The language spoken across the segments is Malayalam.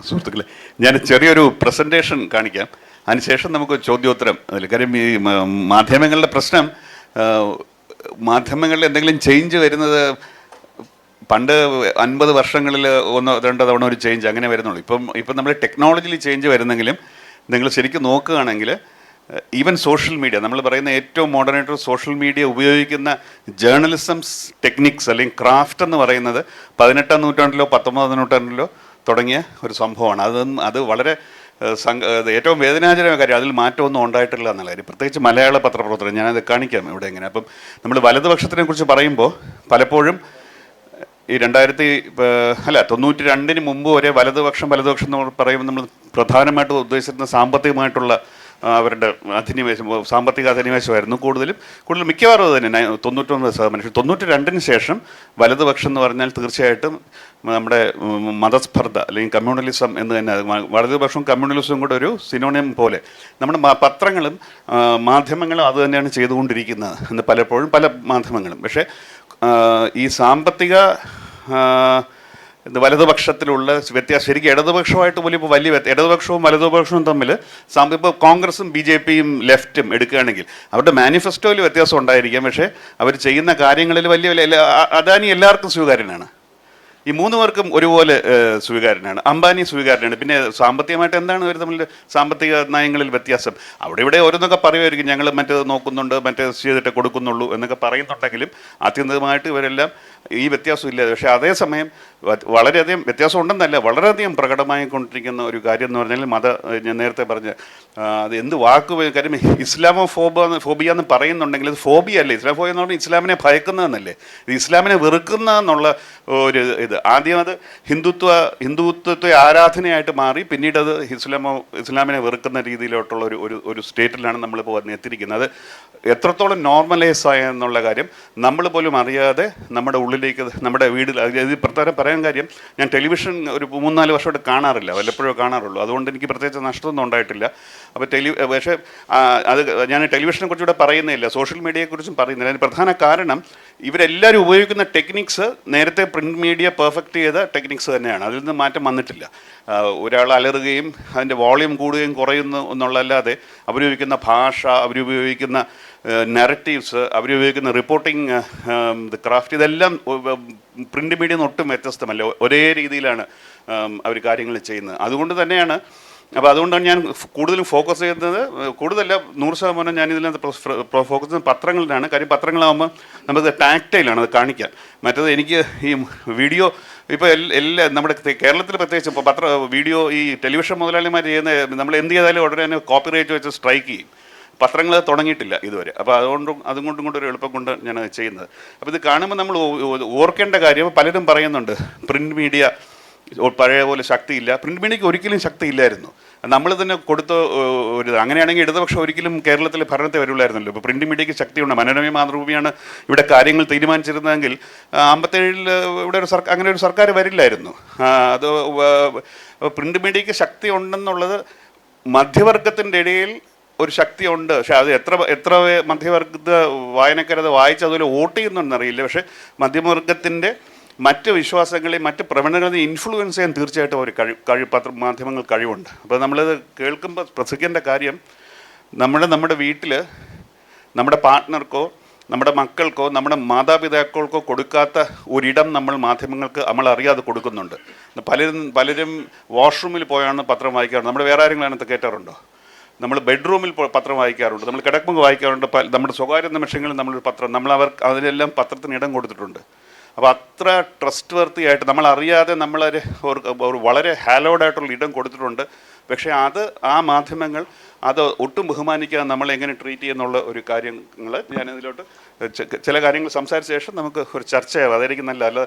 സുഹൃത്തുക്കളെ, ഞാൻ ചെറിയൊരു പ്രസൻറ്റേഷൻ കാണിക്കാം. അതിനുശേഷം നമുക്ക് ചോദ്യോത്തരം. അതിൽ കാര്യം ഈ മാധ്യമങ്ങളുടെ പ്രശ്നം, മാധ്യമങ്ങളിൽ എന്തെങ്കിലും ചേഞ്ച് വരുന്നത് പണ്ട് 50 വർഷങ്ങളിൽ 1-2 തവണ ഒരു ചേഞ്ച് അങ്ങനെ വരുന്നുള്ളൂ. ഇപ്പം നമ്മൾ ടെക്നോളജിയിൽ ചേഞ്ച് വരുന്നെങ്കിലും നിങ്ങൾ ശരിക്കും നോക്കുകയാണെങ്കിൽ ഈവൻ സോഷ്യൽ മീഡിയ, നമ്മൾ പറയുന്ന ഏറ്റവും മോഡേണായിട്ട് സോഷ്യൽ മീഡിയ ഉപയോഗിക്കുന്ന ജേർണലിസം ടെക്നിക്സ് അല്ലെങ്കിൽ ക്രാഫ്റ്റ് എന്ന് പറയുന്നത് 18-ാം നൂറ്റാണ്ടിലോ 19-ാം നൂറ്റാണ്ടിലോ തുടങ്ങിയ ഒരു സംഭവമാണ്. അത് വളരെ ഏറ്റവും വേദനാജനകമായ കാര്യം. അതിൽ മാറ്റമൊന്നും ഉണ്ടായിട്ടില്ല എന്നുള്ള കാര്യം. പ്രത്യേകിച്ച് മലയാള പത്രപ്രവർത്തകർ, ഞാനത് കാണിക്കാം ഇവിടെ എങ്ങനെ. അപ്പം നമ്മൾ വലതുപക്ഷത്തിനെ കുറിച്ച് പറയുമ്പോൾ പലപ്പോഴും ഈ 92 മുമ്പ് വരെ വലതുപക്ഷം എന്ന് പറയുമ്പോൾ നമ്മൾ പ്രധാനമായിട്ട് ഉദ്ദേശിച്ചിരുന്ന സാമ്പത്തികമായിട്ടുള്ള അവരുടെ സാമ്പത്തിക അധിനിവേശമായിരുന്നു കൂടുതൽ മിക്കവാറും അത് തന്നെ. 99%. 92 ശേഷം വലതുപക്ഷം എന്ന് പറഞ്ഞാൽ തീർച്ചയായിട്ടും നമ്മുടെ മതസ്പർദ്ധ അല്ലെങ്കിൽ കമ്മ്യൂണലിസം എന്ന് തന്നെ. വലതുപക്ഷവും കമ്മ്യൂണലിസവും കൂടെ ഒരു സിനോണിയം പോലെ നമ്മുടെ പത്രങ്ങളും മാധ്യമങ്ങളും അത് തന്നെയാണ് ചെയ്തുകൊണ്ടിരിക്കുന്നത് എന്ന് പലപ്പോഴും പല മാധ്യമങ്ങളും. പക്ഷേ ഈ സാമ്പത്തിക വലതുപക്ഷത്തിലുള്ള വ്യത്യാസം ശരിക്കും ഇടതുപക്ഷമായിട്ട് പോലും ഇപ്പോൾ ഇടതുപക്ഷവും വലതുപക്ഷവും തമ്മിൽ ഇപ്പോൾ കോൺഗ്രസും BJPയും ലെഫ്റ്റും എടുക്കുകയാണെങ്കിൽ അവരുടെ മാനിഫെസ്റ്റോയിൽ വ്യത്യാസം ഉണ്ടായിരിക്കാം. പക്ഷേ അവർ ചെയ്യുന്ന കാര്യങ്ങളിൽ വലിയ അദാനി എല്ലാവർക്കും സ്വീകാര്യനാണ്. ഈ 3 പേർക്കും ഒരുപോലെ സ്വീകാര്യനാണ്. അംബാനി സ്വീകാര്യനാണ്. പിന്നെ സാമ്പത്തികമായിട്ട് എന്താണ് ഇവർ തമ്മിൽ സാമ്പത്തിക നയങ്ങളിൽ വ്യത്യാസം? അവിടെ ഇവിടെ ഓരോന്നൊക്കെ പറയുമായിരിക്കും, ഞങ്ങൾ മറ്റേത് നോക്കുന്നുണ്ട്, മറ്റേത് ചെയ്തിട്ട് കൊടുക്കുന്നുള്ളൂ എന്നൊക്കെ പറയുന്നുണ്ടെങ്കിലും ആത്യന്തികമായിട്ട് ഇവരെല്ലാം ഈ വ്യത്യാസം ഇല്ല. പക്ഷേ അതേസമയം വളരെയധികം വ്യത്യാസം ഉണ്ടെന്നല്ല, വളരെയധികം പ്രകടമായിക്കൊണ്ടിരിക്കുന്ന ഒരു കാര്യം എന്ന് പറഞ്ഞാൽ ഞാൻ നേരത്തെ പറഞ്ഞ അത് എന്ത് കാര്യം ഫോബിയ എന്ന് പറയുന്നുണ്ടെങ്കിൽ അത് ഫോബിയ അല്ലേ. ഇസ്ലാമോഫോബിയ എന്ന് പറഞ്ഞാൽ ഇസ്ലാമിനെ ഭയക്കുന്നതെന്നല്ലേ, ഇസ്ലാമിനെ വെറുക്കുന്ന എന്നുള്ള ഒരു ഇത്. ആദ്യം അത് ഹിന്ദുത്വത്തെ ആരാധനയായിട്ട് മാറി, പിന്നീട് അത് ഇസ്ലാമിനെ വെറുക്കുന്ന രീതിയിലോട്ടുള്ള ഒരു സ്റ്റേറ്റിലാണ് നമ്മളിപ്പോൾ എത്തിയിരിക്കുന്നത്. അത് എത്രത്തോളം നോർമലൈസ് ആയ എന്നുള്ള കാര്യം നമ്മൾ പോലും അറിയാതെ നമ്മുടെ ഉള്ളിലേക്ക്, നമ്മുടെ വീട്ടിൽ. ഇത് പ്രത്യേകം പറയാൻ കാര്യം, ഞാൻ ടെലിവിഷൻ ഒരു 3-4 വർഷമായിട്ട് കാണാറില്ല, വല്ലപ്പോഴും കാണാറുള്ളൂ. അതുകൊണ്ട് എനിക്ക് പ്രത്യേകിച്ച് നഷ്ടമൊന്നും ഉണ്ടായിട്ടില്ല. അപ്പോൾ പക്ഷേ അത് ഞാൻ ടെലിവിഷനെ കുറിച്ച് ഇവിടെ പറയുന്നില്ല, സോഷ്യൽ മീഡിയയെക്കുറിച്ചും പറയുന്നില്ല. അതിന് പ്രധാന കാരണം ഇവരെല്ലാവരും ഉപയോഗിക്കുന്ന ടെക്നിക്സ് നേരത്തെ പ്രിൻറ്റ് മീഡിയ പെർഫെക്റ്റ് ചെയ്ത ടെക്നിക്സ് തന്നെയാണ്. അതിൽ നിന്ന് മാറ്റം വന്നിട്ടില്ല. ഒരാൾ അലറുകയും അതിൻ്റെ വോളിയം കൂടുകയും കുറയുന്നു എന്നുള്ളതല്ലാതെ അവരുപയോഗിക്കുന്ന ഭാഷ, അവരുപയോഗിക്കുന്ന നറേറ്റീവ്സ്, അവരുപയോഗിക്കുന്ന റിപ്പോർട്ടിംഗ് ക്രാഫ്റ്റ്, ഇതെല്ലാം പ്രിൻ്റ് മീഡിയ ഒട്ടും വ്യത്യസ്തമല്ല. ഒരേ രീതിയിലാണ് അവർ കാര്യങ്ങൾ ചെയ്യുന്നത്. അതുകൊണ്ട് തന്നെയാണ്. അപ്പോൾ അതുകൊണ്ടാണ് ഞാൻ കൂടുതലും ഫോക്കസ് ചെയ്യുന്നത്. കൂടുതലല്ല, 100% ഞാൻ ഇതിനകത്ത് ഫോക്കസ് ചെയ്യുന്നത് പത്രങ്ങളിലാണ്. കാര്യം പത്രങ്ങളാകുമ്പോൾ നമുക്ക് ടാക്റ്റൈലാണ് അത് കാണിക്കാൻ. മറ്റേത് എനിക്ക് ഈ വീഡിയോ ഇപ്പോൾ നമ്മുടെ കേരളത്തിൽ പ്രത്യേകിച്ച് ഇപ്പോൾ വീഡിയോ ഈ ടെലിവിഷൻ മുതലാളിമാർ ചെയ്യുന്ന, നമ്മൾ എന്ത് ചെയ്താലും ഉടനെ തന്നെ കോപ്പിറൈറ്റ് വെച്ച് സ്ട്രൈക്ക് ചെയ്യും. പത്രങ്ങൾ തുടങ്ങിയിട്ടില്ല ഇതുവരെ. അപ്പോൾ അതുകൊണ്ടും ഒരു എളുപ്പം കൊണ്ട് ഞാൻ ചെയ്യുന്നത്. അപ്പോൾ ഇത് കാണുമ്പോൾ നമ്മൾ ഓർക്കേണ്ട കാര്യം, പലരും പറയുന്നുണ്ട് പ്രിൻറ്റ് മീഡിയ പഴയ പോലെ ശക്തിയില്ല. പ്രിൻറ്റ് മീഡിയയ്ക്ക് ഒരിക്കലും ശക്തിയില്ലായിരുന്നു. നമ്മൾ തന്നെ കൊടുത്ത ഒരു അങ്ങനെയാണെങ്കിൽ ഇടതുപക്ഷം ഒരിക്കലും കേരളത്തിൽ ഭരണത്തെ വരുള്ളായിരുന്നല്ലോ. ഇപ്പോൾ പ്രിൻറ്റ് മീഡിയയ്ക്ക് ശക്തിയുണ്ട്. മനോരമ മാതൃഭൂമിയാണ് ഇവിടെ കാര്യങ്ങൾ തീരുമാനിച്ചിരുന്നതെങ്കിൽ 57 ഇവിടെ അങ്ങനെ ഒരു സർക്കാർ വരില്ലായിരുന്നു. അത് പ്രിൻറ്റ് മീഡിയയ്ക്ക് ശക്തി ഉണ്ടെന്നുള്ളത് മധ്യവർഗത്തിൻ്റെ ഇടയിൽ ഒരു ശക്തിയുണ്ട്. പക്ഷെ അത് എത്ര മധ്യവർഗ വായനക്കാരത് വായിച്ച് അതുപോലെ വോട്ട് ചെയ്യുന്നുണ്ടെന്നറിയില്ല. പക്ഷേ മധ്യവർഗത്തിൻ്റെ മറ്റ് വിശ്വാസങ്ങളെയും മറ്റ് പ്രവണതകളെയും ഇൻഫ്ലുവൻസ് ചെയ്യാൻ തീർച്ചയായിട്ടും ഒരു മാധ്യമങ്ങൾ കഴിവുണ്ട്. അപ്പോൾ നമ്മളത് കേൾക്കുമ്പോൾ പ്രസംഗിക്കേണ്ട കാര്യം, നമ്മുടെ വീട്ടിൽ നമ്മുടെ പാർട്ട്ണർക്കോ നമ്മുടെ മക്കൾക്കോ നമ്മുടെ മാതാപിതാക്കൾക്കോ കൊടുക്കാത്ത ഒരിടം മാധ്യമങ്ങൾക്ക് നമ്മൾ അറിയാതെ കൊടുക്കുന്നുണ്ട്. പലരും വാഷ്റൂമിൽ പോയാണ് പത്രം വായിക്കാറുണ്ട്. നമ്മൾ വേറെ ആരെങ്കിലും അതിനകത്ത് കേട്ടാറുണ്ടോ? നമ്മൾ ബെഡ്റൂമിൽ പത്രം വായിക്കാറുണ്ട്, നമ്മൾ കിടക്കുമ്പോൾ വായിക്കാറുണ്ട്. നമ്മുടെ സ്വകാര്യ നിമിഷങ്ങളിൽ നമ്മളൊരു പത്രം അതിനെല്ലാം പത്രത്തിന് ഇടം കൊടുത്തിട്ടുണ്ട്. അപ്പോൾ അത്ര ട്രസ്റ്റ് വർത്തി ആയിട്ട് നമ്മളറിയാതെ ഒരു വളരെ ഹാലോഡായിട്ടുള്ള ഇടം കൊടുത്തിട്ടുണ്ട്. പക്ഷേ ആ മാധ്യമങ്ങൾ അത് ഒട്ടും ബഹുമാനിക്കാതെ നമ്മളെ എങ്ങനെ ട്രീറ്റ് ചെയ്യുന്നുള്ള ഒരു കാര്യങ്ങൾ ഞാനിതിലോട്ട് ചില കാര്യങ്ങൾ സംസാരിച്ച ശേഷം നമുക്ക് ഒരു ചർച്ചയാവും. അതായിരിക്കും നല്ല. അല്ല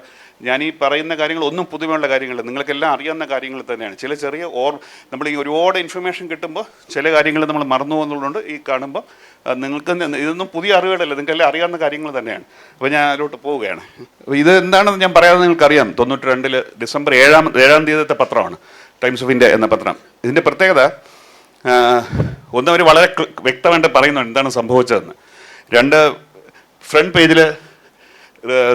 ഞാൻ ഈ പറയുന്ന കാര്യങ്ങൾ ഒന്നും പുതുമയുള്ള കാര്യങ്ങളല്ല, നിങ്ങൾക്കെല്ലാം അറിയാവുന്ന കാര്യങ്ങൾ തന്നെയാണ്. ചെറിയ നമ്മൾ ഈ ഒരുപാട് ഇൻഫർമേഷൻ കിട്ടുമ്പോൾ ചില കാര്യങ്ങൾ നമ്മൾ മറന്നു പോകുന്നുള്ളതുകൊണ്ട് ഈ കാണുമ്പോൾ നിങ്ങൾക്ക് ഇതൊന്നും പുതിയ അറിവുകളല്ല, നിങ്ങൾക്കെല്ലാം അറിയാവുന്ന കാര്യങ്ങൾ തന്നെയാണ്. അപ്പോൾ ഞാൻ അതിലോട്ട് പോവുകയാണ്. ഇത് എന്താണെന്ന് ഞാൻ പറയാതെ നിങ്ങൾക്കറിയാം. 92 ഡിസംബർ 7-ാം തീയതിത്തെ പത്രമാണ് ടൈംസ് ഓഫ് ഇന്ത്യ എന്ന പത്രം. ഇതിൻ്റെ പ്രത്യേകത അവർ വളരെ വ്യക്തമായിട്ട് പറയുന്നുണ്ട് എന്താണ് സംഭവിച്ചതെന്ന്. 2 ഫ്രണ്ട് പേജിൽ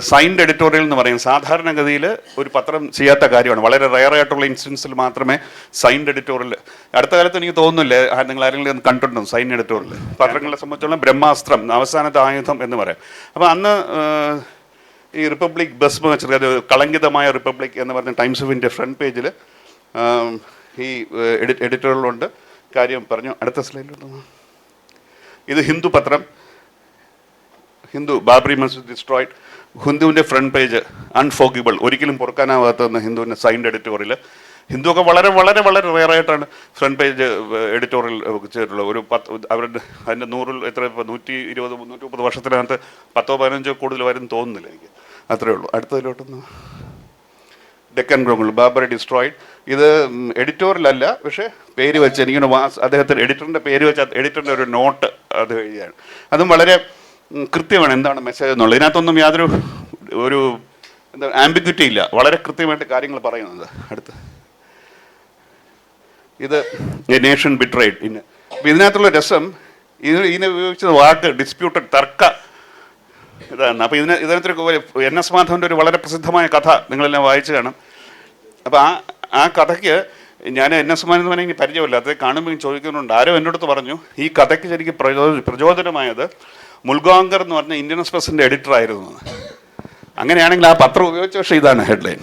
സൈൻഡ് എഡിറ്റോറിയൽ എന്ന് പറയും. സാധാരണഗതിയിൽ ഒരു പത്രം ചെയ്യാത്ത കാര്യമാണ്. വളരെ റയറായിട്ടുള്ള ഇൻസ്റ്റൻസിൽ മാത്രമേ സൈൻഡ് എഡിറ്റോറിയൽ. അടുത്ത കാലത്ത് എനിക്ക് തോന്നുന്നില്ലേ നിങ്ങൾ ആരെങ്കിലും കണ്ടിട്ടുണ്ടോ സൈൻഡ് എഡിറ്റോറിയൽ? പത്രങ്ങളെ സംബന്ധിച്ചുള്ള ബ്രഹ്മാസ്ത്രം, അവസാനത്തെ ആയുധം എന്ന് പറയാം. അപ്പോൾ അന്ന് ഈ റിപ്പബ്ലിക് ബസ് വെച്ചത് കളങ്കിതമായ റിപ്പബ്ലിക് എന്ന് പറഞ്ഞ ടൈംസ് ഓഫ് ഇന്ത്യ ഫ്രണ്ട് പേജിൽ ഈ എഡിറ്റോറിയലുണ്ട് കാര്യം പറഞ്ഞു. അടുത്ത സ്ലൈഡിലോട്ട്. ഇത് ഹിന്ദു പത്രം, Hindu, Babri Masjid destroyed. ഹിന്ദുവിൻ്റെ front page അൺഫോഗിബിൾ, ഒരിക്കലും പൊറുക്കാനാവാത്തതെന്ന് ഹിന്ദുവിൻ്റെ സൈൻഡ് എഡിറ്റോറിയൽ. ഹിന്ദു ഒക്കെ വളരെ വളരെ വളരെ റെയറായിട്ടാണ് ഫ്രണ്ട് പേജ് എഡിറ്റോറിയൽ ചെയ്തിട്ടുള്ളത്. ഒരു അവരുടെ അതിൻ്റെ 100 എത്ര 120 330 വർഷത്തിനകത്ത് 10-15 കൂടുതൽ വരും തോന്നുന്നില്ല എനിക്ക്. അത്രയേ ഉള്ളൂ. അടുത്തതിലോട്ടൊന്ന്. ഡെക്കൻ ക്രോണിക്കിൾ, ബാബറി ഡിസ്ട്രോയിഡ്. ഇത് എഡിറ്റോറിയലല്ല, പക്ഷേ പേര് വെച്ച് എനിക്കൊന്ന് അദ്ദേഹത്തിൻ്റെ എഡിറ്ററിൻ്റെ പേര് വെച്ച് എഡിറ്ററിൻ്റെ ഒരു നോട്ട് അത് എഴുതിയാണ്. അതും വളരെ കൃത്യമാണ് എന്താണ് മെസ്സേജ് എന്നുള്ളത്. ഇതിനകത്തൊന്നും യാതൊരു ഒരു എന്താ ആംബിഗ്വിറ്റി ഇല്ല, വളരെ കൃത്യമായിട്ട് കാര്യങ്ങൾ പറയുന്നത്. അടുത്ത് ഇത് എ നേഷൻ ബിട്രേഡ്. അപ്പോൾ ഇതിനകത്തുള്ള രസം, ഇതിനെ ഉപയോഗിച്ചത് വാക്ക് ഡിസ്പ്യൂട്ടഡ്, തർക്ക ഇതാണ്. അപ്പോൾ ഇതിനകത്തൊരു NS മാധവൻ്റെ ഒരു വളരെ പ്രസിദ്ധമായ കഥ നിങ്ങളെല്ലാം വായിച്ചു കാണും. അപ്പോൾ ആ കഥയ്ക്ക് ഞാൻ NS മാധവനെ എനിക്ക് പരിചയമില്ല, അത് കാണുമ്പോൾ ചോദിക്കുന്നുണ്ട്. ആരോ എൻ്റെ അടുത്ത് പറഞ്ഞു ഈ കഥയ്ക്ക് ശരിക്കും പ്രചോദനമായത് മുൽഗാങ്കർ എന്ന് പറഞ്ഞ ഇന്ത്യൻ എക്സ്പ്രസിൻ്റെ എഡിറ്റർ ആയിരുന്നു. അങ്ങനെയാണെങ്കിൽ ആ പത്രം ഉപയോഗിച്ച, പക്ഷേ ഇതാണ് ഹെഡ്ലൈൻ.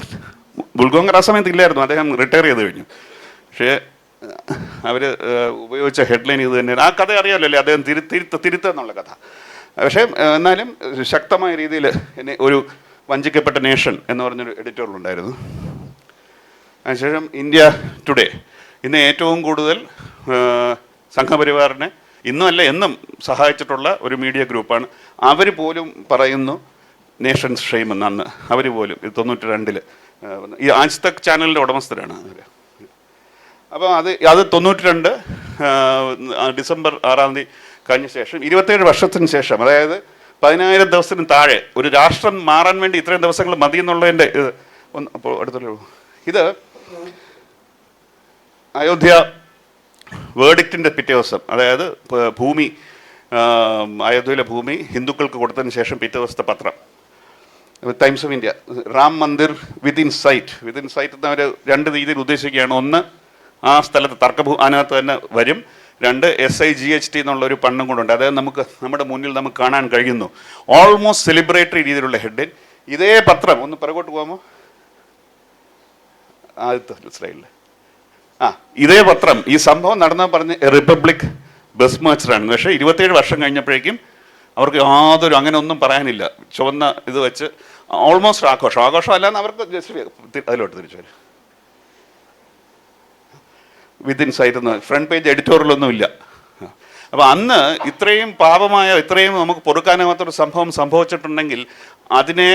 മുൽഗാങ്കർ ആ സമയത്ത് ഇല്ലായിരുന്നു, അദ്ദേഹം റിട്ടയർ ചെയ്ത് കഴിഞ്ഞു. പക്ഷേ അവർ ഉപയോഗിച്ച ഹെഡ്ലൈൻ ഇത് തന്നെയാണ്. ആ കഥ അറിയാമല്ലോ, അദ്ദേഹം തിരുത്തെന്നുള്ള കഥ. പക്ഷേ എന്നാലും ശക്തമായ രീതിയിൽ എന്നെ ഒരു വഞ്ചിക്കപ്പെട്ട നേഷൻ എന്ന് പറഞ്ഞൊരു എഡിറ്റോറിയലുണ്ടായിരുന്നു. അതിനുശേഷം ഇന്ത്യ ടുഡേ. ഇന്ന് ഏറ്റവും കൂടുതൽ സംഘപരിവാറിനെ ഇന്നും അല്ല എന്നും സഹായിച്ചിട്ടുള്ള ഒരു മീഡിയ ഗ്രൂപ്പാണ്. അവർ പോലും പറയുന്നു നേഷൻസ് ഷെയിം എന്ന്. അന്ന് അവർ പോലും 92 ഈ ആജ് തക് ചാനലിൻ്റെ ഉടമസ്ഥരാണ് അവർ. അപ്പോൾ അത് 92 ഡിസംബർ 6 കഴിഞ്ഞ ശേഷം 27 വർഷത്തിന് ശേഷം, അതായത് 10,000 ദിവസത്തിന് താഴെ ഒരു രാഷ്ട്രം മാറാൻ വേണ്ടി ഇത്രയും ദിവസങ്ങൾ മതി എന്നുള്ളതിൻ്റെ ഒന്ന്. അപ്പോൾ അടുത്തുള്ളൂ. ഇത് അയോധ്യ വേർഡിക്റ്റിൻ്റെ പിറ്റേ ദിവസം, അതായത് ഭൂമി, അയോധ്യയിലെ ഭൂമി ഹിന്ദുക്കൾക്ക് കൊടുത്തതിന് ശേഷം പിറ്റേ ദിവസത്തെ പത്രം Times of India. Ram Mandir within sight. Within sight എന്ന് അവർ 2 രീതിയിൽ ഉദ്ദേശിക്കുകയാണ്. ഒന്ന്, ആ സ്ഥലത്ത് അതിനകത്ത് തന്നെ വരും. 2, SIGHT എന്നുള്ളൊരു പണ്ണും കൊണ്ടുണ്ട്. അതായത് നമ്മുടെ മുന്നിൽ നമുക്ക് കാണാൻ കഴിയുന്നു. ഓൾമോസ്റ്റ് സെലിബ്രേറ്ററി രീതിയിലുള്ള ഹെഡിൻ. ഇതേ പത്രം ഒന്ന് പിറകോട്ട് പോകാമോ? ആദ്യത്തെ സ്ലൈഡിൽ ഇതേ പത്രം ഈ സംഭവം നടന്നാൽ പറഞ്ഞ് റിപ്പബ്ലിക് ബസ് മാർച്ചറാണ്. പക്ഷേ 27 വർഷം കഴിഞ്ഞപ്പോഴേക്കും അവർക്ക് യാതൊരു അങ്ങനെ ഒന്നും പറയാനില്ല. ചുവന്ന ഇത് വെച്ച് ഓൾമോസ്റ്റ് ആഘോഷം അല്ലാന്ന് അവർക്ക് അതിലോട്ട് തിരിച്ചു വരും. വിത്തിൻ സൈറ്റ് എന്ന് ഫ്രണ്ട് പേജ് എഡിറ്റോറിയലൊന്നും ഇല്ല. അപ്പോൾ അന്ന് ഇത്രയും പാപമായ, ഇത്രയും നമുക്ക് പൊറുക്കാനാവാത്തൊരു സംഭവം സംഭവിച്ചിട്ടുണ്ടെങ്കിൽ അതിനെ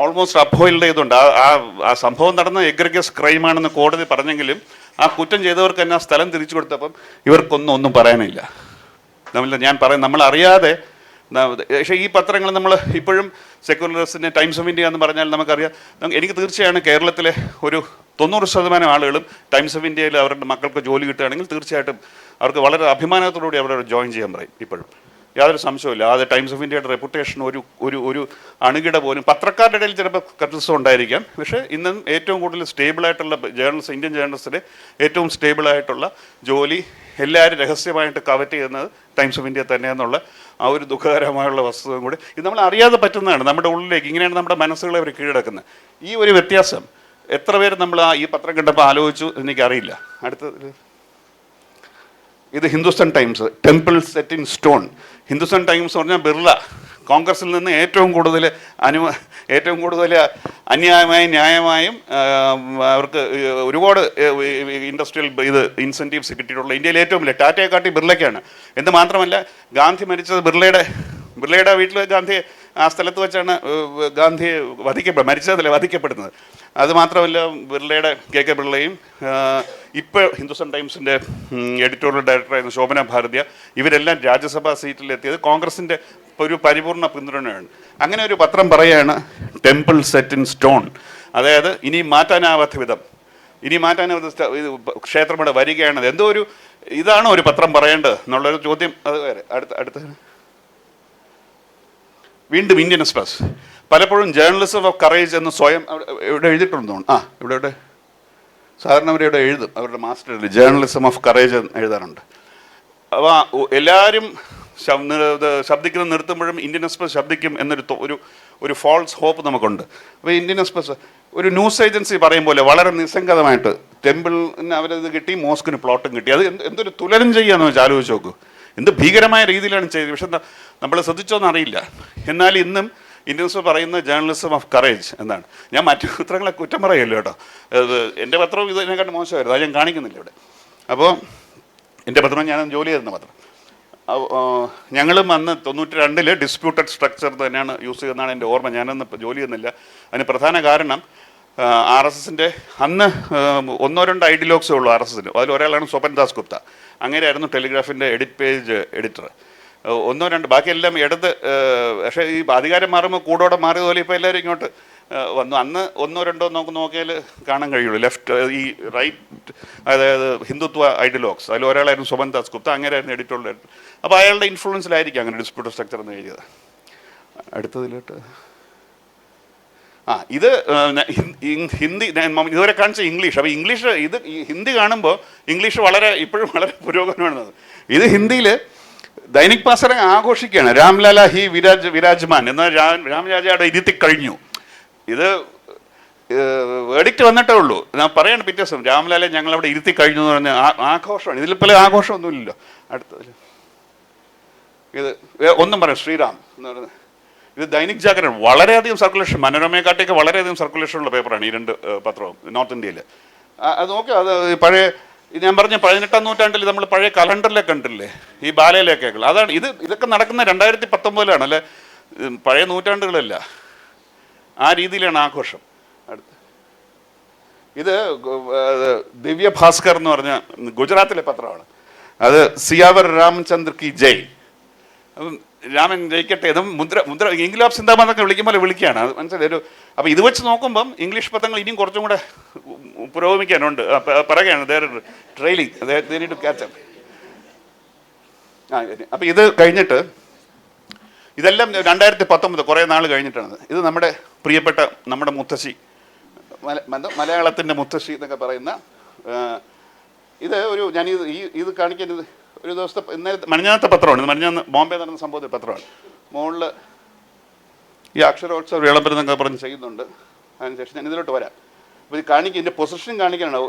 ഓൾമോസ്റ്റ് അപ്ഹോയിൽഡ് ചെയ്തുകൊണ്ട് ആ സംഭവം നടന്ന എഗ്രിഗസ് ക്രൈമാണെന്ന് കോടതി പറഞ്ഞെങ്കിലും ആ കുറ്റം ചെയ്തവർക്ക് തന്നെ ആ സ്ഥലം തിരിച്ചു കൊടുത്തപ്പം ഇവർക്കൊന്നും പറയാനില്ല. ഞാൻ പറയും നമ്മളറിയാതെ. പക്ഷേ ഈ പത്രങ്ങൾ നമ്മൾ ഇപ്പോഴും സെക്യുലറിസ്റ്റിൻ്റെ ടൈംസ് ഓഫ് ഇന്ത്യ എന്ന് പറഞ്ഞാൽ നമുക്കറിയാം. എനിക്ക് തീർച്ചയാണ് കേരളത്തിലെ ഒരു 90% ആളുകളും ടൈംസ് ഓഫ് ഇന്ത്യയിൽ അവരുടെ മക്കൾക്ക് ജോലി കിട്ടുകയാണെങ്കിൽ തീർച്ചയായിട്ടും അവർക്ക് വളരെ അഭിമാനത്തോടുകൂടി അവരെ ജോയിൻ ചെയ്യാൻ പറയും. ഇപ്പോഴും യാതൊരു സംശയമില്ല. അത് ടൈംസ് ഓഫ് ഇന്ത്യയുടെ റെപ്യൂട്ടേഷൻ ഒരു അണുകിട പോലും. പത്രക്കാരുടെ ഇടയിൽ ചിലപ്പോൾ ക്രിറ്റിസിസം ഉണ്ടായിരിക്കാം, പക്ഷേ ഇന്നും ഏറ്റവും കൂടുതൽ സ്റ്റേബിളായിട്ടുള്ള ജേർണലിസ്റ്റ്, ഇന്ത്യൻ ജേർണലിസ്റ്റിൻ്റെ ഏറ്റവും സ്റ്റേബിളായിട്ടുള്ള ജോലി എല്ലാവരും രഹസ്യമായിട്ട് കവറ്റ് ചെയ്യുന്നത് ടൈംസ് ഓഫ് ഇന്ത്യ തന്നെയെന്നുള്ള ആ ഒരു ദുഃഖകരമായുള്ള വസ്തുതയും കൂടി ഇത് നമ്മൾ അറിയാതെ പറ്റുന്നതാണ്. നമ്മുടെ ഉള്ളിലേക്ക് ഇങ്ങനെയാണ് നമ്മുടെ മനസ്സുകളെ അവർ കീഴടക്കുന്നത്. ഈ ഒരു വ്യത്യാസം എത്ര പേര് നമ്മൾ ഈ പത്രം കണ്ടപ്പോൾ ആലോചിച്ചു എനിക്കറിയില്ല. അടുത്തത് ഇത് Hindustan times, temple set in stone. Hindustan times എന്ന് പറഞ്ഞാൽ ബിർള കോൺഗ്രസിൽ നിന്ന് ഏറ്റവും കൂടുതൽ അന്യായമായും ന്യായമായും അവർക്ക് ഒരുപാട് ഇൻഡസ്ട്രിയൽ ഇൻസെൻറ്റീവ്സ് കിട്ടിയിട്ടുള്ള ഇന്ത്യയിൽ ഏറ്റവും വലിയ ടാറ്റയെക്കാട്ടി ബിർളയ്ക്കാണ്. എന്ന് മാത്രമല്ല ഗാന്ധി മരിച്ചത് ബിർളയുടെ വീട്ടിൽ ഗാന്ധി ആ സ്ഥലത്ത് വെച്ചാണ് ഗാന്ധി വധിക്കപ്പെടുന്നത്. അതുമാത്രമല്ല ബിർളയുടെ KK ബിർളയും ഇപ്പോൾ ഹിന്ദുസ്ഥാൻ ടൈംസിൻ്റെ എഡിറ്റോറിയൽ ഡയറക്ടറായിരുന്ന ശോഭന ഭാരതിയ ഇവരെല്ലാം രാജ്യസഭാ സീറ്റിലെത്തിയത് കോൺഗ്രസിൻ്റെ ഒരു പരിപൂർണ പിന്തുണയാണ്. അങ്ങനെ ഒരു പത്രം പറയുകയാണ് ടെമ്പിൾ സെറ്റ് ഇൻ സ്റ്റോൺ. അതായത് ഇനി മാറ്റാനാവാത്ത ക്ഷേത്രം ഇവിടെ വരികയാണ്. എന്തോ ഇതാണോ ഒരു പത്രം പറയേണ്ടത് എന്നുള്ളൊരു ചോദ്യം. അത് വേറെ. അടുത്ത വീണ്ടും ഇന്ത്യൻ എക്സ്പ്രസ്. പലപ്പോഴും ജേർണലിസം ഓഫ് കറേജ് എന്ന് സ്വയം ഇവിടെ എഴുതിയിട്ടുണ്ടോ? ഇവിടെ സാധാരണ അവരിവിടെ എഴുതും, അവരുടെ മാസ്റ്ററിൽ ജേർണലിസം ഓഫ് കറേജ് എന്ന് എഴുതാറുണ്ട്. അപ്പോൾ എല്ലാവരും ശബ്ദിക്കുന്നത് നിർത്തുമ്പോഴും ഇന്ത്യൻ എക്സ്പ്രസ് ശബ്ദിക്കും ഒരു ഫോൾസ് ഹോപ്പ് നമുക്കുണ്ട്. അപ്പോൾ ഇന്ത്യൻ എക്സ്പ്രസ് ഒരു ന്യൂസ് ഏജൻസി പറയും പോലെ വളരെ നിസ്സംഗതമായിട്ട് ടെമ്പിളിന് അവരത് കിട്ടി, മോസ്കിന് പ്ലോട്ടും കിട്ടി. അത് എന്തൊരു തുലനം ചെയ്യാന്ന് വെച്ചാൽ ആലോചിച്ച് നോക്കൂ. എന്ത് ഭീകരമായ രീതിയിലാണ് ചെയ്തത്. പക്ഷെ നമ്മൾ ശ്രദ്ധിച്ചോന്ന് അറിയില്ല. എന്നാൽ ഇന്നും ഇന്ത്യൻ എക്സ്പ്രസ് പറയുന്ന ജേർണലിസം ഓഫ് കറേജ് എന്നാണ്. ഞാൻ മറ്റു പത്രങ്ങളെ കുറ്റം പറയല്ലോ കേട്ടോ. എൻ്റെ പത്രവും ഇതിനെക്കാട്ട് മോശമായിരുന്നു, അത് ഞാൻ കാണിക്കുന്നില്ല ഇവിടെ. അപ്പോൾ എൻ്റെ പത്രം ഞാൻ ജോലി ചെയ്യുന്ന പത്രം. ഞങ്ങളും അന്ന് 92 ഡിസ്പ്യൂട്ടഡ് സ്ട്രക്ചർ തന്നെയാണ് യൂസ് ചെയ്യുന്നതാണ് എൻ്റെ ഓർമ്മ. ഞാനന്ന് ജോലി ചെയ്യുന്നില്ല. അതിന് പ്രധാന കാരണം RSSൻ്റെ അന്ന് 1-2 ഐഡിയോളഗ്സേ ഉള്ളൂ RSSന്. അതിൽ ഒരാളാണ് സ്വപൻ ദാസ് ഗുപ്ത. അങ്ങനെയായിരുന്നു ടെലിഗ്രാഫിൻ്റെ എഡിറ്റ് പേജ് എഡിറ്റർ. 1-2 ബാക്കിയെല്ലാം ഇടത്. പക്ഷേ ഈ അധികാരം മാറുമ്പോൾ കൂടോടെ മാറിയതുപോലെ ഇപ്പോൾ എല്ലാവരും ഇങ്ങോട്ട് വന്നു. അന്ന് 1-2 നമുക്ക് നോക്കിയാൽ കാണാൻ കഴിയുള്ളൂ. ലെഫ്റ്റ് ഈ റൈറ്റ്, അതായത് ഹിന്ദുത്വ ഐഡിയോളഗ്സ്. അതിൽ ഒരാളായിരുന്നു സ്വപൻ ദാസ് ഗുപ്ത. അങ്ങനെയായിരുന്നു എഡിറ്റോറിയൽ. അപ്പോൾ അയാളുടെ ഇൻഫ്ലുവൻസിലായിരിക്കും അങ്ങനെ ഡിസ്പ്യൂട്ടഡ് സ്ട്രക്ചർ എന്ന് എഴുതിയത്. അടുത്തതിലോട്ട് ഇത് ഹിന്ദി ഇതുവരെ കാണിച്ച ഇംഗ്ലീഷ്. അപ്പോൾ ഇംഗ്ലീഷ് ഹിന്ദി കാണുമ്പോൾ ഇംഗ്ലീഷ് ഇപ്പോഴും വളരെ പുരോഗമനമാണ്. ഇത് ഹിന്ദിയിൽ ദൈനിക് ഭാസ്കർ ആഘോഷിക്കുകയാണ്. രാംലാല ഹി വിരാജ്മാൻ എന്നാൽ രാമരാജയുടെ ഇരുത്തി കഴിഞ്ഞു. ഇത് വേർഡിക്റ്റ് വന്നിട്ടേ ഉള്ളൂ. ഞാൻ പറയാണ് പിറ്റേ ദിവസം രാംലാലെ ഞങ്ങളവിടെ ഇരുത്തി കഴിഞ്ഞു എന്ന് പറഞ്ഞ ആഘോഷമാണ്. ഇതിൽ പല ആഘോഷമൊന്നുമില്ലല്ലോ. അടുത്തത് ഇത് ഒന്നും പറയാം, ശ്രീറാം എന്ന് പറയുന്നത്. ഇത് ദൈനിക് ജാഗരൺ, വളരെയധികം സർക്കുലേഷൻ, മനോരമയെക്കാട്ടിയൊക്കെ വളരെയധികം സർക്കുലേഷൻ ഉള്ള പേപ്പറാണ് ഈ 2 പത്രവും നോർത്ത് ഇന്ത്യയിൽ. അത് നോക്കിയാൽ അത് പഴയ ഞാൻ പറഞ്ഞ 18-ാം നൂറ്റാണ്ടിൽ നമ്മൾ പഴയ കലണ്ടറിലൊക്കെ കണ്ടില്ലേ, ഈ ബാലയിലൊക്കെ. അതാണ് ഇതൊക്കെ നടക്കുന്ന 2019 അല്ലേ, പഴയ നൂറ്റാണ്ടുകളല്ല. ആ രീതിയിലാണ് ആഘോഷം. അടുത്ത് ഇത് ദിവ്യ ഭാസ്കർ എന്ന് പറഞ്ഞ ഗുജറാത്തിലെ പത്രമാണ്. അത് സിയാവർ രാമചന്ദ്ര കി ജയ്, രാമൻ ജയിക്കട്ടെ എന്നും മുദ്ര ഇംഗ്ലാബ് സിന്ദാബാദൊക്കെ വിളിക്കുമ്പോൾ വിളിക്കുകയാണ്. അത് മനസ്സിലായി. അപ്പോൾ ഇത് വെച്ച് നോക്കുമ്പം ഇംഗ്ലീഷ് പത്രങ്ങൾ ഇനിയും കുറച്ചും കൂടെ പുരോഗമിക്കാനുണ്ട്. പറയുകയാണ് ട്രെയിലിംഗ് ടു ക്യാച്ച് അപ്പ്. അപ്പോൾ ഇത് കഴിഞ്ഞിട്ട് ഇതെല്ലാം 2019 കുറേ നാൾ കഴിഞ്ഞിട്ടാണ്. ഇത് നമ്മുടെ പ്രിയപ്പെട്ട നമ്മുടെ മുത്തശ്ശി, മലയാളത്തിൻ്റെ മുത്തശ്ശി എന്നൊക്കെ പറയുന്ന ഇത് ഞാനിത് ഇത് കാണിക്കുന്നത് ഒരു ദിവസത്തെ മഞ്ഞാത്ത പത്രമാണ്. ഇത് മഞ്ഞാന്ന് ബോംബെ നടന്ന സംഭവത്തിൽ പത്രമാണ്. മുകളിൽ ഈ അക്ഷരോത്സവ വിളംബരം എന്നൊക്കെ പറഞ്ഞ് ചെയ്യുന്നുണ്ട്. അതിനുശേഷം ഞാൻ ഇതിലോട്ട് വരാം. അപ്പോൾ ഇത് കാണിക്കുക, ഇതിൻ്റെ പൊസിഷൻ കാണിക്കാനാണ്.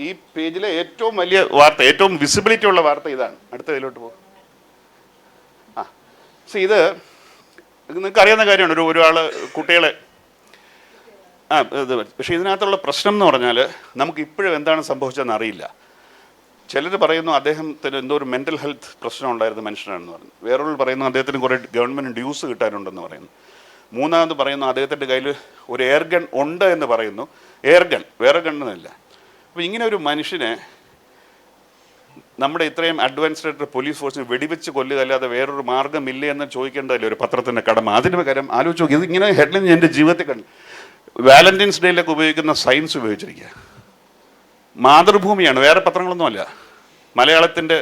ഈ പേജിലെ ഏറ്റവും വലിയ വാർത്ത, ഏറ്റവും വിസിബിലിറ്റി ഉള്ള വാർത്ത ഇതാണ്. അടുത്ത ഇതിലോട്ട് പോകും. ഇത് നിങ്ങൾക്ക് അറിയാവുന്ന കാര്യമാണ്. ഒരാൾ കുട്ടികളെ ഇത് പക്ഷേ ഇതിനകത്തുള്ള പ്രശ്നം എന്ന് പറഞ്ഞാൽ നമുക്ക് ഇപ്പോഴും എന്താണ് സംഭവിച്ചതെന്ന് അറിയില്ല. ചിലർ പറയുന്നു അദ്ദേഹത്തിന് എന്തോ ഒരു മെൻ്റൽ ഹെൽത്ത് പ്രശ്നം ഉണ്ടായിരുന്ന മനുഷ്യനാണെന്ന് പറഞ്ഞു. വേറൊരു പറയുന്നു അദ്ദേഹത്തിന് കുറേ ഗവൺമെൻറ് ഡ്യൂസ് കിട്ടാനുണ്ടെന്ന് പറയുന്നു. മൂന്നാമത് പറയുന്നു അദ്ദേഹത്തിൻ്റെ കയ്യിൽ ഒരു എയർ ഗൺ ഉണ്ട് എന്ന് പറയുന്നു. എയർ ഗൺ, വേറെ ഗണ്ണെന്നല്ല. അപ്പോൾ ഇങ്ങനെ ഒരു മനുഷ്യനെ നമ്മുടെ ഇത്രയും അഡ്വാൻസ്ഡ് ആയിട്ട് പോലീസ് ഫോഴ്സിന് വെടിവെച്ച് കൊല്ലുക അല്ലാതെ വേറൊരു മാർഗ്ഗമില്ല എന്ന് ചോദിക്കേണ്ടതല്ലേ ഒരു പത്രത്തിൻ്റെ കടമ. അതിന് പകരം ആലോചിച്ച് നോക്കി, ഇതിങ്ങനെ ഹെഡ്ലൈൻ എൻ്റെ ജീവിതത്തിൽ കണ്ടു. വാലന്റൈൻസ് ഡേയിലൊക്കെ ഉപയോഗിക്കുന്ന സയൻസ് ഉപയോഗിച്ചിരിക്കുക. മാതൃഭൂമിയാണ്, വേറെ പത്രങ്ങളൊന്നുമല്ല. മലയാളത്തിൻ്റെ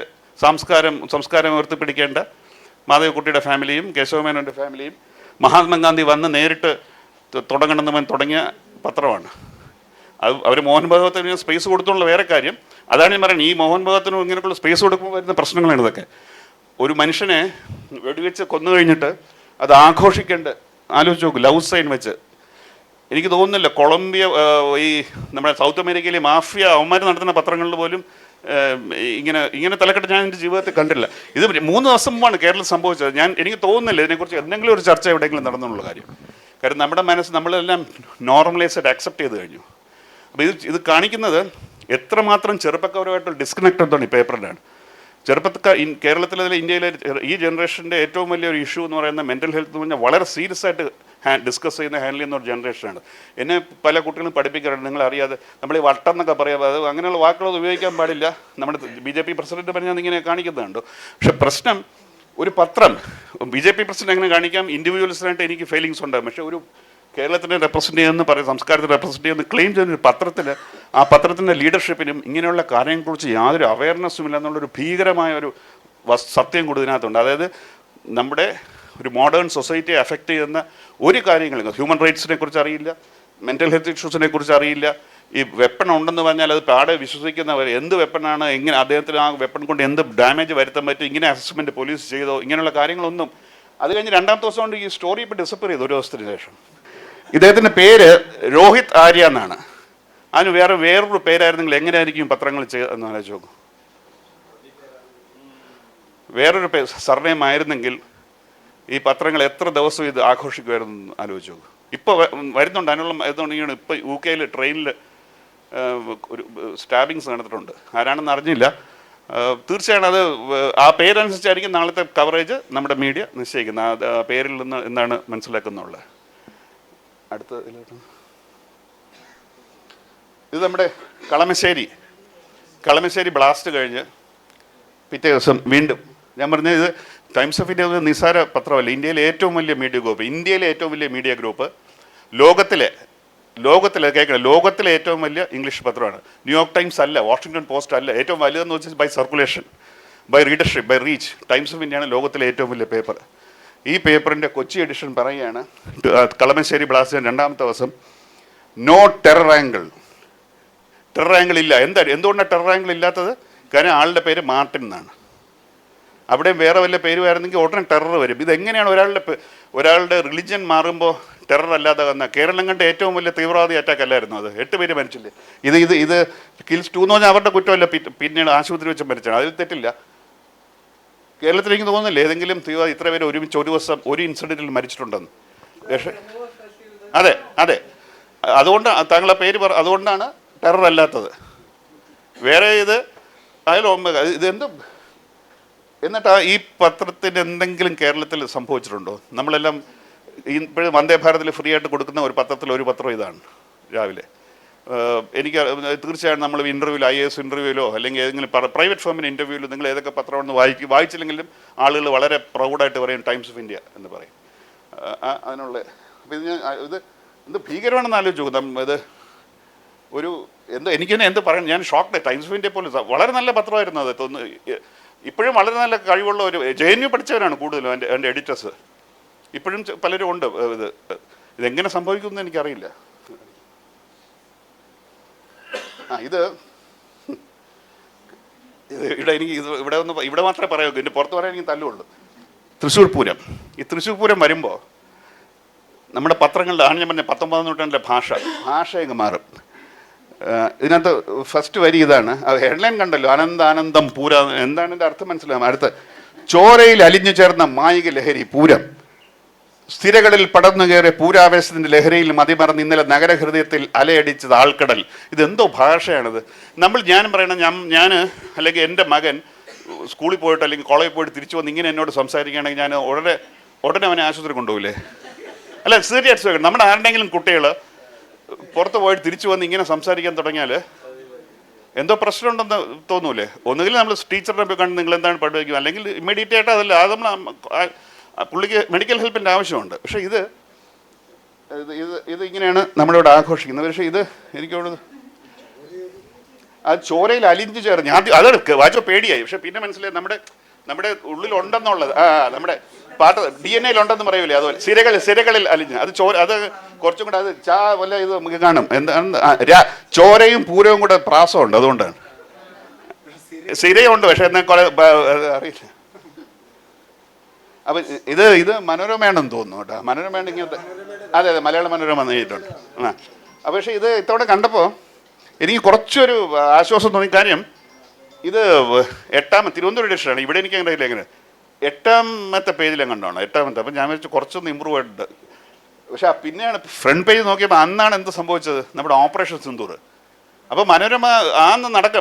സംസ്കാരം ഉയർത്തിപ്പിടിക്കേണ്ട മാധവിക്കുട്ടിയുടെ ഫാമിലിയും കേശവമേനോൻ്റെ ഫാമിലിയും മഹാത്മാഗാന്ധി വന്ന് നേരിട്ട് തുടങ്ങണമെന്ന് തുടങ്ങിയ പത്രമാണ്. അവർ മോഹൻ ഭഗവത്തിന് സ്പേസ് കൊടുത്തുള്ള വേറെ കാര്യം. അതാണ് ഞാൻ പറയുന്നത്, ഈ മോഹൻ ഭഗവത്തിനും ഇങ്ങനെയുള്ള സ്പേസ് കൊടുക്കുമ്പോൾ വരുന്ന പ്രശ്നങ്ങളാണ് ഇതൊക്കെ. ഒരു മനുഷ്യനെ വെടിവെച്ച് കൊന്നു കഴിഞ്ഞിട്ട് അത് ആഘോഷിക്കേണ്ട ആലോചിച്ച് നോക്കും. ലവ് സൈൻ വെച്ച് എനിക്ക് തോന്നുന്നില്ല കൊളംബിയ, ഈ നമ്മുടെ സൗത്ത് അമേരിക്കയിലെ മാഫിയ അവന്മാർ നടത്തുന്ന പത്രങ്ങളിൽ പോലും ഇങ്ങനെ തലക്കെട്ട് ഞാൻ എൻ്റെ ജീവിതത്തിൽ കണ്ടില്ല. ഇത് 3 ദിവസം മുമ്പാണ് കേരളത്തിൽ സംഭവിച്ചത്. എനിക്ക് തോന്നുന്നില്ല ഇതിനെക്കുറിച്ച് എന്തെങ്കിലും ഒരു ചർച്ച എവിടെയെങ്കിലും നടന്നുള്ള കാര്യം. കാരണം നമ്മുടെ മനസ്സ് നമ്മളെല്ലാം നോർമലൈസ്ഡ് അക്സെപ്റ്റ് ചെയ്ത് കഴിഞ്ഞു. അപ്പോൾ ഇത് കാണിക്കുന്നത് എത്രമാത്രം ചെറുപ്പക്കാരുമായിട്ടുള്ള ഡിസ്കണക്ട് എന്താണ് ഈ പേപ്പറിലാണ്. ചെറുപ്പക്കാർ കേരളത്തിലെ ഇന്ത്യയിലെ ഈ ജനറേഷൻ്റെ ഏറ്റവും വലിയൊരു ഇഷ്യൂ എന്ന് പറയുന്ന മെൻ്റൽ ഹെൽത്ത് എന്ന് പറഞ്ഞാൽ വളരെ സീരിയസ് ആയിട്ട് ഡിസ്കസ് ചെയ്യുന്ന ഹാൻഡിൽ ചെയ്യുന്ന ഒരു ജനറേഷനാണ്. എന്നെ പല കുട്ടികളും പഠിപ്പിക്കാറുണ്ട്, നിങ്ങളറിയാതെ നമ്മൾ ഈ വട്ടം എന്നൊക്കെ പറയാം, അത് അങ്ങനെയുള്ള വാക്കുകളൊന്നും ഉപയോഗിക്കാൻ പാടില്ല. നമ്മുടെ BJP പ്രസിഡന്റ് പറഞ്ഞാൽ ഇങ്ങനെ കാണിക്കുന്നുണ്ട്. പക്ഷെ പ്രശ്നം ഒരു പത്രം BJP പ്രസിഡന്റ് എങ്ങനെ കാണിക്കാം, ഇൻഡിവിജ്വൽസിനായിട്ട് എനിക്ക് ഫീലിങ്സ് ഉണ്ടാകും. പക്ഷേ ഒരു കേരളത്തിനെ റെപ്രസെൻറ്റ് ചെയ്യുമെന്ന് പറയും, സംസ്കാരത്തെ റെപ്രസെൻറ്റ് ചെയ്യുമെന്ന് ക്ലെയിം ചെയ്യുന്നൊരു പത്രത്തിൽ ആ പത്രത്തിൻ്റെ ലീഡർഷിപ്പിനും ഇങ്ങനെയുള്ള കാര്യങ്ങളെക്കുറിച്ച് യാതൊരു അവയർനെസ്സും ഇല്ല എന്നുള്ളൊരു ഭീകരമായ ഒരു സത്യം കൂടി ഇതിനകത്തുണ്ട്. അതായത് നമ്മുടെ ഒരു മോഡേൺ സൊസൈറ്റിയെ അഫക്റ്റ് ചെയ്യുന്ന ഒരു കാര്യങ്ങളും ഹ്യൂമൻ റൈറ്റ്സിനെ കുറിച്ച് അറിയില്ല, മെൻ്റൽ ഹെൽത്ത് ഇഷ്യൂസിനെ കുറിച്ച് അറിയില്ല. ഈ വെപ്പൺ ഉണ്ടെന്ന് പറഞ്ഞാൽ അത് പാടെ വിശ്വസിക്കുന്നവർ എന്ത് വെപ്പണാണ്, എങ്ങനെ അദ്ദേഹത്തിന് ആ വെപ്പൺ കൊണ്ട് എന്ത് ഡാമേജ് വരുത്താൻ പറ്റും, ഇങ്ങനെ അസസ്മെൻറ്റ് പോലീസ് ചെയ്തോ, ഇങ്ങനെയുള്ള കാര്യങ്ങളൊന്നും. അത് കഴിഞ്ഞ് രണ്ടാമത്തെ ദിവസം കൊണ്ട് ഈ സ്റ്റോറി ഇപ്പോൾ ഡിസപ്പയർ ചെയ്തു ഒരു ദിവസത്തിന് ശേഷം. ഇദ്ദേഹത്തിൻ്റെ പേര് രോഹിത് ആര്യ എന്നാണ്. അതിന് വേറൊരു പേരായിരുന്നെങ്കിൽ എങ്ങനെയായിരിക്കും പത്രങ്ങൾ എന്ന് ആലോചിച്ച് നോക്കും. വേറൊരു സർനെയിം ആയിരുന്നെങ്കിൽ ഈ പത്രങ്ങൾ എത്ര ദിവസം ഇത് ആഘോഷിക്കുമായിരുന്നു ആലോചിച്ച് നോക്കും. ഇപ്പോൾ വരുന്നുണ്ട്, അതിനുള്ള ഇതുകൊണ്ടിങ്ങനെ ഇപ്പോൾ UK ട്രെയിനിൽ ഒരു സ്റ്റാബിങ്സ് നടന്നിട്ടുണ്ട്. ആരാണെന്ന് അറിഞ്ഞില്ല. തീർച്ചയായും അത് ആ പേരനുസരിച്ചായിരിക്കും നാളത്തെ കവറേജ് നമ്മുടെ മീഡിയ നിശ്ചയിക്കുന്നത്. ആ പേരിൽ നിന്ന് എന്താണ് മനസ്സിലാക്കുന്നുള്ളത്. അടുത്ത ഇത് നമ്മുടെ കളമശ്ശേരി ബ്ലാസ്റ്റ് കഴിഞ്ഞ് പിറ്റേ ദിവസം വീണ്ടും ഞാൻ പറഞ്ഞത്, ഇത് ടൈംസ് ഓഫ് ഇന്ത്യ ഒരു നിസ്സാര പത്രമല്ല. ഇന്ത്യയിലെ ഏറ്റവും വലിയ മീഡിയ ഗ്രൂപ്പ്, ലോകത്തിലെ കേൾക്കണം, ലോകത്തിലെ ഏറ്റവും വലിയ ഇംഗ്ലീഷ് പത്രമാണ്. ന്യൂയോർക്ക് ടൈംസ് അല്ല, വാഷിംഗ്ടൺ പോസ്റ്റ് അല്ല. ഏറ്റവും വലുതെന്ന് വെച്ചാൽ by circulation, by readership, by reach Times of ഇന്ത്യയാണ് ലോകത്തിലെ ഏറ്റവും വലിയ പേപ്പർ. ഈ പേപ്പറിൻ്റെ കൊച്ചി എഡിഷൻ പറയുകയാണ്, കളമശ്ശേരി ബ്ലാസ്റ്റിന് രണ്ടാമത്തെ ദിവസം നോ ടെറർ ആംഗിൾ ഇല്ല. എന്തുകൊണ്ടാണ് ടെറർ ആംഗിൾ ഇല്ലാത്തത്? കാരണം ആളുടെ പേര് മാർട്ടിൻ എന്നാണ്. അവിടെയും വേറെ വല്ല പേരുമായിരുന്നെങ്കിൽ ഉടനെ ടെറർ വരും. ഇതെങ്ങനെയാണ് ഒരാളുടെ റിലിജ്യൻ മാറുമ്പോൾ ടെറർ അല്ലാതെ വന്ന? കേരളം കണ്ട ഏറ്റവും വലിയ തീവ്രവാദി അറ്റാക്ക് അല്ലായിരുന്നു അത്? 8 പേര് മരിച്ചില്ലേ? ഇത് കിൽസ് 2 എന്ന് പറഞ്ഞാൽ അവരുടെ കുറ്റമല്ല, പിന്നീട് ആശുപത്രി വെച്ച് മരിച്ചാണ്. അതിൽ തെറ്റില്ല. കേരളത്തിൽ എനിക്ക് തോന്നുന്നില്ല ഏതെങ്കിലും തീവ്രവാദി ഇത്ര പേര് ഒരുമിച്ച് ഒരു ദിവസം ഒരു ഇൻസിഡൻറ്റിൽ മരിച്ചിട്ടുണ്ടെന്ന്. പക്ഷേ അതെ അതുകൊണ്ട് താങ്കളെ പേര് അതുകൊണ്ടാണ് ടെറർ അല്ലാത്തത്. വേറെ ഇതെന്ത് എന്നിട്ട് ഈ പത്രത്തിന് എന്തെങ്കിലും കേരളത്തിൽ സംഭവിച്ചിട്ടുണ്ടോ? നമ്മളെല്ലാം ഇപ്പോഴും വന്ദേ ഭാരതിൽ ഫ്രീ ആയിട്ട് കൊടുക്കുന്ന ഒരു പത്രം ഇതാണ് രാവിലെ. എനിക്ക് തീർച്ചയായും നമ്മൾ ഇൻ്റർവ്യൂവിൽ IAS ഇൻ്റർവ്യൂവിലോ അല്ലെങ്കിൽ ഏതെങ്കിലും പ്രൈവറ്റ് ഫേമിൻ്റെ ഇൻ്റർവ്യൂവിലോ നിങ്ങൾ ഏതൊക്കെ പത്രമാണെന്ന് വായിച്ചില്ലെങ്കിലും ആളുകൾ വളരെ പ്രൗഡായിട്ട് പറയും ടൈംസ് ഓഫ് ഇന്ത്യ എന്ന് പറയും. അതിനുള്ള എന്ത് ഭീകരമാണെന്ന് ആലോചിച്ച് നോക്കും. ഇത് എനിക്കെന്നെ പറയണം, ഞാൻ ഷോക്ക്ഡ്. ടൈംസ് ഓഫ് ഇന്ത്യ പോലെ വളരെ നല്ല പത്രമായിരുന്നു അത്. ഇപ്പോഴും വളരെ നല്ല കഴിവുള്ള ഒരു JNU പഠിച്ചവരാണ് കൂടുതലും എൻ്റെ എഡിറ്റേഴ്സ്. ഇപ്പോഴും പലരും ഉണ്ട്. ഇതെങ്ങനെ സംഭവിക്കുമെന്ന് എനിക്കറിയില്ല. ഇവിടെ മാത്രമേ പറയൂ, ഇതിൻ്റെ പുറത്ത് പറയാൻ എനിക്ക് തല്ലുള്ളൂ. തൃശ്ശൂർ പൂരം. ഈ തൃശ്ശൂർ പൂരം വരുമ്പോൾ നമ്മുടെ പത്രങ്ങളുടെ ഞാൻ പറഞ്ഞ 19-ാം നൂറ്റാണ്ടിലെ ഭാഷ അങ്ങ് മാറും. ഇതിനകത്ത് ഫസ്റ്റ് വരി ഇതാണ്. ഹെഡ്ലൈൻ കണ്ടല്ലോ, അനന്താനന്ദം പൂര. എന്താണ് ഇതിൻ്റെ അർത്ഥം മനസ്സിലാവും. അടുത്ത്, ചോരയിൽ അലിഞ്ഞു ചേർന്ന മായിക ലഹരി പൂരം, സ്ഥിരകളിൽ പടർന്നു കയറിയ പൂരാവേശത്തിൻ്റെ ലഹരിയിൽ മതിമറന്ന് ഇന്നലെ നഗരഹൃദയത്തിൽ അലയടിച്ചത് ആൾക്കടൽ. ഇതെന്തോ ഭാഷയാണിത്? ഞാനും പറയണം, ഞാൻ അല്ലെങ്കിൽ എൻ്റെ മകൻ സ്കൂളിൽ പോയിട്ട് അല്ലെങ്കിൽ കോളേജിൽ പോയിട്ട് തിരിച്ചു വന്ന് ഇങ്ങനെ എന്നോട് സംസാരിക്കുകയാണെങ്കിൽ ഞാൻ ഉടനെ അവനെ ആശുപത്രി കൊണ്ടുപോകില്ലേ? അല്ല, സീരിയസ്. നമ്മുടെ ആരുടെയെങ്കിലും കുട്ടികൾ പുറത്ത് പോയിട്ട് തിരിച്ചു വന്ന് ഇങ്ങനെ സംസാരിക്കാൻ തുടങ്ങിയാൽ എന്തോ പ്രശ്നമുണ്ടെന്ന് തോന്നൂലേ? ഒന്നുകിൽ നമ്മൾ ടീച്ചറിനെ പോയി കണ്ട് നിങ്ങൾ എന്താണ് പഠിപ്പിക്കുക, അല്ലെങ്കിൽ ഇമ്മീഡിയറ്റ് ആയിട്ട് അതല്ല, അത് നമ്മൾ പുള്ളിക്ക് മെഡിക്കൽ ഹെൽപ്പിൻ്റെ ആവശ്യമുണ്ട്. പക്ഷേ ഇത് ഇങ്ങനെയാണ് നമ്മളിവിടെ ആഘോഷിക്കുന്നത്. പക്ഷേ ഇത് എനിക്കവിടെ അത് ചോരയിൽ അലിഞ്ഞു ചേർന്ന് അത് വായിച്ചോ പേടിയായി. പക്ഷെ പിന്നെ മനസ്സിലായി നമ്മുടെ ഉള്ളിലുണ്ടെന്നുള്ളത്. നമ്മുടെ DNA ഉണ്ടെന്ന് പറയൂലേ, അതുപോലെ സിരകളിൽ അലിഞ്ഞ് അത് അത് കുറച്ചും കൂടെ അത് വല്ല ഇത് നമുക്ക് കാണും. ചോരയും പൂരവും കൂടെ പ്രാസമുണ്ട്, അതുകൊണ്ടാണ്. സിരയുണ്ട്, പക്ഷെ എന്നാൽ അറിയില്ല. അപ്പം ഇത് മനോരമയാണെന്ന് തോന്നുന്നു കേട്ടോ. മനോരമയാണ് ഇങ്ങനത്തെ. അതെ, മലയാള മനോരമ നേരിട്ടുണ്ട്. പക്ഷേ ഇത് ഇത്തവണ കണ്ടപ്പോൾ എനിക്ക് കുറച്ചൊരു ആശ്വാസം തോന്നി. കാര്യം ഇത് തിരുവനന്തപുരം എഡിഷനാണ്. ഇവിടെ എനിക്ക് അങ്ങനെ എങ്ങനെ 8ാമത്തെ പേജിലും കണ്ടാണ് 8ാമത്തെ. അപ്പം ഞാൻ വിചാരിച്ചു കുറച്ചൊന്ന് ഇമ്പ്രൂവ് ആയിട്ടുണ്ട്. പക്ഷെ പിന്നെയാണ് ഫ്രണ്ട് പേജ് നോക്കിയപ്പോൾ അന്നാണ് എന്ത് സംഭവിച്ചത്, നമ്മുടെ ഓപ്പറേഷൻ സിന്ദൂർ. അപ്പോൾ മനോരമ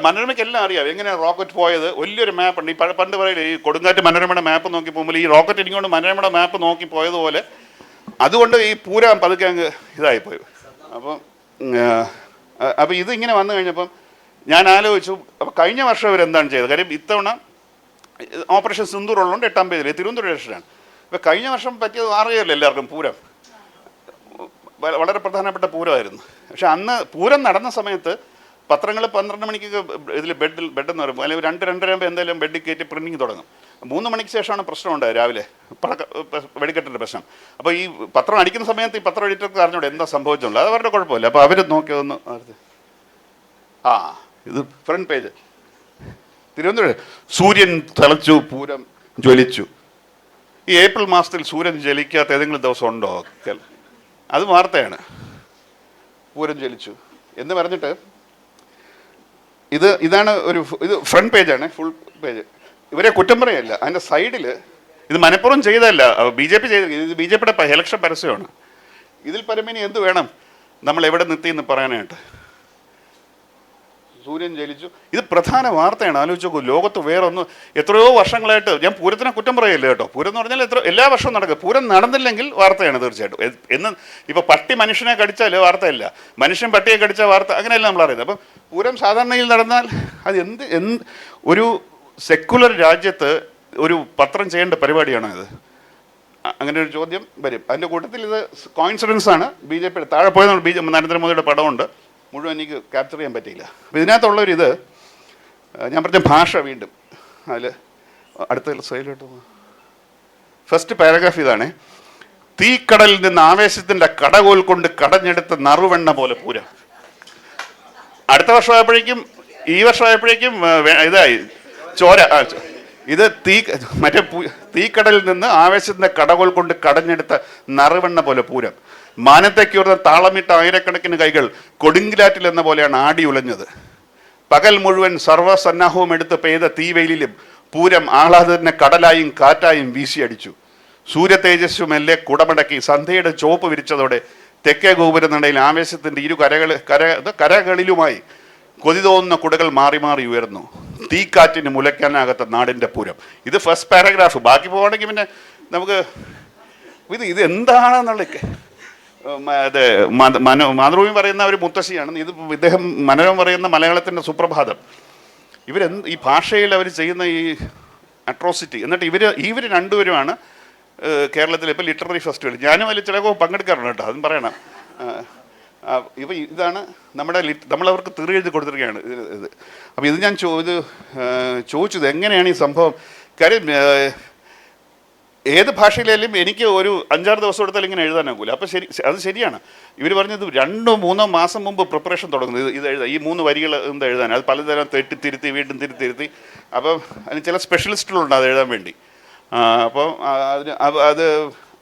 മനോരമയ്ക്ക് എല്ലാം അറിയാം എങ്ങനെയാണ് റോക്കറ്റ് പോയത്. വലിയൊരു മാപ്പുണ്ട്. ഈ പണ്ട് പറയില്ലേ, ഈ കൊടുങ്കാറ്റ് മനോരമയുടെ മാപ്പ് നോക്കി പോകുമ്പോൾ ഈ റോക്കറ്റ് ഇടിക്കൊണ്ട് മനോരമയുടെ മാപ്പ് നോക്കി പോയതുപോലെ അതുകൊണ്ട് ഈ പൂരം പതുക്കെ അങ്ങ് ഇതായിപ്പോയി. അപ്പം ഇതിങ്ങനെ വന്നു കഴിഞ്ഞപ്പം ഞാൻ ആലോചിച്ചു, അപ്പോൾ കഴിഞ്ഞ വർഷം അവരെന്താണ് ചെയ്തത്? കാര്യം ഇത്തവണ ഓപ്പറേഷൻ സിന്ദൂർ ഉള്ളതുകൊണ്ട് 8ാം പേജിൽ തിരുവനന്തപുരം എഡിഷനാണ്. അപ്പോൾ കഴിഞ്ഞ വർഷം പറ്റിയത് അറിയാമല്ലോ എല്ലാവർക്കും, പൂരം വളരെ പ്രധാനപ്പെട്ട പൂരമായിരുന്നു. പക്ഷെ അന്ന് പൂരം നടന്ന സമയത്ത് പത്രങ്ങൾ 12 മണിക്ക് ഇതിൽ ബെഡെന്ന് പറയുമ്പോൾ അല്ലെങ്കിൽ 2-2:30 ആകുമ്പോൾ എന്തായാലും ബെഡിൽ കയറ്റി പ്രിൻറ്റിങ് തുടങ്ങും. 3 മണിക്ക് ശേഷമാണ് പ്രശ്നമുണ്ടായത് രാവിലെ വെടിക്കെട്ടിൻ്റെ പ്രശ്നം. അപ്പോൾ ഈ പത്രം അടിക്കുന്ന സമയത്ത് ഈ പത്രം എഡിറ്റർക്ക് അറിഞ്ഞൂടെ എന്താ സംഭവിച്ചുള്ളത്, അത് അവരുടെ കുഴപ്പമില്ല. അപ്പോൾ അവർ നോക്കിയതൊന്ന് ഇത് ഫ്രണ്ട് പേജ് തിരുവനന്തപുരം സൂര്യൻ തിളച്ചു പൂരം ജ്വലിച്ചു. ഈ ഏപ്രിൽ മാസത്തിൽ സൂര്യൻ ജ്വലിക്കാത്ത ഏതെങ്കിലും ദിവസം ഉണ്ടോ? അത് വാർത്തയാണ്. പൂരം ജ്വലിച്ചു എന്ന് പറഞ്ഞിട്ട് ഇതാണ് ഇത് ഫ്രണ്ട് പേജാണ്, ഫുൾ പേജ്. ഇവരെ കുറ്റം പറയല്ല, അതിൻ്റെ സൈഡിൽ ഇത് മനഃപൂർവ്വം ചെയ്തതല്ല, BJP ചെയ്ത്, ഇത് BJPയുടെ ഇലക്ഷൻ പരസ്യമാണ്. ഇതിൽ പരമിനി എന്ത് വേണം നമ്മൾ എവിടെ നിർത്തിയെന്ന് പറയാനായിട്ട്? സൂര്യൻ ജ്വലിച്ചു, ഇത് പ്രധാന വാർത്തയാണ്. ആലോചിച്ച് നോക്കൂ, ലോകത്ത് വേറൊന്നും എത്രയോ വർഷങ്ങളായിട്ട്, ഞാൻ പൂരത്തിനെ കുറ്റം പറയില്ല കേട്ടോ, പൂരം എന്ന് പറഞ്ഞാൽ എല്ലാ വർഷവും നടക്കും. പൂരം നടന്നില്ലെങ്കിൽ വാർത്തയാണ് തീർച്ചയായിട്ടും. എന്ന് ഇപ്പോൾ പട്ടി മനുഷ്യനെ കടിച്ചാൽ വാർത്തയല്ല, മനുഷ്യൻ പട്ടിയെ കടിച്ചാൽ വാർത്ത, അങ്ങനെയല്ല നമ്മൾ അറിയുന്നത്. അപ്പം പൂരം സാധാരണയിൽ നടന്നാൽ അത് ഒരു സെക്കുലർ രാജ്യത്ത് ഒരു പത്രം ചെയ്യേണ്ട പരിപാടിയാണോ ഇത്? അങ്ങനെ ഒരു ചോദ്യം വരും. അതിൻ്റെ കൂട്ടത്തിൽ ഇത് കോയിൻസിഡൻസ് ആണ്. BJPയുടെ താഴെ പോയത് നരേന്ദ്രമോദിയുടെ പടമുണ്ട്, മുഴുവൻ എനിക്ക് ക്യാപ്ചർ ചെയ്യാൻ പറ്റിയില്ല. അപ്പോൾ ഇതിനകത്തുള്ളൊരിത് ഞാൻ പറഞ്ഞ ഭാഷ വീണ്ടും അതിൽ അടുത്ത സ്ലൈഡിലോട്ട് ഫസ്റ്റ് പാരഗ്രാഫ് ഇതാണ്: തീക്കടലിൽ നിന്ന് ആവേശത്തിൻ്റെ കടകോൽ കൊണ്ട് കടഞ്ഞെടുത്ത നറുവെണ്ണ പോലെ പൂരം. അടുത്ത വർഷമായപ്പോഴേക്കും ഈ വർഷമായപ്പോഴേക്കും ഇതായി ചോര. ഇത് തീക്കടലിൽ നിന്ന് ആവേശത്തിൻ്റെ കടകോൽ കൊണ്ട് കടഞ്ഞെടുത്ത നറുവെണ്ണ പോലെ പൂരം. മാനത്തേക്കുയർന്ന താളമിട്ട ആയിരക്കണക്കിന് കൈകൾ കൊടുങ്കിലാറ്റിൽ എന്ന പോലെയാണ് ആടി ഉലഞ്ഞത്. പകൽ മുഴുവൻ സർവ്വസന്നാഹവും എടുത്ത് പെയ്ത തീവെയിലും പൂരം ആഹ്ലാദത്തിനെ കടലായും കാറ്റായും വീശിയടിച്ചു. സൂര്യ തേജസ്സു മെല്ലെ കുടമടക്കി സന്ധ്യയുടെ ചോപ്പ് വിരിച്ചതോടെ തെക്കേ ഗോപുരനടയിൽ ആവേശത്തിൻ്റെ കരകളിലുമായി കൊതി തോന്നുന്ന കുടകൾ മാറി മാറി ഉയർന്നു. തീക്കാറ്റിന് മുലയ്ക്കാനാകാത്ത നാടിൻ്റെ പൂരം. ഇത് ഫസ്റ്റ് പാരഗ്രാഫ്. ബാക്കി പോകണമെങ്കിൽ പിന്നെ നമുക്ക് ഇത് എന്താണെന്നുള്ള മാതൃഭൂമി പറയുന്ന ഒരു മുത്തശ്ശിയാണ്, ഇത് ഇദ്ദേഹം മനോരമ പറയുന്ന മലയാളത്തിൻ്റെ സുപ്രഭാതം. ഈ ഭാഷയിൽ അവർ ചെയ്യുന്ന ഈ അട്രോസിറ്റി. എന്നിട്ട് ഇവർ രണ്ടുപേരുമാണ് കേരളത്തിൽ ഇപ്പോൾ ലിറ്റററി ഫെസ്റ്റിവൽ. ഞാനും അതിൽ ചിലപ്പോൾ പങ്കെടുക്കാറുണ്ട് കേട്ടോ, അതും പറയണം. ഇതാണ് നമ്മളവർക്ക് തെറി എഴുതി കൊടുത്തിരിക്കുകയാണ് ഇത്. അപ്പോൾ ഇത് ഞാൻ ചോദിച്ചത് എങ്ങനെയാണ് ഈ സംഭവം. കാര്യം ഏത് ഭാഷയിലായാലും എനിക്ക് ഒരു 5-6 ദിവസം എടുത്താൽ ഇങ്ങനെ എഴുതാനാകില്ല. അപ്പോൾ അത് ശരിയാണ്. ഇവർ പറഞ്ഞത് 2-3 മാസം മുമ്പ് പ്രിപ്പറേഷൻ തുടങ്ങുന്നത് ഇത് എഴുതാൻ, ഈ 3 വരികൾ എന്താ എഴുതാൻ. അത് പലതരം തിരുത്തി വീണ്ടും തിരുത്തി. അപ്പം അതിന് ചില സ്പെഷ്യലിസ്റ്റുകളുണ്ട് അത് എഴുതാൻ വേണ്ടി. അപ്പോൾ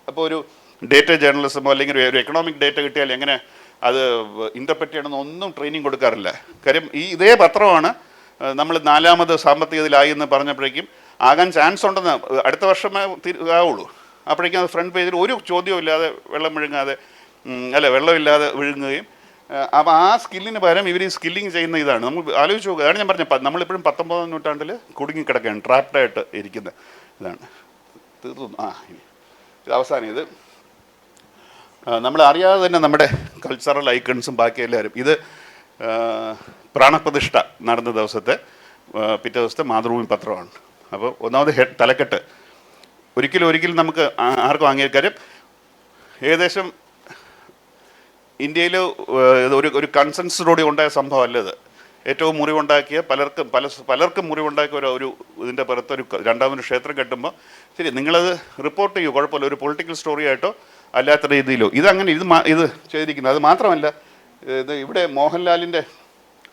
അപ്പോൾ ഒരു ഡേറ്റ ജേർണലിസമോ അല്ലെങ്കിൽ ഒരു എക്കണോമിക് ഡേറ്റ കിട്ടിയാൽ എങ്ങനെ അത് ഇൻ്റർപ്രറ്റ് ചെയ്യണമെന്ന് ഒന്നും ട്രെയിനിങ് കൊടുക്കാറില്ല. കാര്യം ഇതേ പത്രമാണ് നമ്മൾ 4ാമത് സാമ്പത്തികത്തിലായി എന്ന് പറഞ്ഞപ്പോഴേക്കും ആകാൻ ചാൻസ് ഉണ്ടെന്ന് അടുത്ത വർഷമേ ആവുള്ളൂ. അപ്പോഴേക്കും അത് ഫ്രണ്ട് പേജിൽ ഒരു ചോദ്യവും ഇല്ലാതെ വെള്ളമില്ലാതെ വിഴുങ്ങുകയും. അപ്പോൾ ആ സ്കില്ലിന് പകരം ഇവർ ഈ സ്കില്ലിങ് ചെയ്യുന്ന ഇതാണ്. നമ്മൾ ആലോചിച്ച് നോക്കുക. അതാണ് ഞാൻ പറഞ്ഞത്, നമ്മളിപ്പോഴും 19ാം നൂറ്റാണ്ടിൽ കുടുങ്ങിക്കിടക്കുകയാണ്, ട്രാപ്ഡായിട്ട് ഇരിക്കുന്ന ഇതാണ്. തീർന്നു. ഇത് അവസാനം ഇത് നമ്മൾ അറിയാതെ തന്നെ നമ്മുടെ കൾച്ചറൽ ഐക്കൺസും ബാക്കി എല്ലാവരും ഇത് പ്രാണപ്രതിഷ്ഠ നടന്ന ദിവസത്തെ പിറ്റേ ദിവസത്തെ മാതൃഭൂമി പത്രമാണ്. അപ്പോൾ ഒന്നാമത് തലക്കെട്ട് ഒരിക്കലും നമുക്ക് ആർക്കും വാങ്ങിയ ഏകദേശം ഇന്ത്യയിൽ ഒരു കൺസെൻസറോടെ ഉണ്ടായ സംഭവമല്ല ഇത്. ഏറ്റവും മുറിവുണ്ടാക്കിയ പലർക്കും മുറിവുണ്ടാക്കിയ ഒരു ഇതിൻ്റെ പുറത്തൊരു രണ്ടാമതൊരു ക്ഷേത്രം കെട്ടുമ്പോൾ ശരി നിങ്ങളത് റിപ്പോർട്ട് ചെയ്യൂ, കുഴപ്പമില്ല, ഒരു പൊളിറ്റിക്കൽ സ്റ്റോറി ആയിട്ടോ അല്ലാത്ത രീതിയിലോ. ഇതങ്ങനെ ഇത് ചെയ്തിരിക്കുന്നത്. അത് മാത്രമല്ല, ഇത് ഇവിടെ മോഹൻലാലിൻ്റെ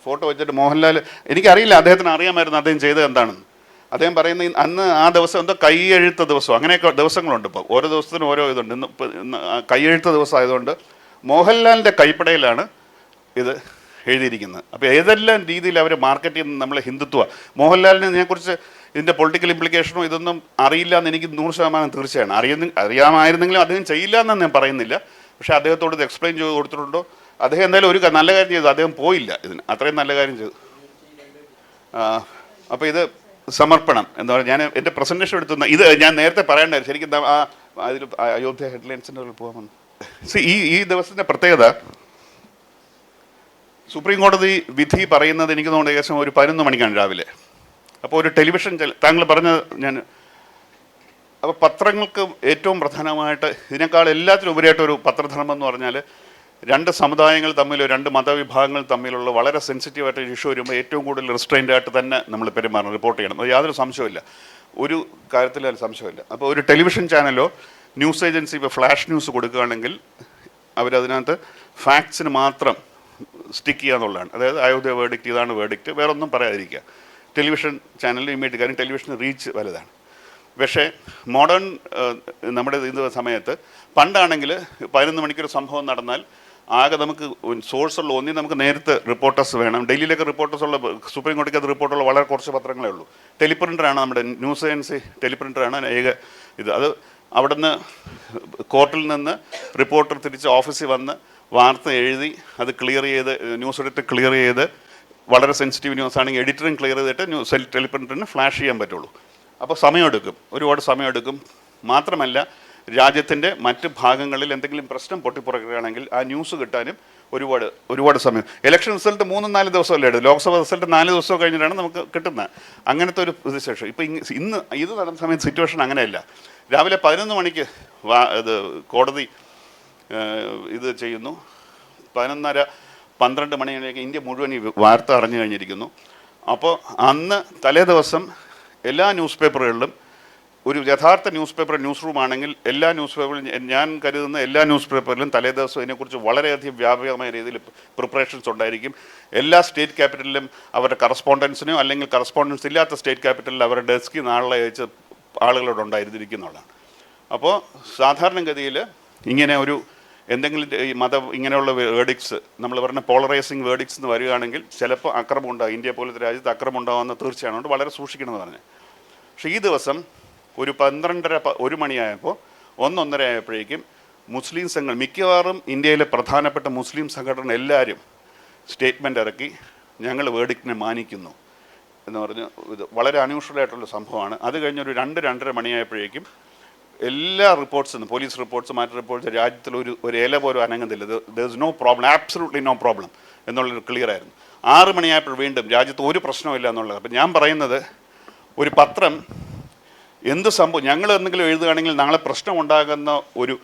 ഫോട്ടോ വെച്ചിട്ട് മോഹൻലാൽ, എനിക്കറിയില്ല അദ്ദേഹത്തിന് അറിയാമായിരുന്നു അദ്ദേഹം ചെയ്തത് എന്താണെന്ന്. അദ്ദേഹം പറയുന്ന അന്ന് ആ ദിവസം എന്തോ കൈയെഴുത്ത ദിവസം, അങ്ങനെയൊക്കെ ദിവസങ്ങളുണ്ട്. ഇപ്പോൾ ഓരോ ദിവസത്തിനും ഓരോ ഇതുണ്ട്. ഇന്ന് കൈയെഴുത്ത ദിവസം ആയതുകൊണ്ട് മോഹൻലാലിൻ്റെ കൈപ്പടയിലാണ് ഇത് എഴുതിയിരിക്കുന്നത്. അപ്പോൾ ഏതെല്ലാം രീതിയിൽ അവർ മാർക്കറ്റ് ചെയ്യുന്ന നമ്മളെ ഹിന്ദുത്വ. മോഹൻലാലിനെ കുറിച്ച് ഇതിൻ്റെ പൊളിറ്റിക്കൽ ഇംപ്ലിക്കേഷനോ ഇതൊന്നും അറിയില്ല എന്ന് എനിക്ക് 100% തീർച്ചയാണ്. അറിയാമായിരുന്നെങ്കിലും അദ്ദേഹം ചെയ്യില്ല എന്ന് ഞാൻ പറയുന്നില്ല. പക്ഷേ അദ്ദേഹത്തോട് ഇത് എക്സ്പ്ലെയിൻ ചെയ്ത് കൊടുത്തിട്ടുണ്ടോ? അദ്ദേഹം എന്തായാലും ഒരു നല്ല കാര്യം ചെയ്തു, അദ്ദേഹം പോയില്ല ഇതിന്, അത്രയും നല്ല കാര്യം ചെയ്തു. അപ്പോൾ ഇത് സമർപ്പണം എന്താ പറയുക, ഞാൻ എൻ്റെ പ്രസൻറ്റേഷൻ എടുത്തുന്ന ഇത് ഞാൻ നേരത്തെ പറയേണ്ടായിരുന്നു. ശരിക്കും അതിൽ അയോധ്യ ഹെഡ്ലൈൻസിൻ്റെ പോകാമെന്ന്. ഈ ദിവസത്തിൻ്റെ പ്രത്യേകത, സുപ്രീം കോടതി വിധി പറയുന്നത് എനിക്ക് തോന്നുന്നത് ഏകദേശം ഒരു 11 മണിക്കാണ് രാവിലെ. അപ്പോൾ ഒരു ടെലിവിഷൻ താങ്കൾ പറഞ്ഞ അപ്പോൾ പത്രങ്ങൾക്ക് ഏറ്റവും പ്രധാനമായിട്ട് ഇതിനേക്കാൾ എല്ലാത്തിലും ഉപരിയായിട്ട് ഒരു പത്രധർമ്മം എന്ന് പറഞ്ഞാൽ 2 സമുദായങ്ങൾ തമ്മിലോ 2 മതവിഭാഗങ്ങൾ തമ്മിലുള്ള വളരെ സെൻസിറ്റീവായിട്ട് ഇഷ്യൂ വരുമ്പോൾ ഏറ്റവും കൂടുതൽ റിസ്ട്രെയിൻ്റ് ആയിട്ട് തന്നെ നമ്മൾ പെരുമാറണം, റിപ്പോർട്ട് ചെയ്യണം. അത് യാതൊരു സംശയമില്ല. ഒരു കാര്യത്തിൽ അതിൽ സംശയമില്ല. അപ്പോൾ ഒരു ടെലിവിഷൻ ചാനലോ ന്യൂസ് ഏജൻസി ഇപ്പോൾ ഫ്ലാഷ് ന്യൂസ് കൊടുക്കുകയാണെങ്കിൽ അവരതിനകത്ത് ഫാക്ട്സിന് മാത്രം സ്റ്റിക്ക് ചെയ്യുക എന്നുള്ളതാണ്. അതായത് അയോധ്യ വേർഡിക്റ്റ്, ഇതാണ് വേർഡിക്റ്റ്, വേറെ ഒന്നും പറയാതിരിക്കുക. ടെലിവിഷൻ ചാനലിൽ ഇമീഡിയറ്റ് കാര്യം ടെലിവിഷന് റീച്ച് വലുതാണ്. പക്ഷേ മോഡേൺ നമ്മുടെ ഇത് സമയത്ത് പണ്ടാണെങ്കിൽ 11 മണിക്കൊരു സംഭവം നടന്നാൽ ആകെ നമുക്ക് സോഴ്സുള്ള ഒന്നി നമുക്ക് നേരത്തെ റിപ്പോർട്ടേഴ്സ് വേണം. ഡൽഹിയിലൊക്കെ റിപ്പോർട്ടേഴ്സുള്ള, സുപ്രീം കോടതിക്ക് അത് റിപ്പോർട്ടുള്ള വളരെ കുറച്ച് പത്രങ്ങളേ ഉള്ളൂ. ടെലിപ്രിൻ്ററാണ് നമ്മുടെ ന്യൂസ് ഏജൻസി, ടെലിപ്രിൻ്ററാണ് ഏക ഇത്. അത് അവിടുന്ന് കോർട്ടിൽ നിന്ന് റിപ്പോർട്ടർ തിരിച്ച് ഓഫീസിൽ വന്ന് വാർത്ത എഴുതി അത് ക്ലിയർ ചെയ്ത് ന്യൂസ് എഡിറ്റ് ക്ലിയർ ചെയ്ത്, വളരെ സെൻസിറ്റീവ് ന്യൂസ് ആണെങ്കിൽ എഡിറ്ററും ക്ലിയർ ചെയ്തിട്ട് ടെലിപ്രിൻ്ററിന് ഫ്ലാഷ് ചെയ്യാൻ പറ്റുള്ളൂ. അപ്പോൾ സമയമെടുക്കും, ഒരുപാട് സമയമെടുക്കും. മാത്രമല്ല രാജ്യത്തിൻ്റെ മറ്റ് ഭാഗങ്ങളിൽ എന്തെങ്കിലും പ്രശ്നം പൊട്ടിപ്പുറക്കുകയാണെങ്കിൽ ആ ന്യൂസ് കിട്ടാനും ഒരുപാട് സമയം. ഇലക്ഷൻ റിസൾട്ട് 3-4 ദിവസമല്ലേ എടുക്കും. ലോക്സഭ റിസൾട്ട് 4 ദിവസം കഴിഞ്ഞിട്ടാണ് നമുക്ക് കിട്ടുന്നത്. അങ്ങനത്തെ ഒരു ശേഷം ഇപ്പോൾ ഇന്ന് ഇത് നടന്ന സമയത്ത് സിറ്റുവേഷൻ അങ്ങനെയല്ല. രാവിലെ 11 മണിക്ക് ഇത് കോടതി ഇത് ചെയ്യുന്നു, 11:30-12 മണിയിലേക്ക് ഇന്ത്യ മുഴുവൻ ഈ വാർത്ത അറിഞ്ഞു കഴിഞ്ഞിരിക്കുന്നു. അപ്പോൾ അന്ന് തലേ ദിവസം എല്ലാ ന്യൂസ് പേപ്പറുകളിലും, ഒരു യഥാർത്ഥ ന്യൂസ് പേപ്പർ ന്യൂസ് റൂം ആണെങ്കിൽ എല്ലാ ന്യൂസ് പേപ്പറിലും, ഞാൻ കരുതുന്ന എല്ലാ ന്യൂസ് പേപ്പറിലും തലേ ദിവസം ഇതിനെക്കുറിച്ച് വളരെയധികം വ്യാപകമായ രീതിയിൽ പ്രിപ്പറേഷൻസ് ഉണ്ടായിരിക്കും. എല്ലാ സ്റ്റേറ്റ് ക്യാപിറ്റലിലും അവരുടെ കറസ്പോണ്ടൻസിനോ അല്ലെങ്കിൽ കറസ്പോണ്ടൻസ് ഇല്ലാത്ത സ്റ്റേറ്റ് ക്യാപിറ്റലിൽ അവരുടെ ഡെസ്കിൽ നാളെ അയച്ച് ആളുകളോട് ഉണ്ടായിരുന്നിരിക്കുന്നുള്ളതാണ്. അപ്പോൾ സാധാരണഗതിയിൽ ഇങ്ങനെ ഒരു എന്തെങ്കിലും ഈ ഇങ്ങനെയുള്ള വേർഡിക്ട്സ്, നമ്മൾ പറഞ്ഞ പോളറൈസിങ് വേർഡിക്ട്സ് എന്ന് വരികയാണെങ്കിൽ ചിലപ്പോൾ അക്രമം ഉണ്ടാകും. ഇന്ത്യ പോലത്തെ രാജ്യത്ത് അക്രമം ഉണ്ടാകുമെന്ന് തീർച്ചയാണ്. അതുകൊണ്ട് വളരെ സൂക്ഷിക്കണമെന്ന് പറഞ്ഞു. പക്ഷേ ഈ ദിവസം ഒരു 12:30-1 മണിയായപ്പോൾ 1-1:30 ആയപ്പോഴേക്കും മുസ്ലിം സംഘടന, മിക്കവാറും ഇന്ത്യയിലെ പ്രധാനപ്പെട്ട മുസ്ലിം സംഘടന എല്ലാവരും സ്റ്റേറ്റ്മെൻ്റ് ഇറക്കി, ഞങ്ങൾ വേർഡിക്റ്റിനെ മാനിക്കുന്നു എന്ന് പറഞ്ഞ്. ഇത് വളരെ അൺയൂഷ്വലായിട്ടുള്ള സംഭവമാണ്. അത് കഴിഞ്ഞൊരു 2-2:30 മണിയായപ്പോഴേക്കും എല്ലാ റിപ്പോർട്ട്സും, പോലീസ് റിപ്പോർട്ട്സ്, മറ്റ് റിപ്പോർട്ട്സ്, രാജ്യത്തിൽ ഒരു ഇല പോലും അനങ്ങുന്നില്ല. There is no problem, absolutely no problem എന്നുള്ളൊരു ക്ലിയർ ആയിരുന്നു. 6 മണിയായപ്പോൾ വീണ്ടും രാജ്യത്ത് ഒരു പ്രശ്നമില്ല എന്നുള്ളത്. അപ്പം ഞാൻ പറയുന്നത്, ഒരു പത്രം എന്ത് സംഭവം ഞങ്ങൾ എന്തെങ്കിലും എഴുതുകയാണെങ്കിൽ നാളെ പ്രശ്നം ഉണ്ടാകുന്ന ഒരു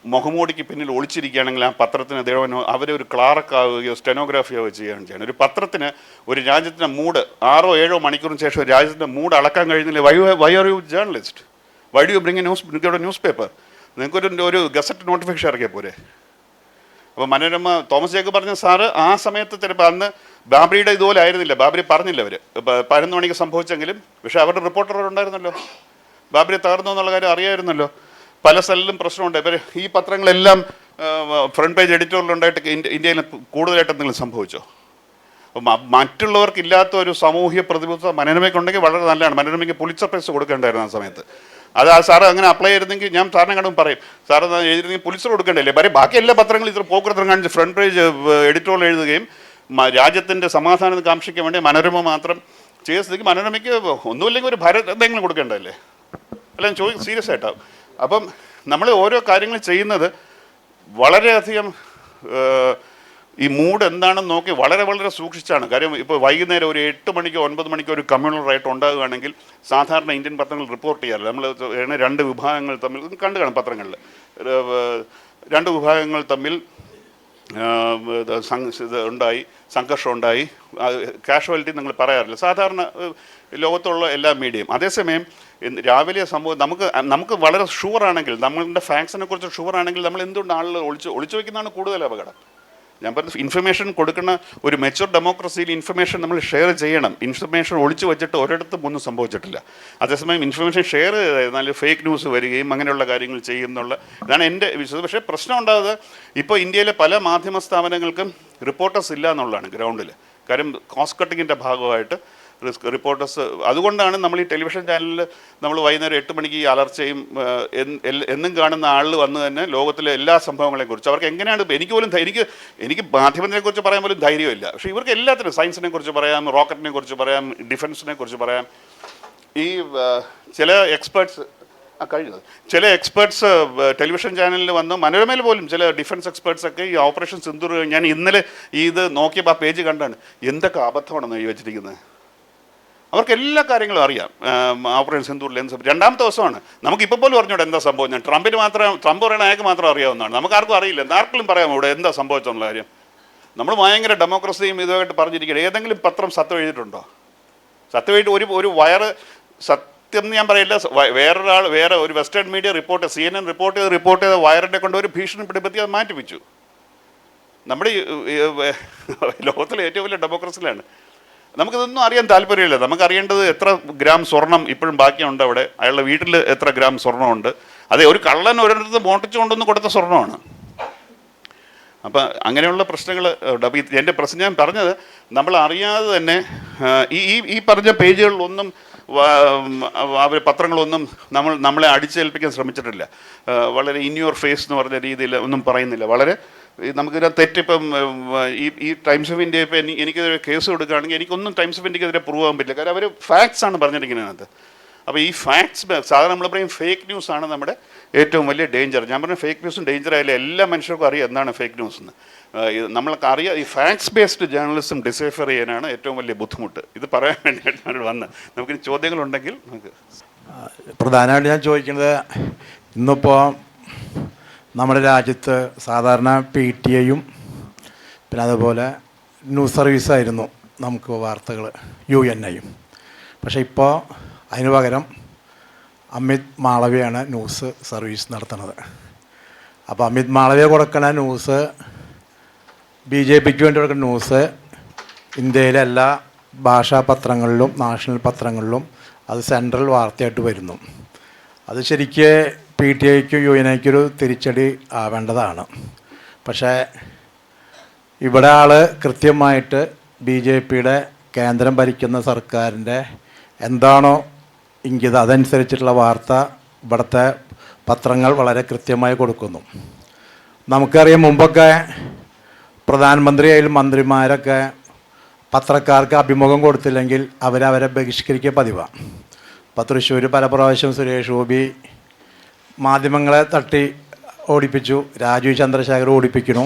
മുഖമൂടിക്ക് പിന്നിൽ ഒളിച്ചിരിക്കുകയാണെങ്കിൽ ആ പത്രത്തിന് ദേവനോ അവരൊരു ക്ലാർക്കാവുകയോ സ്റ്റെനോഗ്രാഫിയോ ചെയ്യുകയാണ് ചെയ്യണം. ഒരു പത്രത്തിന് ഒരു രാജ്യത്തിൻ്റെ മൂഡ് 6-7 മണിക്കൂറിന് ശേഷം രാജ്യത്തിൻ്റെ മൂഡ് അളക്കാൻ കഴിയുന്നില്ല. Why are you journalist? Why do you bring newspaper? നിങ്ങൾക്കൊരു ഗസറ്റ് നോട്ടിഫിക്കേഷൻ ഇറക്കിയാൽ പോരെ? അപ്പോൾ മനോരമ തോമസ് ജേക്കബ് പറഞ്ഞ സാറ് ആ സമയത്ത് ചിലപ്പോൾ അന്ന് ബാബറിയുടെ ഇതുപോലെ ആയിരുന്നില്ല. ബാബരി പറഞ്ഞില്ല അവർ 11 മണിക്ക് സംഭവിച്ചെങ്കിലും, പക്ഷേ അവരുടെ റിപ്പോർട്ടർ ഉണ്ടായിരുന്നല്ലോ. ബാബരി തകർന്നു എന്നുള്ള കാര്യം അറിയായിരുന്നല്ലോ. പല സ്ഥലങ്ങളിലും പ്രശ്നമുണ്ട്. ഇവർ ഈ പത്രങ്ങളെല്ലാം ഫ്രണ്ട് പേജ് എഡിറ്റോറിയലുണ്ടായിട്ട് ഇന്ത്യയിൽ കൂടുതലായിട്ട് എന്തെങ്കിലും സംഭവിച്ചോ? അപ്പം മറ്റുള്ളവർക്കില്ലാത്ത ഒരു സാമൂഹ്യ പ്രതിബദ്ധത മനോരമയ്ക്കുണ്ടെങ്കിൽ വളരെ നല്ലതാണ്. മനോരമയ്ക്ക് പുലിറ്റ്സർ പ്രൈസ് കൊടുക്കേണ്ടായിരുന്നു ആ സമയത്ത്. അത് ആ സാറ് അങ്ങനെ അപ്ലൈ ചെയ്തിരുന്നെങ്കിൽ ഞാൻ സാറിനെ കണ്ടും പറയും, സാറ് എഴുതിയിരുന്നെങ്കിൽ പുലിറ്സർ കൊടുക്കേണ്ടല്ലേ. ബാക്കി എല്ലാ പത്രങ്ങളും ഇത്ര പോക്കൃത്തരം കാണിച്ച് ഫ്രണ്ട് പേജ് എഡിറ്റോറിയൽ എഴുതുകയും രാജ്യത്തിൻ്റെ സമാധാനം കാക്ഷിക്കാൻ വേണ്ടി മനോരമ മാത്രം ചെയ്ത സ്ഥിതിക്ക് മനോരമയ്ക്ക് ഒന്നുമില്ലെങ്കിൽ ഒരു ഭാരത് എന്തെങ്കിലും കൊടുക്കേണ്ടതല്ലേ? അല്ല, ഞാൻ സീരിയസ് ആയിട്ടാവും. അപ്പം നമ്മൾ ഓരോ കാര്യങ്ങൾ ചെയ്യുന്നത് വളരെയധികം ഈ മൂഡ് എന്താണെന്ന് നോക്കി വളരെ സൂക്ഷിച്ചാണ്. കാര്യം ഇപ്പോൾ വൈകുന്നേരം ഒരു 8 മണിക്കോ 9 മണിക്കോ ഒരു കമ്മ്യൂണൽ റൈറ്റ് ഉണ്ടാകുകയാണെങ്കിൽ സാധാരണ ഇന്ത്യൻ പത്രങ്ങൾ റിപ്പോർട്ട് ചെയ്യാറില്ല. നമ്മൾ 2 വിഭാഗങ്ങൾ തമ്മിൽ കണ്ടു കാണും പത്രങ്ങളിൽ. 2 വിഭാഗങ്ങൾ തമ്മിൽ ഉണ്ടായി, സംഘർഷം ഉണ്ടായി, കാഷ്വാലിറ്റി നിങ്ങൾ പറയാറില്ല സാധാരണ ലോകത്തുള്ള എല്ലാ മീഡിയയും. അതേസമയം രാവിലെ സംഭവം നമുക്ക് വളരെ ഷുവറാണെങ്കിൽ, നമ്മളുടെ ഫാക്ട്സിനെ കുറിച്ച് ഷുവറാണെങ്കിൽ നമ്മൾ എന്തുകൊണ്ട് ആളുകൾ ഒളിച്ചു വയ്ക്കുന്നതാണ് കൂടുതൽ അപകടം. ഞാൻ പറഞ്ഞ ഇൻഫർമേഷൻ കൊടുക്കുന്ന ഒരു മെച്യൂർ ഡെമോക്രസിയിൽ ഇൻഫർമേഷൻ നമ്മൾ ഷെയർ ചെയ്യണം. ഇൻഫർമേഷൻ ഒളിച്ചു വെച്ചിട്ട് ഒരിടത്തും ഒന്നും സംഭവിച്ചിട്ടില്ല. അതേസമയം ഇൻഫർമേഷൻ ഷെയർ ചെയ്താൽ ഫേക്ക് ന്യൂസ് വരികയും അങ്ങനെയുള്ള കാര്യങ്ങൾ ചെയ്യുന്നുള്ള ഇതാണ് എൻ്റെ വിശ്വാസം. പക്ഷേ പ്രശ്നം ഉണ്ടാകുന്നത് ഇപ്പോൾ ഇന്ത്യയിലെ പല മാധ്യമ സ്ഥാപനങ്ങൾക്കും റിപ്പോർട്ടേഴ്സ് ഇല്ല എന്നുള്ളതാണ് ഗ്രൗണ്ടിൽ. കാര്യം കോസ്റ്റ് കട്ടിങ്ങിൻ്റെ ഭാഗമായിട്ട് റിപ്പോർട്ടേഴ്സ്, അതുകൊണ്ടാണ് നമ്മൾ ഈ ടെലിവിഷൻ ചാനലിൽ നമ്മൾ വൈകുന്നേരം 8 മണിക്ക് ഈ അലർച്ചയും എന്നും കാണുന്ന ആളിൽ വന്ന് തന്നെ ലോകത്തിലെ എല്ലാ സംഭവങ്ങളെയും കുറിച്ച് അവർക്ക് എങ്ങനെയാണ്, എനിക്ക് മാധ്യമത്തിനെ കുറിച്ച് പറയാൻ പോലും ധൈര്യമില്ല. പക്ഷേ ഇവർക്ക് എല്ലാത്തിനും സയൻസിനെ കുറിച്ച് പറയാം, റോക്കറ്റിനെ കുറിച്ച് പറയാം, ഡിഫൻസിനെ കുറിച്ച് പറയാം. ഈ ചില എക്സ്പേർട്സ് ടെലിവിഷൻ ചാനലിൽ വന്ന് മനോരമയിൽ പോലും ചില ഡിഫൻസ് എക്സ്പേർട്സൊക്കെ ഈ ഓപ്പറേഷൻ സിന്ദൂർ, ഞാൻ ഇന്നലെ ഇത് നോക്കിയപ്പോൾ ആ പേജ് കണ്ടാണ് എന്തൊക്കെ അബദ്ധമാണെന്ന് എഴുതി വെച്ചിരിക്കുന്നത്. അവർക്ക് എല്ലാ കാര്യങ്ങളും അറിയാം. ഓപ്പറേഷൻ സിന്ദൂറിൽ രണ്ടാമത്തെ ദിവസമാണ്. നമുക്കിപ്പോൾ പോലും അറിഞ്ഞൂടെ എന്താ സംഭവം. ട്രംപ് പറയണ അയാൾക്ക് മാത്രം അറിയാവുന്നതാണ്. നമുക്കാർക്കും അറിയില്ല. ആർക്കെങ്കിലും പറയാമോ ഇവിടെ എന്താ സംഭവിച്ചെന്നുള്ള കാര്യം? നമ്മൾ ഭയങ്കര ഡെമോക്രസിയും ഇതുമായിട്ട് പറഞ്ഞിരിക്കുകയാണ്. ഏതെങ്കിലും പത്രം സത്യം എഴുതിയിട്ടുണ്ടോ? സത്യം എഴുതി ഒരു വയറ് സത്യം ഞാൻ പറയില്ല, വേറെ ഒരു വെസ്റ്റേൺ മീഡിയ CNN റിപ്പോർട്ട് ചെയ്ത് വയറിനെ കൊണ്ട് ഒരു ഭീഷണിപ്പെടുത്തി അത് മാറ്റിപ്പിച്ചു. നമ്മുടെ ലോകത്തിലെ ഏറ്റവും വലിയ ഡെമോക്രസിയിലാണ്. നമുക്കിതൊന്നും അറിയാൻ താല്പര്യമില്ല. നമുക്കറിയേണ്ടത് എത്ര ഗ്രാം സ്വർണം ഇപ്പോഴും ബാക്കിയുണ്ട് അവിടെ, അയാളുടെ വീട്ടിൽ എത്ര ഗ്രാം സ്വർണ്ണമുണ്ട്. അതെ, ഒരു കള്ളൻ ഒരിടത്ത് മോട്ടിച്ചു കൊണ്ടൊന്ന് കൊടുത്ത സ്വർണ്ണമാണ്. അപ്പം അങ്ങനെയുള്ള പ്രശ്നങ്ങൾ ഉണ്ട്. അപ്പോൾ എൻ്റെ പ്രശ്നം ഞാൻ പറഞ്ഞത്, നമ്മൾ അറിയാതെ തന്നെ ഈ പറഞ്ഞ പേജുകളിലൊന്നും അവർ പത്രങ്ങളൊന്നും നമ്മളെ അടിച്ചേൽപ്പിക്കാൻ ശ്രമിച്ചിട്ടില്ല. വളരെ ഇൻ യുവർ ഫേസ് എന്ന് പറഞ്ഞ രീതിയിൽ ഒന്നും പറയുന്നില്ല. വളരെ നമുക്കിതിനകത്ത് തെറ്റിപ്പം ഈ ടൈംസ് ഓഫ് ഇന്ത്യ ഇപ്പം എനിക്കെതിരെ കേസ് കൊടുക്കുകയാണെങ്കിൽ എനിക്കൊന്നും ടൈംസ് ഓഫ് ഇന്ത്യക്കെതിരെ പ്രൂവ് ചെയ്യാൻ പറ്റില്ല. കാരണം അവർ ഫാക്ട്സ് ആണ് പറഞ്ഞിരിക്കുന്നത് അതിനകത്ത്. അപ്പോൾ ഈ ഫാക്ട്സ് സാധാരണ നമ്മൾ പറയും ഫേക്ക് ന്യൂസാണ് നമ്മുടെ ഏറ്റവും വലിയ ഡേഞ്ചർ. ഞാൻ പറഞ്ഞ ഫേക്ക് ന്യൂസും ഡേഞ്ചർ ആയാലും എല്ലാ മനുഷ്യർക്കും അറിയാം എന്താണ് ഫേക്ക് ന്യൂസ് എന്ന്. നമ്മൾക്ക് അറിയാം ഈ ഫാക്ട്സ് ബേസ്ഡ് ജേർണലിസം ഡിസൈഫർ ചെയ്യാനാണ് ഏറ്റവും വലിയ ബുദ്ധിമുട്ട്. ഇത് പറയാൻ വേണ്ടിയിട്ടാണ് വന്ന്. നമുക്കിനി ചോദ്യങ്ങളുണ്ടെങ്കിൽ നമുക്ക്. പ്രധാനമായിട്ട് ഞാൻ ചോദിക്കുന്നത്, ഇന്നിപ്പോൾ നമ്മുടെ രാജ്യത്ത് സാധാരണ PTIയും പിന്നെ അതുപോലെ ന്യൂസ് സർവീസായിരുന്നു നമുക്ക് വാർത്തകൾ, UNIയും. പക്ഷേ ഇപ്പോൾ അതിന് പകരം അമിത് മാളവ്യയാണ് ന്യൂസ് സർവീസ് നടത്തുന്നത്. അപ്പോൾ അമിത് മാളവ്യ കൊടുക്കുന്ന ന്യൂസ്, BJPക്ക് വേണ്ടി കൊടുക്കുന്ന ന്യൂസ് ഇന്ത്യയിലെ എല്ലാ ഭാഷാ പത്രങ്ങളിലും നാഷണൽ പത്രങ്ങളിലും അത് സെൻട്രൽ വാർത്തയായിട്ട് വരുന്നു. അത് ശരിക്ക് PTIക്കും UNIക്കും ഒരു തിരിച്ചടി ആവേണ്ടതാണ്. പക്ഷേ ഇവിടെ കൃത്യമായിട്ട് BJPയുടെ കേന്ദ്രം ഭരിക്കുന്ന സർക്കാരിൻ്റെ എന്താണോ ഇംഗിതം അതനുസരിച്ചിട്ടുള്ള വാർത്ത ഇവിടുത്തെ പത്രങ്ങൾ വളരെ കൃത്യമായി കൊടുക്കുന്നു. നമുക്കറിയാം, മുമ്പൊക്കെ പ്രധാനമന്ത്രിയായാലും മന്ത്രിമാരൊക്കെ പത്രക്കാർക്ക് അഭിമുഖം കൊടുത്തില്ലെങ്കിൽ അവരെ ബഹിഷ്കരിക്കുക പതിവാണ്. ഇപ്പോൾ തൃശ്ശൂർ പല പ്രാവശ്യം സുരേഷ് ഗോപി മാധ്യമങ്ങളെ തട്ടി ഓടിപ്പിച്ചു, രാജീവ് ചന്ദ്രശേഖർ ഓടിപ്പിക്കുന്നു.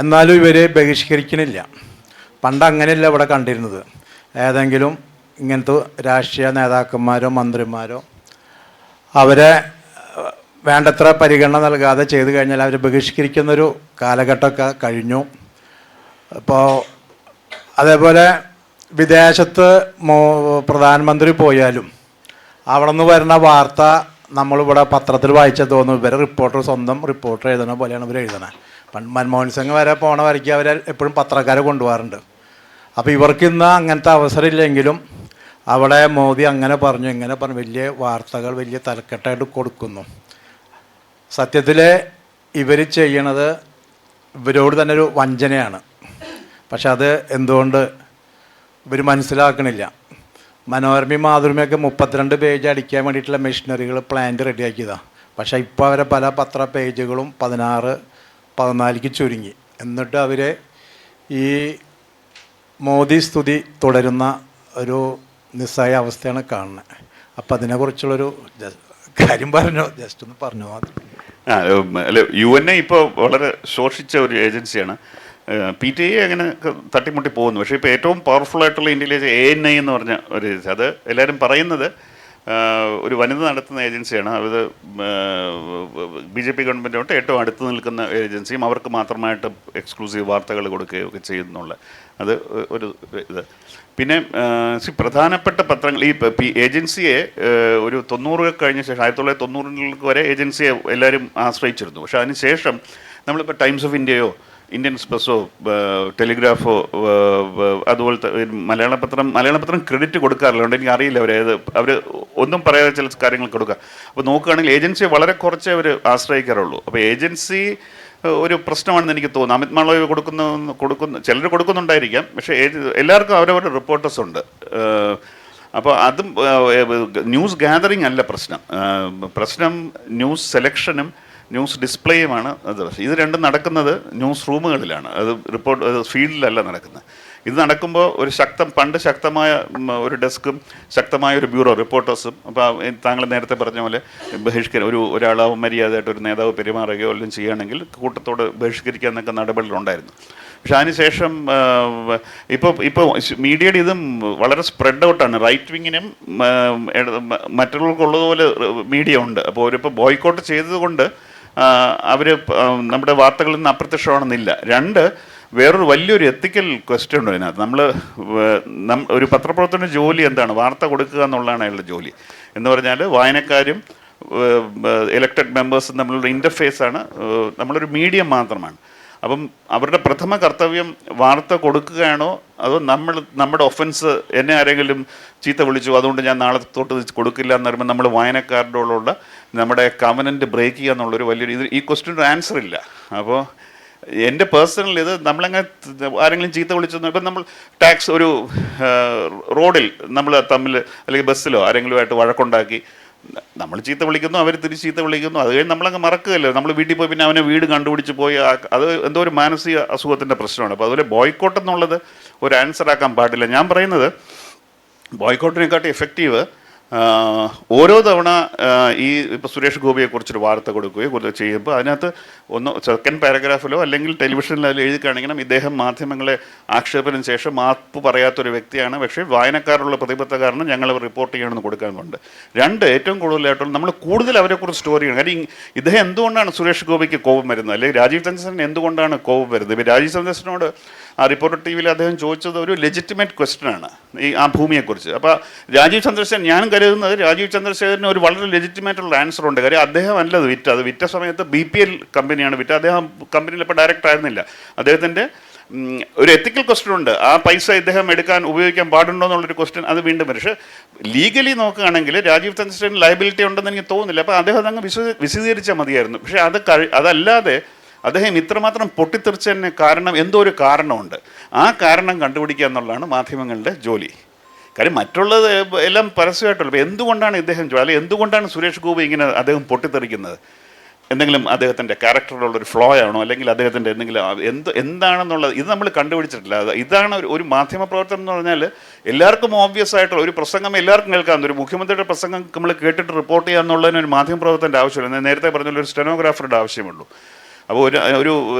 എന്നാലും ഇവർ ബഹിഷ്കരിക്കണില്ല. പണ്ട് അങ്ങനെയല്ല ഇവിടെ കണ്ടിരുന്നത്. ഏതെങ്കിലും ഇങ്ങനത്തെ രാഷ്ട്രീയ നേതാക്കന്മാരോ മന്ത്രിമാരോ അവരെ വേണ്ടത്ര പരിഗണന നൽകാതെ ചെയ്തു കഴിഞ്ഞാൽ അവർ ബഹിഷ്കരിക്കുന്നൊരു കാലഘട്ടമൊക്കെ കഴിഞ്ഞു. ഇപ്പോൾ അതേപോലെ വിദേശത്ത് പ്രധാനമന്ത്രി പോയാലും അവിടെ നിന്ന് വരുന്ന വാർത്ത നമ്മളിവിടെ പത്രത്തിൽ വായിച്ചാൽ തോന്നും ഇവരെ സ്വന്തം റിപ്പോർട്ടർ എഴുതണ പോലെയാണ് ഇവർ എഴുതണത്. മൻമോഹൻ സിംഗ് വരെ പോണ വരയ്ക്ക് അവരെ എപ്പോഴും പത്രക്കാരെ കൊണ്ടുപോകാറുണ്ട്. അപ്പോൾ ഇവർക്കിന്ന് അങ്ങനത്തെ അവസരം ഇല്ലെങ്കിലും അവിടെ മോദി അങ്ങനെ പറഞ്ഞു ഇങ്ങനെ പറഞ്ഞു വലിയ വാർത്തകൾ വലിയ തലക്കെട്ടായിട്ട് കൊടുക്കുന്നു. സത്യത്തിൽ ഇവർ ചെയ്യണത് ഇവരോട് തന്നെ ഒരു വഞ്ചനയാണ്. പക്ഷെ അത് എന്തുകൊണ്ട് ഇവർ മനസ്സിലാക്കണില്ല. മനോരമയും മാതൃഭൂമിയൊക്കെ 32 പേജ് അടിക്കാൻ വേണ്ടിയിട്ടുള്ള മെഷീനറികൾ പ്ലാന്റ് റെഡിയാക്കിയതാണ്. പക്ഷേ ഇപ്പോൾ അവരെ പല പത്ര പേജുകളും 16-14 ചുരുങ്ങി. എന്നിട്ട് അവർ ഈ മോദി സ്തുതി തുടരുന്ന ഒരു നിസ്സായ അവസ്ഥയാണ് കാണുന്നത്. അപ്പം അതിനെക്കുറിച്ചുള്ളൊരു കാര്യം പറഞ്ഞോ, ജസ്റ്റ് ഒന്ന് പറഞ്ഞു മാത്രം. അല്ല, UNI ഇപ്പോൾ വളരെ ശോഷിച്ച ഒരു ഏജൻസിയാണ്. PTI അങ്ങനെ തട്ടിമുട്ടി പോകുന്നു. പക്ഷേ ഇപ്പോൾ ഏറ്റവും പവർഫുൾ ആയിട്ടുള്ള ഇന്ത്യയിലെ ANI എന്ന് പറഞ്ഞ ഒരു ഏജൻസി, അത് എല്ലാവരും പറയുന്നത് ഒരു വനിത നടത്തുന്ന ഏജൻസിയാണ്. അത് BJP ഗവൺമെൻറ്റോട്ട് ഏറ്റവും അടുത്ത് നിൽക്കുന്ന ഏജൻസിയും അവർക്ക് മാത്രമായിട്ട് എക്സ്ക്ലൂസീവ് വാർത്തകൾ കൊടുക്കുകയൊക്കെ ചെയ്യുന്നുള്ള അത് ഒരു ഇത്. പിന്നെ പ്രധാനപ്പെട്ട പത്രങ്ങൾ ഈ ഏജൻസിയെ ഒരു 90 കഴിഞ്ഞ ശേഷം 1990 വരെ ഏജൻസിയെ എല്ലാവരും ആശ്രയിച്ചിരുന്നു. പക്ഷേ അതിന് ശേഷം നമ്മളിപ്പോൾ ടൈംസ് ഓഫ് ഇന്ത്യയോ ഇന്ത്യൻ എക്സ്പ്രസ്സോ ടെലിഗ്രാഫോ അതുപോലത്തെ മലയാള പത്രം ക്രെഡിറ്റ് കൊടുക്കാറില്ല. അതുകൊണ്ട് എനിക്ക് അറിയില്ല അവർ ഒന്നും പറയാതെ ചില കാര്യങ്ങൾ കൊടുക്കുക. അപ്പോൾ നോക്കുകയാണെങ്കിൽ ഏജൻസിയെ വളരെ കുറച്ചേ അവർ ആശ്രയിക്കാറുള്ളൂ. അപ്പോൾ ഏജൻസി ഒരു പ്രശ്നമാണെന്ന് എനിക്ക് തോന്നുന്നു. അമിത് മാളവ്യ കൊടുക്കുന്ന ചിലർ കൊടുക്കുന്നുണ്ടായിരിക്കാം, പക്ഷേ എല്ലാവർക്കും അവരവരുടെ റിപ്പോർട്ടേഴ്സ് ഉണ്ട്. അപ്പോൾ അതും ന്യൂസ് ഗാദറിങ് അല്ല പ്രശ്നം ന്യൂസ് സെലക്ഷനും ന്യൂസ് ഡിസ്പ്ലേയുമാണ്. അത് ഇത് രണ്ടും നടക്കുന്നത് ന്യൂസ് റൂമുകളിലാണ്, അത് ഫീൽഡിലല്ല നടക്കുന്നത്. ഇത് നടക്കുമ്പോൾ പണ്ട് ശക്തമായ ഒരു ഡെസ്കും ശക്തമായ ഒരു ബ്യൂറോ റിപ്പോർട്ടേഴ്സും, അപ്പോൾ താങ്കൾ നേരത്തെ പറഞ്ഞ പോലെ ഒരാളാവും മര്യാദയായിട്ട് ഒരു നേതാവ് പെരുമാറുകയോ എല്ലാം ചെയ്യുകയാണെങ്കിൽ കൂട്ടത്തോട് ബഹിഷ്കരിക്കുക എന്നൊക്കെ നടപടികളുണ്ടായിരുന്നു. പക്ഷെ അതിനുശേഷം ഇപ്പോൾ മീഡിയയുടെ ഇതും വളരെ സ്പ്രെഡ് ഔട്ടാണ്. റൈറ്റ് വിങ്ങിനും മറ്റുള്ളവർക്കുള്ളതുപോലെ മീഡിയ ഉണ്ട്. അപ്പോൾ അവരിപ്പോൾ ബോയ്ക്കോട്ട് ചെയ്തതുകൊണ്ട് അവർ നമ്മുടെ വാർത്തകളിൽ നിന്ന് അപ്രത്യക്ഷമാണെന്നില്ല. 2, വേറൊരു വലിയൊരു എത്തിക്കൽ ക്വസ്റ്റ്യൻ ഉണ്ട് അതിനകത്ത്. ഒരു പത്രപ്രവർത്തന ജോലി എന്താണ്? വാർത്ത കൊടുക്കുക എന്നുള്ളതാണ് അയാളുടെ ജോലി. എന്ന് പറഞ്ഞാൽ വായനക്കാരും ഇലക്ടഡ് മെമ്പേഴ്സും തമ്മിലുള്ള ഇൻ്റർഫേസാണ്. നമ്മളൊരു മീഡിയം മാത്രമാണ്. അപ്പം അവരുടെ പ്രഥമ കർത്തവ്യം വാർത്ത കൊടുക്കുകയാണോ അതോ നമ്മുടെ ഒഫൻസ്, എന്നെ ആരെങ്കിലും ചീത്ത വിളിച്ചു അതുകൊണ്ട് ഞാൻ നാളെ തൊട്ട് കൊടുക്കില്ല എന്ന് പറയുമ്പോൾ നമ്മൾ വായനക്കാരോടുള്ള നമ്മുടെ കവനൻ്റ് ബ്രേക്ക് ചെയ്യുക എന്നുള്ളൊരു വലിയൊരു ഈ ക്വസ്റ്റ്യൻ ആൻസർ ഇല്ല. അപ്പോൾ എൻ്റെ പേഴ്സണൽ ഇത് നമ്മളങ്ങനെ ആരെങ്കിലും ചീത്ത വിളിച്ചെന്ന് ഇപ്പം നമ്മൾ ടാക്സ് ഒരു റോഡിൽ നമ്മൾ തമ്മിൽ അല്ലെങ്കിൽ ബസ്സിലോ ആരെങ്കിലുമായിട്ട് വഴക്കുണ്ടാക്കി നമ്മൾ ചീത്ത വിളിക്കുന്നു, അവർ തിരിച്ച് ചീത്ത വിളിക്കുന്നു, അത് കഴിഞ്ഞ് നമ്മളങ്ങ് മറക്കുകയല്ലോ. നമ്മൾ വീട്ടിൽ പോയി പിന്നെ അവനെ വീട് കണ്ടുപിടിച്ച് പോയി അത് എന്തോ ഒരു മാനസിക അസുഖത്തിൻ്റെ പ്രശ്നമാണ്. അപ്പോൾ അതുപോലെ ബോയ്ക്കോട്ട് എന്നുള്ളത് ഒരു ആൻസർ ആക്കാൻ പാടില്ല. ഞാൻ പറയുന്നത് ബോയ്ക്കോട്ടിനെക്കാട്ടി എഫക്റ്റീവ് ഓരോ തവണ ഇപ്പോൾ സുരേഷ് ഗോപിയെക്കുറിച്ചൊരു വാർത്ത കൊടുക്കുകയോ ചെയ്യുമ്പോൾ അതിനകത്ത് സെക്കൻഡ് പാരഗ്രാഫിലോ അല്ലെങ്കിൽ ടെലിവിഷനിലോ എഴുതി കാണിക്കണം ഇദ്ദേഹം മാധ്യമങ്ങളെ ആക്ഷേപത്തിന് ശേഷം മാപ്പ് പറയാത്തൊരു വ്യക്തിയാണ്, പക്ഷേ വായനക്കാരുള്ള പ്രതിബദ്ധത കാരണം ഞങ്ങൾ റിപ്പോർട്ട് ചെയ്യണമെന്ന് കൊടുക്കാനുണ്ട്. ഏറ്റവും കൂടുതലായിട്ടുള്ള നമ്മൾ കൂടുതൽ അവരെക്കുറിച്ച് സ്റ്റോറി ചെയ്യണം. കാര്യം ഇദ്ദേഹം എന്തുകൊണ്ടാണ് സുരേഷ് ഗോപിക്ക് കോപം വരുന്നത്, അല്ലെങ്കിൽ രാജീവ് ചന്ദ്രസേനന് എന്തുകൊണ്ടാണ് കോപം വരുന്നത്? ഇപ്പോൾ രാജീവ് ചന്ദ്രസേനോട് ആ റിപ്പോർട്ടർ ടി വിയിൽ അദ്ദേഹം ചോദിച്ചത് ഒരു ലെജിറ്റിമേറ്റ് ക്വസ്റ്റ്യനാണ് ആ ഭൂമിയെക്കുറിച്ച്. അപ്പോൾ രാജീവ് ചന്ദ്രസേൻ, ഞാൻ കരുതുന്നത് രാജീവ് ചന്ദ്രശേഖരന് ഒരു വളരെ ലെജിറ്റിമേറ്റുള്ള ആൻസർ ഉണ്ട്. കാര്യം അദ്ദേഹം അല്ലത് അത് വിറ്റ സമയത്ത് BPL കമ്പനിയാണ് വിറ്റ. അദ്ദേഹം കമ്പനിയിൽ ഇപ്പോൾ ഡയറക്ടർ ആയിരുന്നില്ല. അദ്ദേഹത്തിൻ്റെ ഒരു എത്തിക്കൽ ക്വസ്റ്റ്യൻ ഉണ്ട്. ആ പൈസ ഇദ്ദേഹം ഉപയോഗിക്കാൻ പാടുണ്ടോ എന്നുള്ളൊരു ക്വസ്റ്റ്യൻ അത് വീണ്ടും വരും. പക്ഷേ ലീഗലി നോക്കുകയാണെങ്കിൽ രാജീവ് ചന്ദ്രശേഖരൻ ലയബിലിറ്റി ഉണ്ടെന്ന് എനിക്ക് തോന്നുന്നില്ല. അപ്പോൾ അദ്ദേഹം അതങ്ങ് വിശദീകരിച്ചാൽ മതിയായിരുന്നു. പക്ഷേ അതല്ലാതെ അദ്ദേഹം ഇത്രമാത്രം പൊട്ടിത്തെറിച്ചതിന് കാരണം എന്തോ ഒരു കാരണമുണ്ട്. ആ കാരണം കണ്ടുപിടിക്കുക എന്നുള്ളതാണ് മാധ്യമങ്ങളുടെ ജോലി. കാര്യം മറ്റുള്ളത് എല്ലാം പരസ്യമായിട്ടുള്ളൂ. അപ്പോൾ എന്തുകൊണ്ടാണ് ഇദ്ദേഹം അല്ലെങ്കിൽ എന്തുകൊണ്ടാണ് സുരേഷ് ഗോപി ഇങ്ങനെ അദ്ദേഹം പൊട്ടിത്തെറിക്കുന്നത്? എന്തെങ്കിലും അദ്ദേഹത്തിൻ്റെ ക്യാരക്ടറിലുള്ളൊരു ഫ്ലോ ആണോ, അല്ലെങ്കിൽ അദ്ദേഹത്തിൻ്റെ എന്തെങ്കിലും എന്താണെന്നുള്ളത് ഇത് നമ്മൾ കണ്ടുപിടിച്ചിട്ടില്ല. ഇതാണ് ഒരു മാധ്യമപ്രവർത്തനം എന്ന് പറഞ്ഞാൽ എല്ലാവർക്കും ഓബ്വിയസ് ആയിട്ടുള്ള ഒരു പ്രസംഗം എല്ലാവർക്കും കേൾക്കാം. ഒരു മുഖ്യമന്ത്രിയുടെ പ്രസംഗം നമ്മൾ കേട്ടിട്ട് റിപ്പോർട്ട് ചെയ്യുക എന്നുള്ളതിന് ഒരു മാധ്യമപ്രവർത്തൻ്റെ ആവശ്യമില്ല. നേരത്തെ പറഞ്ഞ ഒരു സ്റ്റെനോഗ്രാഫറുടെ ആവശ്യമുള്ളൂ. അപ്പോൾ ഒരു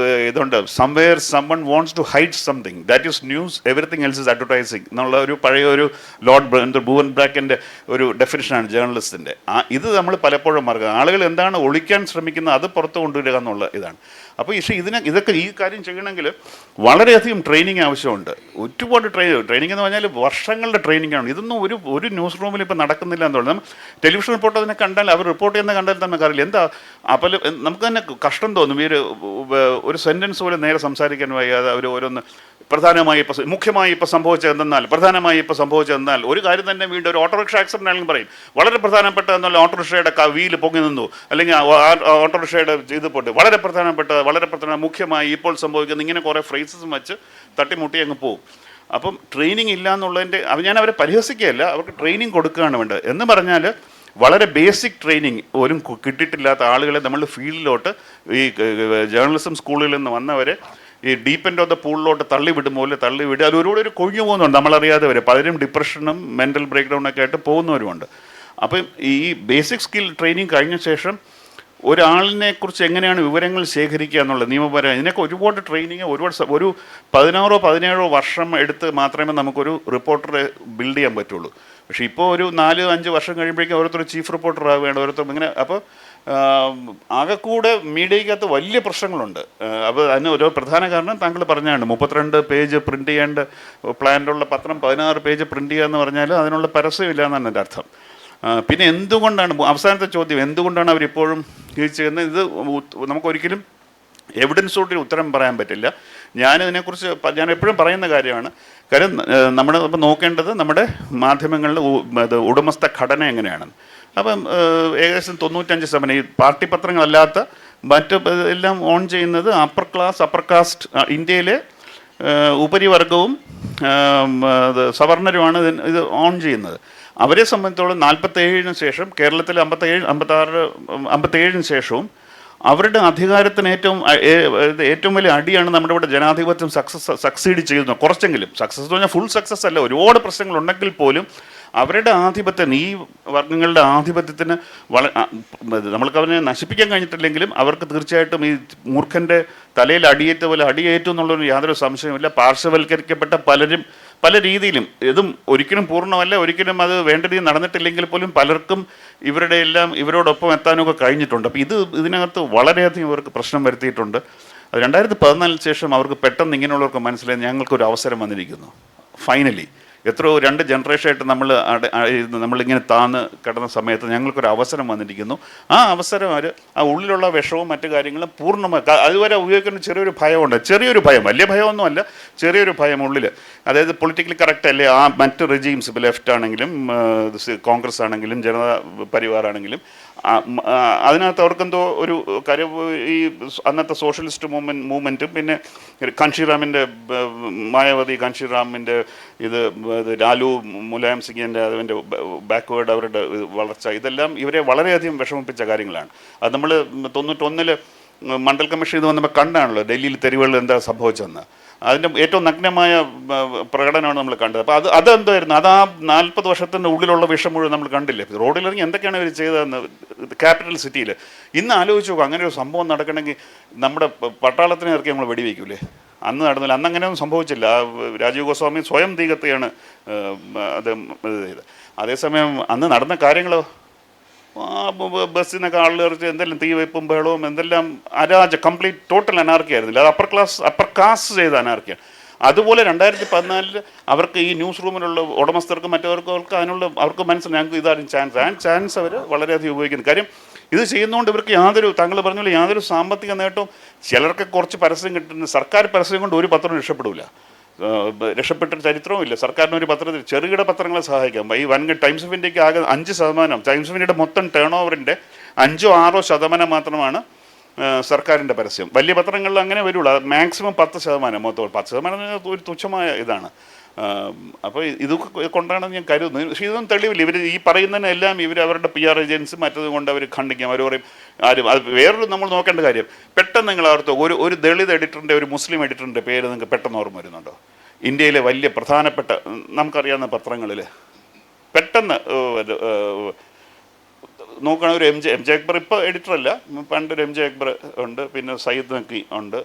ഇതുണ്ട്, somewhere someone wants to hide something that is news, everything else is advertising എന്നുള്ള ഒരു പഴയ ഒരു ഭുവൻ ബ്രാക്കിൻ്റെ ഒരു ഡെഫിനിഷനാണ് ജേർണലിസ്റ്റിൻ്റെ. ഇത് നമ്മൾ പലപ്പോഴും മറക്കുക. ആളുകൾ എന്താണ് ഒളിക്കാൻ ശ്രമിക്കുന്നത് അത് പുറത്ത് കൊണ്ടുവരിക എന്നുള്ള ഇതാണ്. അപ്പോൾ ഇതൊക്കെ ഈ കാര്യം ചെയ്യണമെങ്കിൽ വളരെയധികം ട്രെയിനിങ് ആവശ്യമുണ്ട്. ഒരുപാട് ട്രെയിനിങ് എന്ന് പറഞ്ഞാൽ വർഷങ്ങളുടെ ട്രെയിനിങ് ആണ്. ഇതൊന്നും ഒരു ന്യൂസ് റൂമിൽ ഇപ്പോൾ നടക്കുന്നില്ല എന്നുള്ളത്. ടെലിവിഷൻ റിപ്പോർട്ട് അതിനെ കണ്ടാൽ, അവർ റിപ്പോർട്ട് ചെയ്യുന്ന കണ്ടാൽ തന്നെ അറിയില്ല എന്താ. അപ്പോൾ നമുക്ക് തന്നെ കഷ്ടം തോന്നും. ഒരു സെൻറ്റൻസ് പോലെ നേരെ സംസാരിക്കാൻ വയ്യാതെ അവർ ഓരോന്ന് മുഖ്യമായി ഇപ്പോൾ സംഭവിച്ചതെന്നാൽ ഒരു കാര്യം തന്നെ വീണ്ടും ഒരു ഓട്ടോറിക്ഷ ആക്സിഡൻ്റ് ആണെങ്കിലും പറയും വളരെ പ്രധാനപ്പെട്ട എന്നുള്ള ഓട്ടോറിക്ഷയുടെ വീല് പൊങ്ങി നിന്നു, അല്ലെങ്കിൽ ഓട്ടോറിക്ഷയുടെ ഇത് പോട്ട് വളരെ മുഖ്യമായി ഇപ്പോൾ സംഭവിക്കുന്ന ഇങ്ങനെ കുറേ ഫ്രേസസും വെച്ച് തട്ടിമുട്ടി അങ്ങ് പോകും. അപ്പം ട്രെയിനിങ് ഇല്ല എന്നുള്ളതിൻ്റെ ഞാൻ അവരെ പരിഹസിക്കുകയല്ല, അവർക്ക് ട്രെയിനിങ് കൊടുക്കുകയാണ് വേണ്ടത്. എന്ന് പറഞ്ഞാൽ വളരെ ബേസിക് ട്രെയിനിങ് പോലും കിട്ടിയിട്ടില്ലാത്ത ആളുകളെ നമ്മൾ ഫീൽഡിലോട്ട് ഈ ജേർണലിസം സ്കൂളിൽ നിന്ന് വന്നവരെ ഈ ഡീപ്പ് എൻഡ് ഓഫ് ദ പൂളിലോട്ട് തള്ളിവിടുക. അത് ഒരു കൊഴിഞ്ഞു പോകുന്നുണ്ട് നമ്മളറിയാതെ വരെ. പലരും ഡിപ്രഷനും മെൻ്റൽ ബ്രേക്ക് ഡൗണൊക്കെ ആയിട്ട് പോകുന്നവരുമുണ്ട്. അപ്പം ഈ ബേസിക് സ്കിൽ ട്രെയിനിങ് കഴിഞ്ഞ ശേഷം ഒരാളിനെ കുറിച്ച് എങ്ങനെയാണ് വിവരങ്ങൾ ശേഖരിക്കുക എന്നുള്ളത് നിയമപരമായി ഇതിനൊക്കെ ഒരുപാട് ട്രെയിനിങ് ഒരു 16-17 വർഷം എടുത്ത് മാത്രമേ നമുക്കൊരു റിപ്പോർട്ടറെ ബിൽഡ് ചെയ്യാൻ പറ്റുള്ളൂ. പക്ഷേ ഇപ്പോൾ ഒരു 4-5 വർഷം കഴിയുമ്പോഴേക്കും ഓരോരുത്തർ ചീഫ് റിപ്പോർട്ടർ ആവുകയാണ്, ഓരോരുത്തർ ഇങ്ങനെ. അപ്പോൾ ആകെക്കൂടെ മീഡിയക്കകത്ത് വലിയ പ്രശ്നങ്ങളുണ്ട്. അപ്പോൾ അതിന് ഒരു പ്രധാന കാരണം താങ്കൾ പറഞ്ഞാണ് 32 പേജ് പ്രിൻ്റ് ചെയ്യേണ്ട പ്ലാനിലുള്ള പത്രം 16 പേജ് പ്രിൻ്റ് ചെയ്യുക എന്ന് പറഞ്ഞാൽ അതിനുള്ള പരസ്യമില്ല എന്നാണ് എൻ്റെ അർത്ഥം. പിന്നെ എന്തുകൊണ്ടാണ് അവസാനത്തെ ചോദ്യം, എന്തുകൊണ്ടാണ് അവരിപ്പോഴും ചെയ്യുന്നത്? ഇത് നമുക്കൊരിക്കലും എവിഡൻസോട്ട് ഉത്തരം പറയാൻ പറ്റില്ല. ഞാൻ എപ്പോഴും പറയുന്ന കാര്യമാണ്. കാര്യം നമ്മൾ ഇപ്പം നോക്കേണ്ടത് നമ്മുടെ മാധ്യമങ്ങളുടെ ഉടമസ്ഥ ഘടന എങ്ങനെയാണെന്ന്. അപ്പം ഏകദേശം 95% ഈ പാർട്ടി പത്രങ്ങളല്ലാത്ത മറ്റ് എല്ലാം ഓൺ ചെയ്യുന്നത് അപ്പർ കാസ്റ്റ് ഇന്ത്യയിലെ ഉപരിവർഗവും സവർണരുമാണ് ഇത് ഓൺ ചെയ്യുന്നത്. അവരെ സംബന്ധിച്ചോളം 47 ശേഷം കേരളത്തിൽ 57 ശേഷവും അവരുടെ അധികാരത്തിന് ഏറ്റവും വലിയ അടിയാണ് നമ്മുടെ ഇവിടെ ജനാധിപത്യം സക്സീഡ് ചെയ്യുന്നത്. കുറച്ചെങ്കിലും സക്സസ് എന്ന് പറഞ്ഞാൽ ഫുൾ സക്സസ് അല്ല, ഒരുപാട് പ്രശ്നങ്ങളുണ്ടെങ്കിൽ പോലും അവരുടെ ആധിപത്യം, ഈ വർഗങ്ങളുടെ ആധിപത്യത്തിന് നമ്മൾക്ക് അവനെ നശിപ്പിക്കാൻ കഴിഞ്ഞിട്ടില്ലെങ്കിലും അവർക്ക് തീർച്ചയായിട്ടും ഈ മൂർഖൻ്റെ തലയിൽ അടിയേറ്റു എന്നുള്ളൊരു യാതൊരു സംശയമില്ല. പാർശ്വവൽക്കരിക്കപ്പെട്ട പലരും പല രീതിയിലും, ഇതും ഒരിക്കലും പൂർണ്ണമല്ല, ഒരിക്കലും അത് വേണ്ട രീതിയിൽ നടന്നിട്ടില്ലെങ്കിൽ പോലും പലർക്കും ഇവരോടൊപ്പം എത്താനൊക്കെ കഴിഞ്ഞിട്ടുണ്ട്. അപ്പോൾ ഇതിനകത്ത് വളരെയധികം ഇവർക്ക് പ്രശ്നം വരുത്തിയിട്ടുണ്ട്. അത് 2014 ശേഷം അവർക്ക് പെട്ടെന്ന് ഇങ്ങനെയുള്ളവർക്ക് മനസ്സിലായി ഞങ്ങൾക്കൊരു അവസരം വന്നിരിക്കുന്നു. ഫൈനലി എത്രയോ 2 ജനറേഷനായിട്ട് നമ്മളിങ്ങനെ താന്ന് കിടന്ന സമയത്ത് ഞങ്ങൾക്കൊരു അവസരം വന്നിരിക്കുന്നു. ആ അവസരം അവർ ആ ഉള്ളിലുള്ള വിഷവും മറ്റു കാര്യങ്ങളും പൂർണ്ണമായി അതുവരെ ഉപയോഗിക്കുന്ന ചെറിയൊരു ഭയമുണ്ട്, ചെറിയൊരു ഭയം, വലിയ ഭയമൊന്നുമല്ല, ചെറിയൊരു ഭയം ഉള്ളിൽ. അതായത് പൊളിറ്റിക്കലി കറക്റ്റ് അല്ലേ ആ മറ്റ് റെജീംസ്, ഇപ്പോൾ ലെഫ്റ്റ് ആണെങ്കിലും കോൺഗ്രസ് ആണെങ്കിലും ജനതാ പരിവാറാണെങ്കിലും അതിനകത്ത് അവർക്കെന്തോ ഒരു കാര്യം ഈ അന്നത്തെ സോഷ്യലിസ്റ്റ് മൂവ്മെൻറ്റും പിന്നെ കാൻഷിറാമിൻ്റെ മായാവതി കാൻഷിറാമിൻ്റെ ഇത് ലാലു മുലായം സിംഗിൻ്റെ അതിൻ്റെ ബാക്ക്വേർഡ് അവരുടെ വളർച്ച, ഇതെല്ലാം ഇവരെ വളരെയധികം വിഷമിപ്പിച്ച കാര്യങ്ങളാണ്. അത് നമ്മൾ 91 മണ്ഡൽ കമ്മീഷൻ ഇത് വന്നപ്പോൾ കണ്ടാണല്ലോ ഡൽഹിയിൽ തെരുവുകളിൽ എന്താ സംഭവിച്ചതെന്ന്. അതിൻ്റെ ഏറ്റവും നഗ്നമായ പ്രകടനമാണ് നമ്മൾ കണ്ടത്. അപ്പോൾ അതെന്തായിരുന്നു, അത് ആ 40 വർഷത്തിൻ്റെ ഉള്ളിലുള്ള വിഷം മുഴുവൻ നമ്മൾ കണ്ടില്ലേ. റോഡിലിറങ്ങി എന്തൊക്കെയാണ് ഇവർ ചെയ്തതെന്ന് ക്യാപിറ്റൽ സിറ്റിയിൽ. ഇന്ന് ആലോചിച്ച് നോക്കുക, അങ്ങനെ ഒരു സംഭവം നടക്കണമെങ്കിൽ നമ്മുടെ പട്ടാളത്തിനെ ഇറക്കി നമ്മൾ വെടിവെക്കൂലേ? അന്ന് നടന്നില്ല, അന്ന് അങ്ങനെയൊന്നും സംഭവിച്ചില്ല. രാജീവ് ഗോസ്വാമി സ്വയം തീകത്തെയാണ് അത് ചെയ്തത്. അതേസമയം അന്ന് നടന്ന കാര്യങ്ങളോ, ബസ്സിൽ നിന്നൊക്കെ ആളുകൾ എന്തെല്ലാം തീവയ്പ്പും ബഹളവും എന്തെല്ലാം കംപ്ലീറ്റ് ടോട്ടൽ അനാർക്കി ആയിരുന്നില്ല. അത് അപ്പർ കാസ്റ്റ് ചെയ്ത അനാർക്കിയാണ്. അതുപോലെ 2014 അവർക്ക് ഈ ന്യൂസ് റൂമിലുള്ള ഉടമസ്ഥർക്കും മറ്റവർക്കും അവർക്ക് മനസ്സിലായി ഞങ്ങൾക്ക് ഇതാണ് ചാൻസ്. ആ ചാൻസ് അവർ വളരെയധികം ഉപയോഗിക്കുന്നു. കാര്യം ഇത് ചെയ്യുന്നതുകൊണ്ട് ഇവർക്ക് താങ്കൾ പറഞ്ഞ പോലെ യാതൊരു സാമ്പത്തിക നേട്ടവും, ചിലർക്ക് കുറച്ച് പരസ്യം കിട്ടുന്ന സർക്കാർ പരസ്യം കൊണ്ട് ഒരു പത്രം രക്ഷപ്പെടില്ല, രക്ഷപ്പെട്ട ചരിത്രവും ഇല്ല. സർക്കാരിന് ഒരു പത്രത്തിൽ ചെറുകിട പത്രങ്ങളെ സഹായിക്കാം. ഈ വൻകിട ടൈംസ് ഓഫ് ഇന്ത്യക്ക് ആകെ 5%, ടൈംസ് ഓഫ് ഇന്ത്യയുടെ മൊത്തം ടേൺ ഓവറിൻ്റെ 5-6% മാത്രമാണ് സർക്കാരിൻ്റെ പരസ്യം. വലിയ പത്രങ്ങളിൽ അങ്ങനെ വരുള്ളൂ, മാക്സിമം 10%, മൊത്തം 10% ഒരു തുച്ഛമായ ഇതാണ്. അപ്പോൾ ഇത് കൊണ്ടാണെന്ന് ഞാൻ കരുതുന്നു. പക്ഷേ ഇതൊന്നും തെളിവില്ല. ഇവർ ഈ പറയുന്നതിനെല്ലാം അവരുടെ PR ഏജൻസും മറ്റതും കൊണ്ട് അവർ ഖണ്ഡിക്കും. അവർ പറയും അത് വേറൊരു നമ്മൾ നോക്കേണ്ട കാര്യം, പെട്ടെന്ന് നിങ്ങൾ ഓർത്തോ ഒരു ദളിത് എഡിറ്ററിൻ്റെ ഒരു മുസ്ലിം എഡിറ്ററിൻ്റെ പേര് നിങ്ങൾക്ക് പെട്ടെന്ന് ഓർമ്മ വരുന്നുണ്ടോ? ഇന്ത്യയിലെ വലിയ പ്രധാനപ്പെട്ട നമുക്കറിയാവുന്ന പത്രങ്ങളിൽ പെട്ടെന്ന് നോക്കുകയാണെങ്കിൽ ഒരു എം ജെ അക്ബർ, ഇപ്പോൾ എഡിറ്ററല്ല, പണ്ടൊരു എം ജെ അക്ബർ ഉണ്ട്, പിന്നെ സയ്യിദ് നക്കി ഉണ്ട്.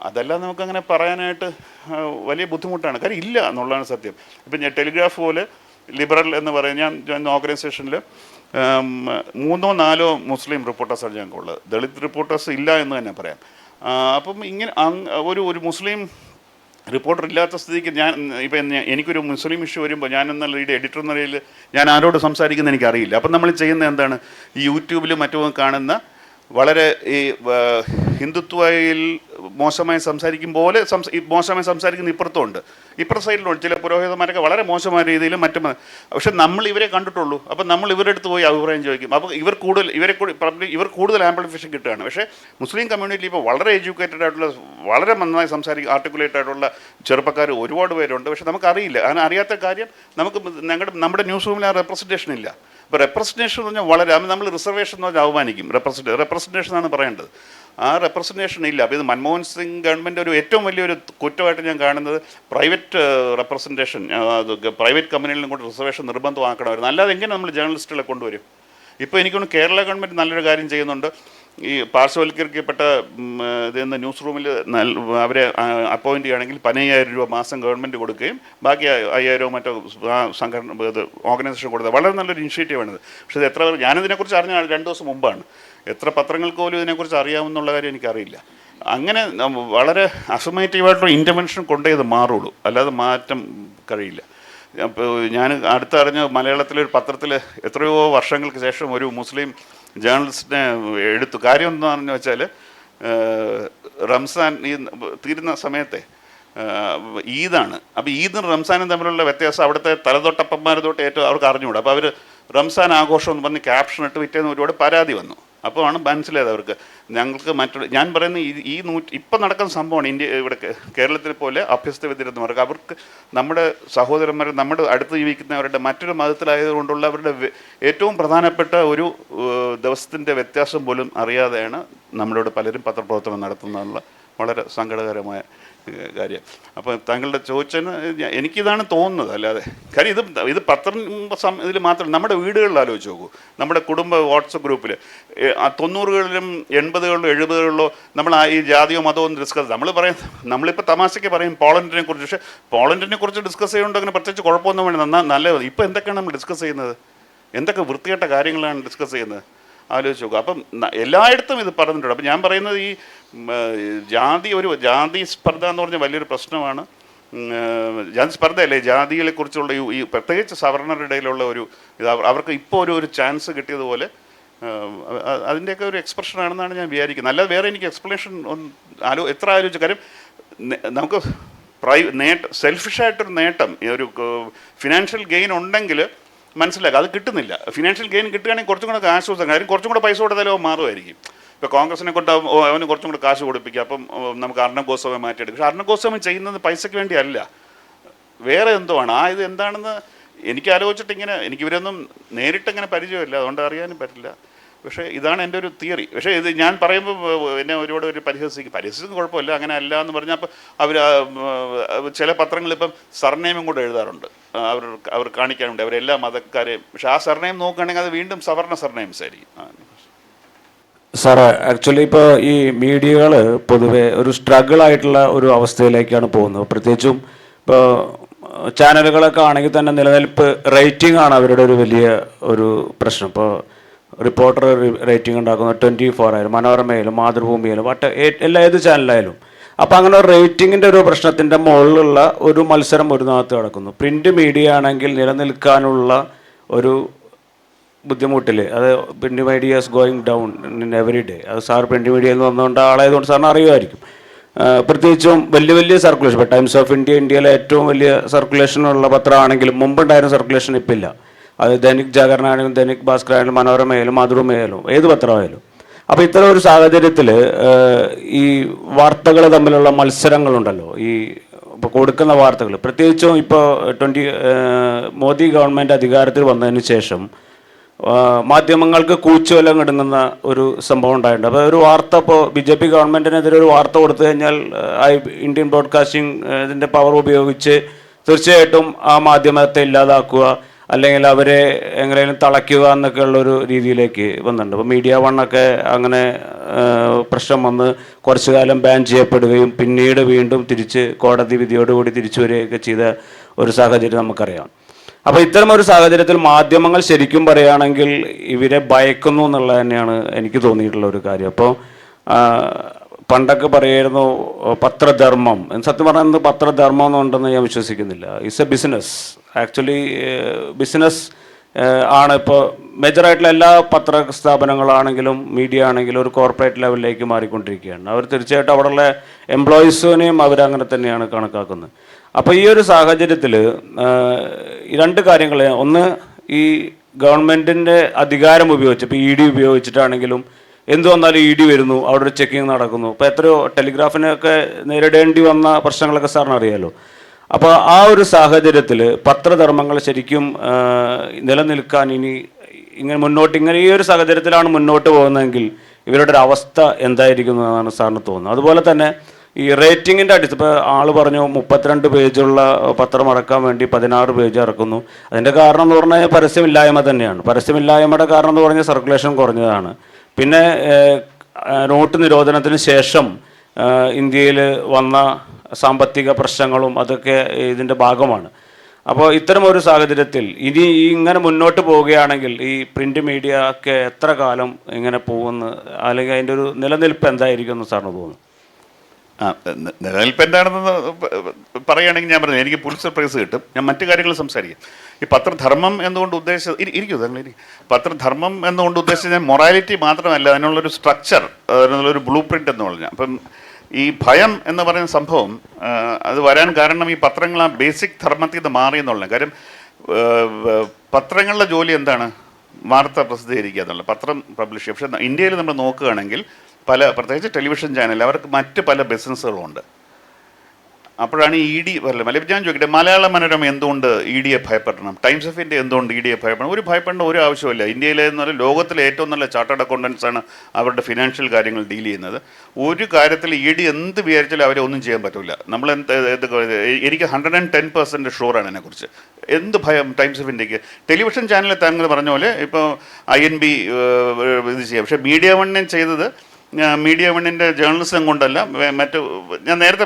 അതെല്ലാം നമുക്കങ്ങനെ പറയാനായിട്ട് വലിയ ബുദ്ധിമുട്ടാണ്. കാര്യം ഇല്ല എന്നുള്ളതാണ് സത്യം. ഇപ്പം ഞാൻ ടെലിഗ്രാഫ് പോലെ ലിബറൽ എന്ന് പറയും, ഞാൻ ഓർഗനൈസേഷനിൽ 3-4 മുസ്ലിം റിപ്പോർട്ടേഴ്സാണ് ഞങ്ങൾക്കുള്ളത്. ദളിത് റിപ്പോർട്ടേഴ്സ് ഇല്ല എന്ന് തന്നെ പറയാം. അപ്പം ഇങ്ങനെ ഒരു മുസ്ലിം റിപ്പോർട്ടർ ഇല്ലാത്ത സ്ഥിതിക്ക് എനിക്കൊരു മുസ്ലിം ഇഷ്യൂ വരുമ്പോൾ ഞാൻ എന്നുള്ള എഡിറ്റർ എന്ന നിലയിൽ ഞാൻ ആരോട് സംസാരിക്കുന്നത് എനിക്കറിയില്ല. അപ്പം നമ്മൾ ചെയ്യുന്നത് എന്താണ്, ഈ യൂട്യൂബിലും മറ്റും കാണുന്ന വളരെ ഈ ഹിന്ദുത്വയിൽ മോശമായി സംസാരിക്കും പോലെ മോശമായി സംസാരിക്കുന്ന ഇപ്പുറത്തുണ്ട്, ഇപ്പുറ സൈഡിലുണ്ട് ചില പുരോഹിതന്മാരൊക്കെ വളരെ മോശമായ രീതിയിലും മറ്റും. പക്ഷെ നമ്മൾ ഇവരെ കണ്ടിട്ടുള്ളൂ. അപ്പം നമ്മൾ ഇവരുടെ അടുത്ത് പോയി അഭിപ്രായം ചോദിക്കും. അപ്പോൾ ഇവർ കൂടുതൽ ആംപ്ലിഫിക്കേഷൻ കിട്ടുകയാണ്. പക്ഷേ മുസ്ലിം കമ്മ്യൂണിറ്റി ഇപ്പോൾ വളരെ എഡ്യൂക്കേറ്റഡ് ആയിട്ടുള്ള, വളരെ നന്നായി ആർട്ടിക്കുലേറ്റ് ആയിട്ടുള്ള ചെറുപ്പക്കാർ ഒരുപാട് പേരുണ്ട്. പക്ഷെ നമുക്കറിയില്ല. അങ്ങനെ അറിയാത്ത കാര്യം നമ്മുടെ ന്യൂസ് റൂമിൽ ആ റെപ്രസെൻറ്റേഷൻ ഇല്ല. ഇപ്പോൾ റെപ്രസെൻറ്റേഷൻ എന്ന് പറഞ്ഞാൽ നമ്മൾ റിസർവേഷൻ എന്ന് പറഞ്ഞാൽ അവമാനിക്കും. റെപ്രസെൻറ്റേഷൻ ആണ് പറയേണ്ടത്. ആ റെപ്രസെൻറ്റേഷൻ ഇല്ല. അപ്പോൾ ഇത് മൻമോഹൻ സിംഗ് ഗവൺമെൻറ് ഏറ്റവും വലിയൊരു കുറ്റമായിട്ട് ഞാൻ കാണുന്നത് പ്രൈവറ്റ് റെപ്രസെൻറ്റേഷൻ, പ്രൈവറ്റ് കമ്പനികളിലും കൊണ്ട് റിസർവേഷൻ നിർബന്ധമാക്കണമായിരുന്നു. അല്ലാതെ എങ്ങനെ നമ്മൾ ജേർണലിസ്റ്റുകളെ കൊണ്ടുവരും? ഇപ്പോൾ എനിക്കൊന്ന് കേരള ഗവൺമെൻറ് നല്ലൊരു കാര്യം ചെയ്യുന്നുണ്ട്. ഈ പാർശ്വവൽക്കരിക്കപ്പെട്ട ഇതെന്ന് ന്യൂസ് റൂമിൽ അവരെ അപ്പോയിൻ്റ് ചെയ്യുകയാണെങ്കിൽ 15,000 രൂപ മാസം ഗവൺമെൻറ് കൊടുക്കുകയും ബാക്കി 5,000 മറ്റോ സംഘടന ഓർഗനൈസേഷൻ കൊടുത്തത് വളരെ നല്ലൊരു ഇനിഷ്യേറ്റീവാണിത്. പക്ഷേ ഇത് ഞാനിതിനെക്കുറിച്ച് അറിഞ്ഞ 2 ദിവസം മുമ്പാണ്. എത്ര പത്രങ്ങൾക്ക് പോലും ഇതിനെക്കുറിച്ച് അറിയാമെന്നുള്ള കാര്യം എനിക്കറിയില്ല. അങ്ങനെ വളരെ അഫർമേറ്റീവായിട്ടുള്ള ഇൻ്റർവെൻഷൻ കൊണ്ടേ ഇത് മാറുള്ളൂ, അല്ലാതെ മാറ്റം കഴിയില്ല. അപ്പോൾ ഞാൻ അടുത്തറിഞ്ഞ മലയാളത്തിലൊരു പത്രത്തിൽ എത്രയോ വർഷങ്ങൾക്ക് ശേഷം ഒരു മുസ്ലിം ജേർണലിസ്റ്റിനെ എടുത്തു. കാര്യം എന്താണെന്ന് വെച്ചാൽ റംസാൻ ഈ തീരുന്ന സമയത്തെ ഈദാണ്. അപ്പോൾ ഈദും റംസാനും തമ്മിലുള്ള വ്യത്യാസം അവിടുത്തെ തലതൊട്ടപ്പന്മാർ തൊട്ട് ഏറ്റവും അവർക്ക് അറിഞ്ഞുകൂടാ. അപ്പോൾ അവർ റംസാൻ ആഘോഷം എന്ന് പറഞ്ഞ് ക്യാപ്ഷൻ ഇട്ട് വിറ്റേന്ന് ഒരുപാട് പരാതി വന്നു. അപ്പോൾ ആണ് മനസ്സിലായത് അവർക്ക് ഞങ്ങൾക്ക് ഞാൻ പറയുന്ന ഇപ്പം നടക്കുന്ന സംഭവമാണ്. ഇവിടെ കേരളത്തിലെ പോലെ അഭ്യസ്ത വിദ്യരെന്നവർക്ക് അവർക്ക് നമ്മുടെ സഹോദരന്മാർ നമ്മുടെ അടുത്ത് ജീവിക്കുന്നവരുടെ മറ്റൊരു മതത്തിലായതുകൊണ്ടുള്ള അവരുടെ ഏറ്റവും പ്രധാനപ്പെട്ട ഒരു ദിവസത്തിൻ്റെ വ്യത്യാസം പോലും അറിയാതെയാണ് നമ്മളോട് പലരും പത്രപ്രവർത്തനം നടത്തുന്നതിനുള്ള വളരെ സങ്കടകരമായ കാര്യം. അപ്പോൾ താങ്കളുടെ ചോദിച്ചതിന് എനിക്കിതാണ് തോന്നുന്നത്. അല്ലാതെ കാര്യം ഇത് പത്രം ഇതിൽ മാത്രം നമ്മുടെ വീടുകളിൽ ആലോചിച്ച് നോക്കൂ. നമ്മുടെ കുടുംബ വാട്സപ്പ് ഗ്രൂപ്പിൽ 90-കളിലും 80-കളിലും 70-കളിലോ നമ്മൾ ഈ ജാതിയോ മതമോ ഒന്ന് ഡിസ്കസ് നമ്മളിപ്പോൾ തമാശയ്ക്ക് പറയും പോളണ്ടിനെ കുറിച്ച്. പക്ഷേ പോളണ്ടിനെ കുറിച്ച് ഡിസ്കസ് ചെയ്യുന്നുണ്ട് അങ്ങനെ പ്രത്യേകിച്ച് കുഴപ്പമൊന്നും വേണ്ട, നല്ലത്. ഇപ്പോൾ എന്തൊക്കെയാണ് നമ്മൾ ഡിസ്കസ് ചെയ്യുന്നത്? എന്തൊക്കെ വൃത്തികെട്ട കാര്യങ്ങളാണ് ഡിസ്കസ് ചെയ്യുന്നത്? ആലോചിച്ച് നോക്കുക. അപ്പം എല്ലായിടത്തും ഇത് പറഞ്ഞിട്ടുണ്ട്. അപ്പം ഞാൻ പറയുന്നത് ഈ ജാതി സ്പർദ്ധ എന്ന് പറഞ്ഞാൽ വലിയൊരു പ്രശ്നമാണ്. ജാതി സ്പർദ്ധയല്ലേ, ജാതികളെ കുറിച്ചുള്ള ഈ പ്രത്യേകിച്ച് സവർണരുടെ ഇടയിലുള്ള ഒരു ഇത് അവർക്ക് ഇപ്പോൾ ഒരു ചാൻസ് കിട്ടിയതുപോലെ അതിൻ്റെയൊക്കെ ഒരു എക്സ്പ്രഷൻ ആണെന്നാണ് ഞാൻ വിചാരിക്കുന്നത്. അല്ലാതെ വേറെ എനിക്ക് എക്സ്പ്ലനേഷൻ എത്ര ആലോചിച്ചു. കാര്യം നമുക്ക് സെൽഫിഷായിട്ടൊരു നേട്ടം, ഒരു ഫിനാൻഷ്യൽ ഗെയിൻ ഉണ്ടെങ്കിൽ മനസ്സിലാക്കുക, അത് കിട്ടുന്നില്ല. ഫിനാൻഷ്യൽ ഗെയിൻ കിട്ടുകയാണെങ്കിൽ കുറച്ചും കൂടെ ആശ്വാസം, കാര്യം കുറച്ചും കൂടെ പൈസ കൊടുത്താലും അവൻ മാറുമായിരിക്കും. ഇപ്പോൾ കോൺഗ്രസിനെ കൊണ്ട് അവന് കുറച്ചും കൂടെ കാശ് കൊടുപ്പിക്കുക, അപ്പം നമുക്ക് അർണബ് ഗോസ്വാമി മാറ്റിയെടുക്കും. പക്ഷേ അർണബ് ഗോസ്വാമി ചെയ്യുന്നത് പൈസയ്ക്ക് വേണ്ടിയല്ല, വേറെ എന്തോ ആണ്. ഇത് എന്താണെന്ന് എനിക്ക് ആലോചിച്ചിട്ട് എനിക്ക് ഇവരൊന്നും നേരിട്ടിങ്ങനെ പരിചയമില്ല, അതുകൊണ്ട് അറിയാനും പറ്റില്ല. പക്ഷേ ഇതാണ് എൻ്റെ ഒരു തിയറി. പക്ഷേ ഇത് ഞാൻ പറയുമ്പോൾ എന്നെ ഒരുപാട് പരിഹസിക്കും കുഴപ്പമില്ല, അങ്ങനെ അല്ല എന്ന് പറഞ്ഞാൽ അപ്പോൾ ചില പത്രങ്ങളിപ്പം സർനെയിമും കൂടെ എഴുതാറുണ്ട്, അവർ കാണിക്കാനുണ്ട് അവരെല്ലാ മതക്കാരെയും. പക്ഷേ ആ സർനെയിം നോക്കുകയാണെങ്കിൽ അത് വീണ്ടും സവർണ സർനെയിംസ് ആയിരിക്കും. സാർ, ആക്ച്വലി ഇപ്പോൾ ഈ മീഡിയകൾ പൊതുവെ ഒരു സ്ട്രഗിൾ ആയിട്ടുള്ള ഒരു അവസ്ഥയിലേക്കാണ് പോകുന്നത്. പ്രത്യേകിച്ചും ഇപ്പോൾ ചാനലുകളൊക്കെ ആണെങ്കിൽ തന്നെ നിലനിൽപ്പ് റേറ്റിംഗ് ആണ് അവരുടെ ഒരു വലിയ ഒരു പ്രശ്നം. ഇപ്പോൾ റിപ്പോർട്ടർ റേറ്റിംഗ് ഉണ്ടാക്കുന്ന 24 ആയാലും മനോരമയിലും മാതൃഭൂമിയിലും ഏത് ചാനലായാലും. അപ്പോൾ അങ്ങനെ ഒരു റേറ്റിങ്ങിൻ്റെ ഒരു പ്രശ്നത്തിൻ്റെ മുകളിലുള്ള ഒരു മത്സരം ഒരു നാളത്ത് നടക്കുന്നു. പ്രിൻ്റ് മീഡിയ ആണെങ്കിൽ നിലനിൽക്കാനുള്ള ഒരു ബുദ്ധിമുട്ടിൽ, അത് print media is going down in every day. അത് സാർ പ്രിൻ്റ് മീഡിയയിൽ നിന്ന് വന്നുകൊണ്ട് ആളായതുകൊണ്ട് സാറിന് അറിയുമായിരിക്കും. പ്രത്യേകിച്ചും വലിയ സർക്കുലേഷൻ, ഇപ്പോൾ ടൈംസ് ഓഫ് ഇന്ത്യയിലെ ഏറ്റവും വലിയ സർക്കുലേഷനുള്ള പത്രമാണെങ്കിലും മുമ്പുണ്ടായിരുന്ന സർക്കുലേഷൻ ഇപ്പം ഇല്ല. അത് ദൈനിക് ജാഗരണായാലും ദൈനിക് ഭാസ്കറായാലും മനോരമയായാലും മാതൃഭൂമിയായാലും ഏത് പത്രമായാലും. അപ്പോൾ ഇത്തരം ഒരു സാഹചര്യത്തിൽ ഈ വാർത്തകൾ തമ്മിലുള്ള മത്സരങ്ങളുണ്ടല്ലോ, ഈ ഇപ്പോൾ കൊടുക്കുന്ന വാർത്തകൾ, പ്രത്യേകിച്ചും ഇപ്പോൾ മോദി ഗവൺമെൻറ് അധികാരത്തിൽ വന്നതിന് ശേഷം മാധ്യമങ്ങൾക്ക് കൂച്ചുവലം കിടങ്ങുന്ന ഒരു സംഭവം ഉണ്ടായിട്ടുണ്ട്. അപ്പോൾ ഒരു വാർത്ത, ഇപ്പോൾ BJP ഗവൺമെൻറ്റിനെതിരെ ഒരു വാർത്ത കൊടുത്തു കഴിഞ്ഞാൽ ഇന്ത്യൻ ബ്രോഡ്കാസ്റ്റിംഗ് ഇതിൻ്റെ പവർ ഉപയോഗിച്ച് തീർച്ചയായിട്ടും ആ മാധ്യമത്തെ ഇല്ലാതാക്കുക, അല്ലെങ്കിൽ അവരെ എങ്ങനെയും തളയ്ക്കുക എന്നൊക്കെയുള്ളൊരു രീതിയിലേക്ക് വന്നിട്ടുണ്ട്. അപ്പോൾ മീഡിയ വണ്ണൊക്കെ അങ്ങനെ പ്രശ്നം വന്ന് കുറച്ചു കാലം ബാൻ ചെയ്യപ്പെടുകയും പിന്നീട് വീണ്ടും തിരിച്ച് കോടതി വിധിയോടുകൂടി തിരിച്ചു വരികയൊക്കെ ചെയ്ത ഒരു സാഹചര്യം നമുക്കറിയാം. അപ്പോൾ ഇത്തരം ഒരു സാഹചര്യത്തിൽ മാധ്യമങ്ങൾ ശരിക്കും പറയുകയാണെങ്കിൽ ഇവരെ ഭയക്കുന്നു എന്നുള്ളത് തന്നെയാണ് എനിക്ക് തോന്നിയിട്ടുള്ള ഒരു കാര്യം. അപ്പോൾ പണ്ടൊക്കെ പറയായിരുന്നു പത്രധർമ്മം. സത്യം പറഞ്ഞാൽ പത്രധർമ്മം എന്നുണ്ടെന്ന് ഞാൻ വിശ്വസിക്കുന്നില്ല. It's A business. Actually business ആണ് ഇപ്പോൾ മേജറായിട്ടുള്ള എല്ലാ സ്ഥാപനങ്ങളാണെങ്കിലും മീഡിയ ആണെങ്കിലും ഒരു കോർപ്പറേറ്റ് ലെവലിലേക്ക് മാറിക്കൊണ്ടിരിക്കുകയാണ്. അവർ തീർച്ചയായിട്ടും അവിടെയുള്ള എംപ്ലോയീസിനെയും അവരങ്ങനെ തന്നെയാണ് കണക്കാക്കുന്നത്. അപ്പോൾ ഈ ഒരു സാഹചര്യത്തിൽ രണ്ട് കാര്യങ്ങൾ, ഒന്ന് ഈ ഗവൺമെൻറ്റിൻ്റെ അധികാരം ഉപയോഗിച്ച്, ഇപ്പോൾ ED ഉപയോഗിച്ചിട്ടാണെങ്കിലും എന്ത് വന്നാലും ED വരുന്നു, അവിടെ ഒരു ചെക്കിങ് നടക്കുന്നു. ഇപ്പോൾ എത്രയോ ടെലിഗ്രാഫിനൊക്കെ നേരിടേണ്ടി വന്ന പ്രശ്നങ്ങളൊക്കെ സാറിന് അറിയാമല്ലോ. അപ്പോൾ ആ ഒരു സാഹചര്യത്തിൽ പത്രധർമ്മങ്ങൾ ശരിക്കും നിലനിൽക്കാൻ ഇങ്ങനെ ഈ ഒരു സാഹചര്യത്തിലാണ് മുന്നോട്ട് പോകുന്നതെങ്കിൽ ഇവരുടെ ഒരു അവസ്ഥ എന്തായിരിക്കുന്നതാണ് സാറിന് തോന്നുന്നത്? അതുപോലെ തന്നെ ഈ റേറ്റിങ്ങിൻ്റെ ഇപ്പോൾ ആൾ പറഞ്ഞു 32 പേജുള്ള പത്രം ഇറക്കാൻ വേണ്ടി 16 പേജ് ഇറക്കുന്നു. അതിൻ്റെ കാരണം എന്ന് പറഞ്ഞാൽ പരസ്യമില്ലായ്മ തന്നെയാണ്. പരസ്യമില്ലായ്മയുടെ കാരണം എന്ന് പറഞ്ഞാൽ സർക്കുലേഷൻ കുറഞ്ഞതാണ്. പിന്നെ നോട്ട് നിരോധനത്തിന് ശേഷം ഇന്ത്യയിൽ വന്ന സാമ്പത്തിക പ്രശ്നങ്ങളും അതൊക്കെ ഇതിൻ്റെ ഭാഗമാണ്. അപ്പോൾ ഇത്തരം ഒരു സാഹചര്യത്തിൽ ഇനി ഇങ്ങനെ മുന്നോട്ട് പോവുകയാണെങ്കിൽ ഈ പ്രിൻ്റ് മീഡിയ ഒക്കെ എത്ര കാലം ഇങ്ങനെ പോകുമെന്ന്, അല്ലെങ്കിൽ അതിൻ്റെ ഒരു നിലനിൽപ്പ് എന്തായിരിക്കും എന്ന് സാറിന് തോന്നുന്നു? നിലനിൽപ്പ് എന്താണെന്ന് പറയുകയാണെങ്കിൽ ഞാൻ പറഞ്ഞു എനിക്ക് പുലിത്സർ പ്രൈസ് കിട്ടും. ഞാൻ മറ്റു കാര്യങ്ങൾ സംസാരിക്കും. ഈ പത്രധർമ്മം എന്നുകൊണ്ട് ഉദ്ദേശിച്ചത് പത്രധർമ്മം എന്നുകൊണ്ട് ഉദ്ദേശിച്ചത് ഞാൻ മൊറാലിറ്റി മാത്രമല്ല, അതിനുള്ളൊരു സ്ട്രക്ചർ, അതിനുള്ളൊരു ബ്ലൂ പ്രിൻ്റ് എന്ന് പറഞ്ഞാൽ. അപ്പം ഈ ഭയം എന്ന് പറയുന്ന സംഭവം അത് വരാൻ കാരണം ഈ പത്രങ്ങൾ ആ ബേസിക് ധർമ്മത്തിൽ നിന്ന് മാറി എന്നുള്ളത്. കാര്യം പത്രങ്ങളുടെ ജോലി എന്താണ്? വാർത്ത പ്രസിദ്ധീകരിക്കുക എന്നുള്ളത്, പത്രം പബ്ലിഷ് ചെയ്യുക. പക്ഷേ ഇന്ത്യയിൽ നമ്മൾ നോക്കുകയാണെങ്കിൽ പ്രത്യേകിച്ച് ടെലിവിഷൻ ചാനൽ അവർക്ക് മറ്റ് പല ബിസിനസ്സുകളുമുണ്ട്. അപ്പോഴാണ് ED വരല. ഞാൻ ചോദിക്കട്ടെ, മലയാള മനോരമ എന്തുകൊണ്ട് EDയെ ഭയപ്പെടണം? ടൈംസ് ഓഫ് ഇന്ത്യ എന്തുകൊണ്ട് EDയെ ഭയപ്പെടണം? പെടേണ്ട ഒരു ആവശ്യമില്ല. ഇന്ത്യയിലെ ലോകത്തിലെ ഏറ്റവും നല്ല ചാർട്ടേഡ് അക്കൗണ്ടൻസാണ് അവരുടെ ഫിനാൻഷ്യൽ കാര്യങ്ങൾ ഡീൽ ചെയ്യുന്നത്. ഒരു കാര്യത്തിൽ ED എന്ത് വിചാരിച്ചാലും അവരെ ഒന്നും ചെയ്യാൻ പറ്റില്ല. നമ്മൾ എനിക്ക് 110% ഷുവറാണ് അതിനെക്കുറിച്ച്. എന്ത് ഭയം ടൈംസ് ഓഫ് ഇന്ത്യക്ക്? ടെലിവിഷൻ ചാനലിൽ താങ്കൾ പറഞ്ഞ പോലെ ഇപ്പോൾ INB ഇത് ചെയ്യാം. പക്ഷേ മീഡിയ വണ്ണിൻ ചെയ്തത് മീഡിയ വണ്ണിൻ്റെ ജേർണലിസം കൊണ്ടല്ല, മറ്റു ഞാൻ നേരത്തെ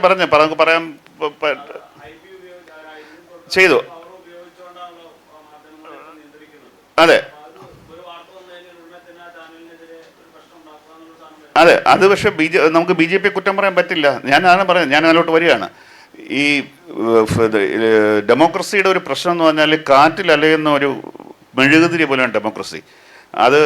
പറയാൻ ചെയ്തു. അതെ അതെ, അത് പക്ഷേ നമുക്ക് ബി ജെ പി കുറ്റം പറയാൻ പറ്റില്ല. ഞാനാണ് പറയുന്നത്, ഞാൻ അതിലോട്ട് വരികയാണ്. ഈ ഡെമോക്രസിയുടെ ഒരു പ്രശ്നം എന്ന് പറഞ്ഞാൽ കാറ്റിൽ അലയുന്ന ഒരു മെഴുകുതിരി പോലെയാണ് ഡെമോക്രസി. അത്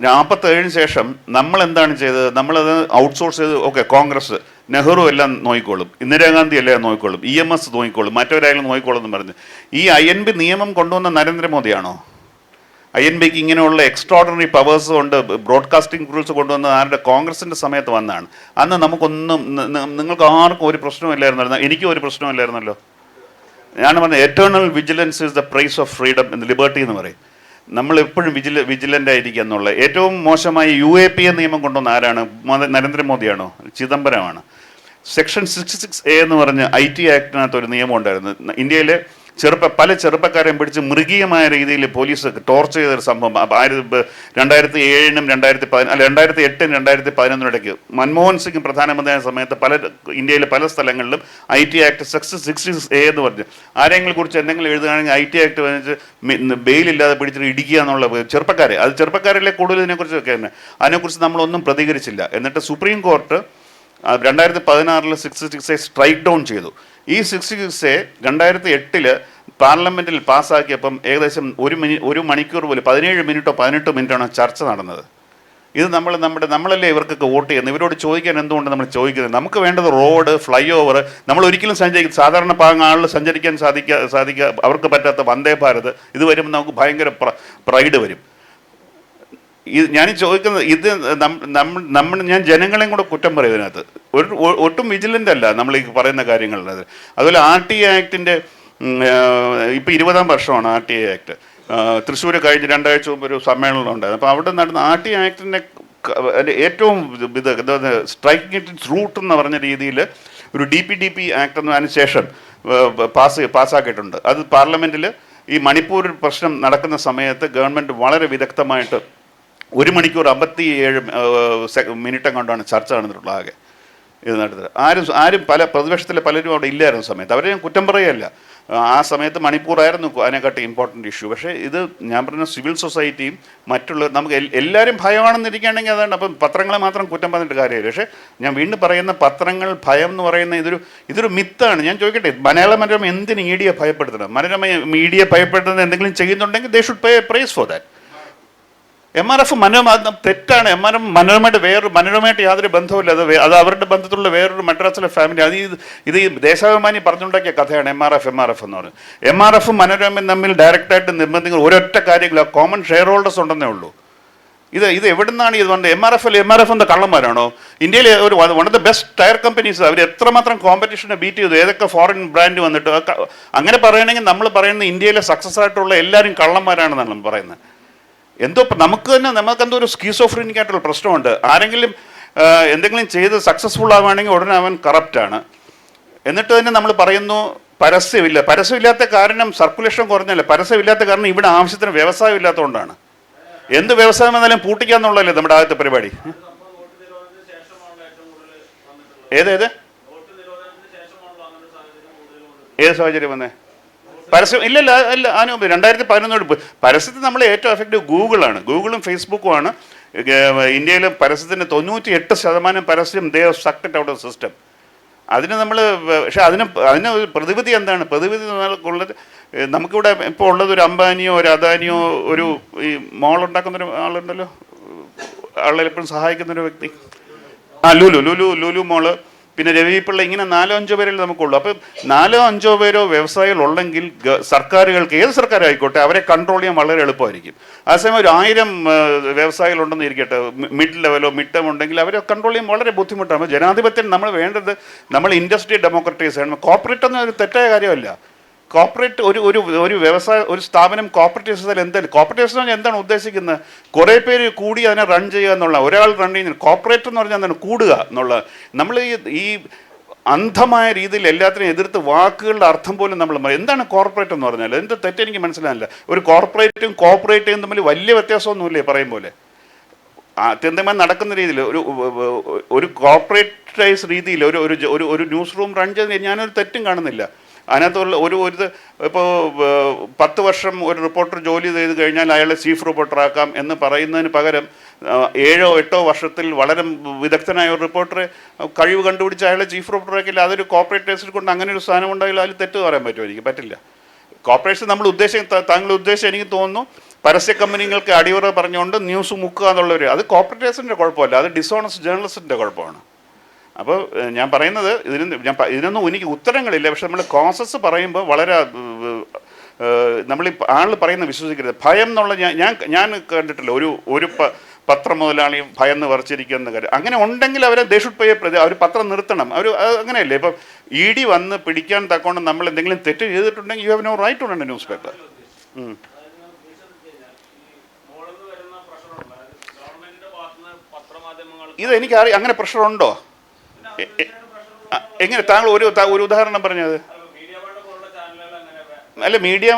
47 ശേഷം നമ്മൾ എന്താണ് ചെയ്തത്? നമ്മളത് ഔട്ട്സോഴ്സ് ചെയ്ത്, ഓക്കെ കോൺഗ്രസ്, നെഹ്റു എല്ലാം നോക്കിക്കോളും, ഇന്ദിരാഗാന്ധി എല്ലാം നോക്കിക്കോളും, EMS നോക്കിക്കോളും, മറ്റവരായാലും നോക്കിക്കോളും എന്ന് പറഞ്ഞ് ഈ INB നിയമം കൊണ്ടുവന്ന നരേന്ദ്രമോദിയാണോ? INBക്ക് ഇങ്ങനെയുള്ള എക്സ്ട്രോർഡിനറി പവേഴ്സ് കൊണ്ട് ബ്രോഡ്കാസ്റ്റിംഗ് റൂൾസ് കൊണ്ടുവന്നത് ആരുടെ? കോൺഗ്രസിൻ്റെ സമയത്ത് വന്നതാണ്. അന്ന് നമുക്കൊന്നും, നിങ്ങൾക്ക് ആർക്കും ഒരു പ്രശ്നമില്ലായിരുന്നല്ലോ, എനിക്കും ഒരു പ്രശ്നമില്ലായിരുന്നല്ലോ. ഞാൻ പറഞ്ഞത് eternal vigilance is the price of freedom എന്ന്, ലിബർട്ടി എന്ന് പറയും. നമ്മൾ എപ്പോഴും വിജിലൻ്റ് ആയിരിക്കുക എന്നുള്ള. ഏറ്റവും മോശമായി UAPA നിയമം കൊണ്ടുവന്ന ആരാണ്? നരേന്ദ്രമോദിയാണോ? ചിദംബരമാണ്. സെക്ഷൻ 66A എന്ന് പറഞ്ഞ് IT ആക്ടിനകത്ത് ഒരു നിയമം ഉണ്ടായിരുന്നു. ഇന്ത്യയിലെ പല ചെറുപ്പക്കാരെയും പിടിച്ച് മൃഗീയമായ രീതിയിൽ പോലീസ് ടോർച്ചർ ചെയ്തൊരു സംഭവം 2007-നും 2008-നും 2011 ഇടയ്ക്ക് മൻമോഹൻ സിംഗ് പ്രധാനമന്ത്രിയായ സമയത്ത് ഇന്ത്യയിലെ പല സ്ഥലങ്ങളിലും IT ആക്ട് സെക്ഷൻ 66A എന്ന് പറഞ്ഞു ആരെങ്കിലും കുറിച്ച് എന്തെങ്കിലും എഴുതുകയാണെങ്കിൽ IT ആക്ട് വെച്ച് ബെയിലില്ലാതെ പിടിച്ചിട്ട് ഇടിക്കുക എന്നുള്ള ചെറുപ്പക്കാരിലെ കൂടുതൽ ഇതിനെക്കുറിച്ചൊക്കെ തന്നെ. അതിനെക്കുറിച്ച് നമ്മളൊന്നും പ്രതികരിച്ചില്ല. എന്നിട്ട് supreme court 2016 66A strike down ചെയ്തു. ഈ 66A 2008 പാർലമെൻറ്റിൽ പാസ്സാക്കിയപ്പം ഏകദേശം ഒരു മണിക്കൂർ പോലും 17 മിനിറ്റോ 18 മിനിറ്റാണോ ചർച്ച നടന്നത്. ഇത് നമ്മളല്ലേ ഇവർക്കൊക്കെ വോട്ട് ചെയ്യുന്നത്. ഇവരോട് ചോദിക്കാൻ എന്തുകൊണ്ട് നമ്മൾ ചോദിക്കുന്നത്? നമുക്ക് വേണ്ടത് റോഡ്, ഫ്ലൈ ഓവർ. നമ്മൾ ഒരിക്കലും സാധാരണ ആളുകൾ സഞ്ചരിക്കാൻ സാധിക്കുക അവർക്ക് പറ്റാത്ത വന്ദേ ഭാരത് ഇത് വരുമ്പോൾ നമുക്ക് ഭയങ്കര പ്രൈഡ് വരും. ഞാൻ ചോദിക്കുന്നത് ഇത് ഞാൻ ജനങ്ങളെയും കൂടെ കുറ്റം പറയും ഇതിനകത്ത്. ഒട്ടും വിജിലൻ്റ് അല്ല നമ്മൾ ഈ പറയുന്ന കാര്യങ്ങളിലത്. അതുപോലെ RTA ആക്ടിൻ്റെ ഇപ്പം 20ാം വർഷമാണ് RTA ആക്ട്. തൃശ്ശൂർ കഴിഞ്ഞ് 2 ആഴ്ച മുമ്പ് ഒരു സമ്മേളനം ഉണ്ടായിരുന്നു. അപ്പോൾ അവിടെ നടന്ന RTA ആക്ടിൻ്റെ ഏറ്റവും സ്ട്രൈക്കിംഗ് ഇറ്റ്സ് റൂട്ട് എന്ന് പറഞ്ഞ രീതിയിൽ ഒരു DPDP ആക്ട് എന്നതിന് ശേഷം പാസ്സാക്കിയിട്ടുണ്ട്. അത് പാർലമെൻറ്റിൽ ഈ മണിപ്പൂർ പ്രശ്നം നടക്കുന്ന സമയത്ത് ഗവൺമെൻറ് വളരെ വിദഗ്ധമായിട്ട് 1 മണിക്കൂർ 57 മിനിറ്റ് കൊണ്ടാണ് ചർച്ച നടന്നിട്ടുള്ളത്. ആകെ ഇത് നടത്തുന്നത് ആരും പ്രതിപക്ഷത്തിലെ പലരും അവിടെ ഇല്ലായിരുന്ന സമയത്ത് അവരെ ഞാൻ കുറ്റം പറയുകയല്ല. ആ സമയത്ത് മണിപ്പൂറായിരുന്നു അതിനെക്കാട്ടി ഇമ്പോർട്ടൻ്റ് ഇഷ്യൂ. പക്ഷേ ഇത് ഞാൻ പറഞ്ഞ സിവിൽ സൊസൈറ്റിയും മറ്റുള്ള നമുക്ക് എല്ലാവരും ഭയമാണെന്നിരിക്കുകയാണെങ്കിൽ അതാണ്. അപ്പം പത്രങ്ങളെ മാത്രം കുറ്റം പറഞ്ഞിട്ട് കാര്യമില്ല. പക്ഷേ ഞാൻ വീണ്ടും പറയുന്ന പത്രങ്ങൾ ഭയം എന്ന് പറയുന്ന ഇതൊരു മിത്താണ്. ഞാൻ ചോദിക്കട്ടെ, മനോരമ എന്തിന് മീഡിയ ഭയപ്പെടുത്തണം? മീഡിയ ഭയപ്പെടുത്തുന്നത് എന്തെങ്കിലും ചെയ്യുന്നുണ്ടെങ്കിൽ they should pay price for that. MRF തെറ്റാണ്. മനോരമയായിട്ട് യാതൊരു ബന്ധവുമില്ല. അത് അവരുടെ ബന്ധത്തിലുള്ള വേറൊരു മദ്രാസിലെ ഫാമിലി. ഇത് ഈ ദേശാഭിമാനി പറഞ്ഞുണ്ടാക്കിയ കഥയാണ് MRF എന്ന് പറയുന്നത്. MRF മനോരമയും തമ്മിൽ ഡയറക്റ്റായിട്ട് നിർബന്ധിക്കുന്ന ഒരൊറ്റ കാര്യമില്ല, കോമൺ ഷെയർ ഹോൾഡേഴ്സ് ഉണ്ടെന്നേ ഉള്ളൂ. ഇത് എവിടെ നിന്നാണ് ഇത് വന്നത്? MRF എന്താ കള്ളന്മാരാണോ? ഇന്ത്യയിലെ one of the best tyre companies. അവർ എത്രമാത്രം കോമ്പറ്റീഷനെ ബീറ്റ് ചെയ്തു, ഏതൊക്കെ ഫോറിൻ ബ്രാൻഡ് വന്നിട്ട്. അങ്ങനെ പറയണമെങ്കിൽ നമ്മൾ പറയുന്നത് ഇന്ത്യയിലെ സക്സസ് ആയിട്ടുള്ള എല്ലാവരും കള്ളന്മാരാണെന്നാണ് നമ്മൾ പറയുന്നത്. നമുക്കെന്തോ ഒരു സ്കീസോഫ്രീനിക് ആയിട്ടുള്ള പ്രശ്നമുണ്ട്. ആരെങ്കിലും എന്തെങ്കിലും ചെയ്ത് സക്സസ്ഫുൾ ആവുകയാണെങ്കിൽ ഉടനെ അവൻ കറപ്റ്റാണ്. എന്നിട്ട് തന്നെ നമ്മൾ പറയുന്നു പരസ്യമില്ലാത്ത കാരണം സർക്കുലേഷൻ കുറഞ്ഞല്ലേ. പരസ്യമില്ലാത്ത കാരണം ഇവിടെ ആവശ്യത്തിന് വ്യവസായം ഇല്ലാത്തതുകൊണ്ടാണ്. എന്ത് വ്യവസായം വന്നാലും പൂട്ടിക്കാന്നുള്ളതല്ലേ നമ്മുടെ ആദ്യത്തെ പരിപാടി. ഏത് സാഹചര്യം വന്നേ? പരസ്യം ഇല്ലല്ല. 2011 പരസ്യത്തിൽ നമ്മൾ ഏറ്റവും എഫക്റ്റീവ് ഗൂഗിളും ഫേസ്ബുക്കുമാണ്. ഇന്ത്യയിൽ പരസ്യത്തിൻ്റെ 98% പരസ്യം they have sucked it out of system. പക്ഷെ അതിന് പ്രതിവിധി എന്താണ്? പ്രതിവിധി ഉള്ളത് നമുക്കിവിടെ ഇപ്പോൾ ഉള്ളത് ഒരു അംബാനിയോ ഒരു അദാനിയോ ഒരു ഈ മോൾ ഉണ്ടാക്കുന്നൊരു ആളുണ്ടല്ലോ, ആളെപ്പോഴും സഹായിക്കുന്നൊരു വ്യക്തി. ലുലു മോള്, പിന്നെ രവി പിള്ള, ഇങ്ങനെ 4-5 പേരിൽ നമുക്കുള്ളൂ. അപ്പം 4-5 പേരോ വ്യവസായികൾ ഉള്ളെങ്കിൽ സർക്കാരുകൾക്ക്, ഏത് സർക്കാരായിക്കോട്ടെ, അവരെ കൺട്രോൾ ചെയ്യാൻ വളരെ എളുപ്പമായിരിക്കും. അതേസമയം ഒരു 1000 വ്യവസായികളുണ്ടെന്ന് ഇരിക്കട്ടെ, മിഡ് ലെവലോ മിഡ് ടേം ഉണ്ടെങ്കിൽ അവരെ കൺട്രോൾ ചെയ്യാൻ വളരെ ബുദ്ധിമുട്ടാണ്. അപ്പോൾ ജനാധിപത്യം നമ്മൾ വേണ്ടത് ഇൻഡസ്ട്രി ഡെമോക്രറ്റൈസ് ചെയ്യണം. കോർപ്പറേറ്റ് ഒന്നും ഒരു തെറ്റായ കാര്യമല്ല. കോർപ്പറേറ്റ് ഒരു വ്യവസായ ഒരു സ്ഥാപനം കോർപ്പറേറ്റ് ചെയ്താൽ എന്താണ് കോർപ്പറേറ്റ് പറഞ്ഞാൽ എന്താണ് ഉദ്ദേശിക്കുന്നത്? കുറേ പേര് കൂടി അതിനെ റൺ ചെയ്യുക എന്നുള്ള, ഒരാൾ റൺ ചെയ്യുന്നത്. കോർപ്പറേറ്റ് എന്ന് പറഞ്ഞാൽ എന്താണ്? കൂടുക എന്നുള്ള. നമ്മൾ ഈ അന്ധമായ രീതിയിൽ എല്ലാത്തിനും എതിർത്ത് വാക്കുകളുടെ അർത്ഥം പോലും നമ്മൾ എന്താണ് കോർപ്പറേറ്റ് എന്ന് പറഞ്ഞാൽ എന്ത് തെറ്റെനിക്ക് മനസ്സിലാകില്ല. ഒരു കോർപ്പറേറ്റും കോർപ്പറേറ്റും തമ്മിൽ വലിയ വ്യത്യാസമൊന്നുമില്ലേ പറയും പോലെ? അത്യന്തമായി നടക്കുന്ന രീതിയിൽ ഒരു കോർപ്പറേറ്റൈസ് രീതിയിൽ ഒരു ന്യൂസ് റൂം റൺ ചെയ്ത് ഞാനൊരു തെറ്റും കാണുന്നില്ല. അതിനകത്തുള്ള ഒരു ഇപ്പോൾ 10 വർഷം ഒരു റിപ്പോർട്ടർ ജോലി ചെയ്ത് കഴിഞ്ഞാൽ അയാളെ ചീഫ് റിപ്പോർട്ടറാക്കാം എന്ന് പറയുന്നതിന് പകരം 7 or 8 വർഷത്തിൽ വളരെ വിദഗ്ധനായ ഒരു റിപ്പോർട്ടറെ കഴിവ് കണ്ടുപിടിച്ച് അയാളെ ചീഫ് റിപ്പോർട്ടറാക്കില്ല. അതൊരു കോർപ്പറേറ്റേഴ്സിൽ കൊണ്ട് അങ്ങനെ ഒരു സ്ഥാനം ഉണ്ടായാലും അതിൽ തെറ്റ് പറയാൻ പറ്റുമോ? എനിക്ക് പറ്റില്ല. കോർപ്പറേഷൻ നമ്മൾ താങ്കളുടെ ഉദ്ദേശം എനിക്ക് തോന്നുന്നു പരസ്യ കമ്പനികൾക്ക് അടിയറ പറഞ്ഞുകൊണ്ട് ന്യൂസ് മുക്കുക എന്നുള്ളൊരു, അത് കോർപ്പറേറ്റേഴ്സിൻ്റെ കുഴപ്പമില്ല, അത് ഡിസോണസ്റ്റ് ജേർണലിസ്റ്റിൻ്റെ കുഴപ്പമാണ്. അപ്പോൾ ഞാൻ പറയുന്നത് ഇതിനൊന്നും എനിക്ക് ഉത്തരങ്ങളില്ല. പക്ഷെ നമ്മൾ കോസസ് പറയുമ്പോൾ വളരെ നമ്മൾ ആൾ പറയുന്നത് വിശ്വസിക്കരുത്. ഭയം എന്നുള്ള ഞാൻ കണ്ടിട്ടില്ല ഒരു പത്രം മുതലാളി ഭയന്ന് വരച്ചിരിക്കുന്ന കാര്യം. അങ്ങനെ ഉണ്ടെങ്കിൽ അവരെ ദേഷുഡ് അവർ പത്രം നിർത്തണം. അങ്ങനെയല്ലേ? ഇപ്പം ED വന്ന് പിടിക്കാൻ തക്കോണം നമ്മൾ എന്തെങ്കിലും തെറ്റ് ചെയ്തിട്ടുണ്ടെങ്കിൽ you have no right to run a newspaper. ഇത് എനിക്ക് അങ്ങനെ പ്രഷറുണ്ടോ? എങ്ങനെ? താങ്കൾ ഒരു ഉദാഹരണം പറഞ്ഞത്. മീഡിയ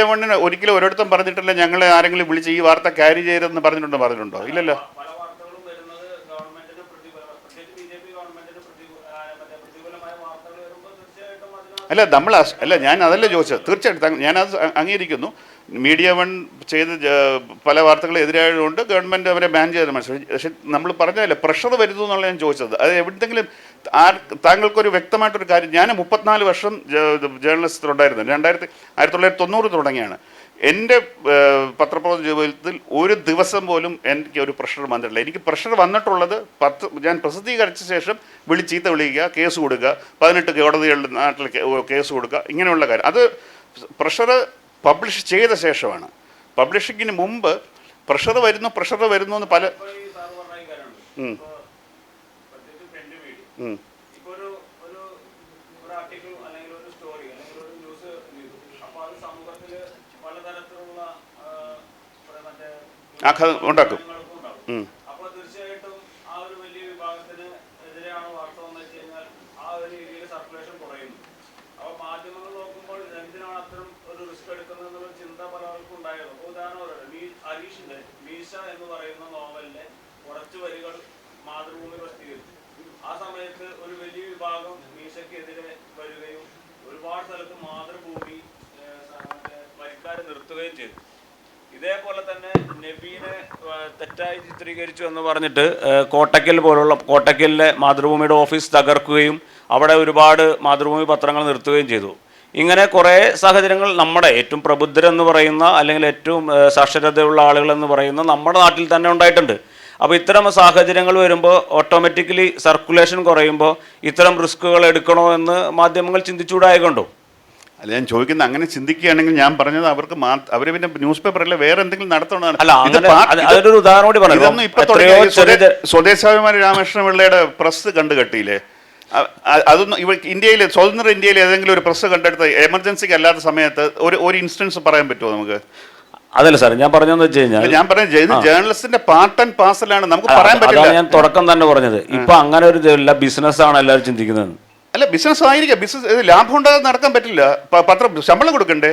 വണ്ണിന് ഒരിക്കലും ഒരിടത്തും പറഞ്ഞിട്ടില്ല ഞങ്ങളെ ആരെങ്കിലും വിളിച്ച് ഈ വാർത്ത ക്യാരി ചെയ്തെന്ന് പറഞ്ഞിട്ടുണ്ടോ? ഇല്ലല്ലോ. ഞാൻ അതല്ല ചോദിച്ചത്. തീർച്ചയായിട്ടും ഞാനത് അംഗീകരിക്കുന്നു. മീഡിയ വൺ ചെയ്ത് പല വാർത്തകളും എതിരായതുകൊണ്ട് ഗവൺമെൻറ് അവരെ ബാൻ ചെയ്ത് മനസ്സിലായി. പക്ഷെ നമ്മൾ പറഞ്ഞതല്ലേ പ്രഷർ വരുന്നു എന്നുള്ള ഞാൻ ചോദിച്ചത്. അത് എവിടെയെങ്കിലും താങ്കൾക്കൊരു വ്യക്തമായിട്ടൊരു കാര്യം, ഞാൻ 34 വർഷം ജേർണലിസ്റ്റിലുണ്ടായിരുന്നു. 1990 തുടങ്ങിയാണ്. എൻ്റെ പത്രപ്രവർത്തന ജീവിതത്തിൽ ഒരു ദിവസം പോലും എനിക്ക് ഒരു പ്രഷർ വന്നിട്ടില്ല. എനിക്ക് പ്രഷർ വന്നിട്ടുള്ളത് ഞാൻ പ്രസിദ്ധീകരിച്ച ശേഷം ചീത്ത വിളിക്കുക, കേസ് കൊടുക്കുക, 18 കോടതികളുടെ നാട്ടിൽ കേസ് കൊടുക്കുക, ഇങ്ങനെയുള്ള കാര്യം. അത് പ്രഷർ പബ്ലിഷ് ചെയ്ത ശേഷമാണ്. പബ്ലിഷിങ്ങിന് മുമ്പ് പ്രഷർ വരുന്നു എന്ന് പല ഉണ്ടാക്കും. എന്ന് പറയുന്ന നോവലിലെ കുറച്ച് വരികൾ മാതൃഭൂമി പ്രസിദ്ധീകരിച്ചു. ആ സമയത്ത് ഒരു വലിയ വിഭാഗം മീശയ്ക്കെതിരെ വരികയും ഒരുപാട് സ്ഥലത്ത് മാതൃഭൂമി വരിക്കാരെ നിർത്തുകയും ചെയ്തു. ഇതേപോലെ തന്നെ നബീനെ തെറ്റായി ചിത്രീകരിച്ചു എന്ന് പറഞ്ഞിട്ട് കോട്ടക്കലിലെ മാതൃഭൂമിയുടെ ഓഫീസ് തകർക്കുകയും അവിടെ ഒരുപാട് മാതൃഭൂമി പത്രങ്ങൾ നിർത്തുകയും ചെയ്തു. ഇങ്ങനെ കുറേ സാഹചര്യങ്ങൾ നമ്മുടെ ഏറ്റവും പ്രബുദ്ധരെന്ന് പറയുന്ന അല്ലെങ്കിൽ ഏറ്റവും സാക്ഷരതയുള്ള ആളുകളെന്ന് പറയുന്ന നമ്മുടെ നാട്ടിൽ തന്നെ ഉണ്ടായിട്ടുണ്ട്. അപ്പോൾ ഇത്തരം സാഹചര്യങ്ങൾ വരുമ്പോൾ ഓട്ടോമാറ്റിക്കലി സർക്കുലേഷൻ കുറയുമ്പോൾ ഇത്തരം റിസ്കുകൾ എടുക്കണോ എന്ന് മാധ്യമങ്ങൾ ചിന്തിച്ചുകൂടായതുകൊണ്ടോ? അല്ല, ഞാൻ ചോദിക്കുന്നത് അങ്ങനെ ചിന്തിക്കുകയാണെങ്കിൽ ഞാൻ പറഞ്ഞത് അവർക്ക് അവർ പിന്നെ ന്യൂസ് പേപ്പറിൽ വേറെ എന്തെങ്കിലും നടത്തണമെന്നാണ്. അതൊരു ഉദാഹരണം കൂടി പറഞ്ഞു. ഇപ്പൊ സ്വദേശാഭിമാനി രാമകൃഷ്ണ പിള്ളയുടെ പ്രസ് കണ്ടുകെട്ടിയില്ലേ? അതൊന്നും ഇന്ത്യയിൽ സ്വതന്ത്ര ഇന്ത്യയിൽ ഏതെങ്കിലും ഒരു പ്രസ് കണ്ടെടുത്ത എമർജൻസിക്ക് അല്ലാത്ത സമയത്ത് ഒരു ഇൻസ്റ്റൻസ് പറയാൻ പറ്റുമോ നമുക്ക്? അതല്ല സാർ ഞാൻ പറഞ്ഞതെന്ന് വെച്ച് കഴിഞ്ഞാൽ ഞാൻ പറഞ്ഞത് ജേർണലിസ്റ്റിന്റെ പാർട്ട് ആൻഡ് പാർസലാണ്, നമുക്ക് പറയാൻ പറ്റില്ല. ഞാൻ തുടക്കം തന്നെ പറഞ്ഞത് ഇപ്പൊ അങ്ങനെ ഒരു ബിസിനസ് ആണ് എല്ലാവരും ചിന്തിക്കുന്നത്. അല്ല, ബിസിനസ് ആയിരിക്കാം. ബിസിനസ് ലാഭം ഉണ്ടാകാതെ നടക്കാൻ പറ്റില്ല. പത്രം ശമ്പളം കൊടുക്കണ്ടേ?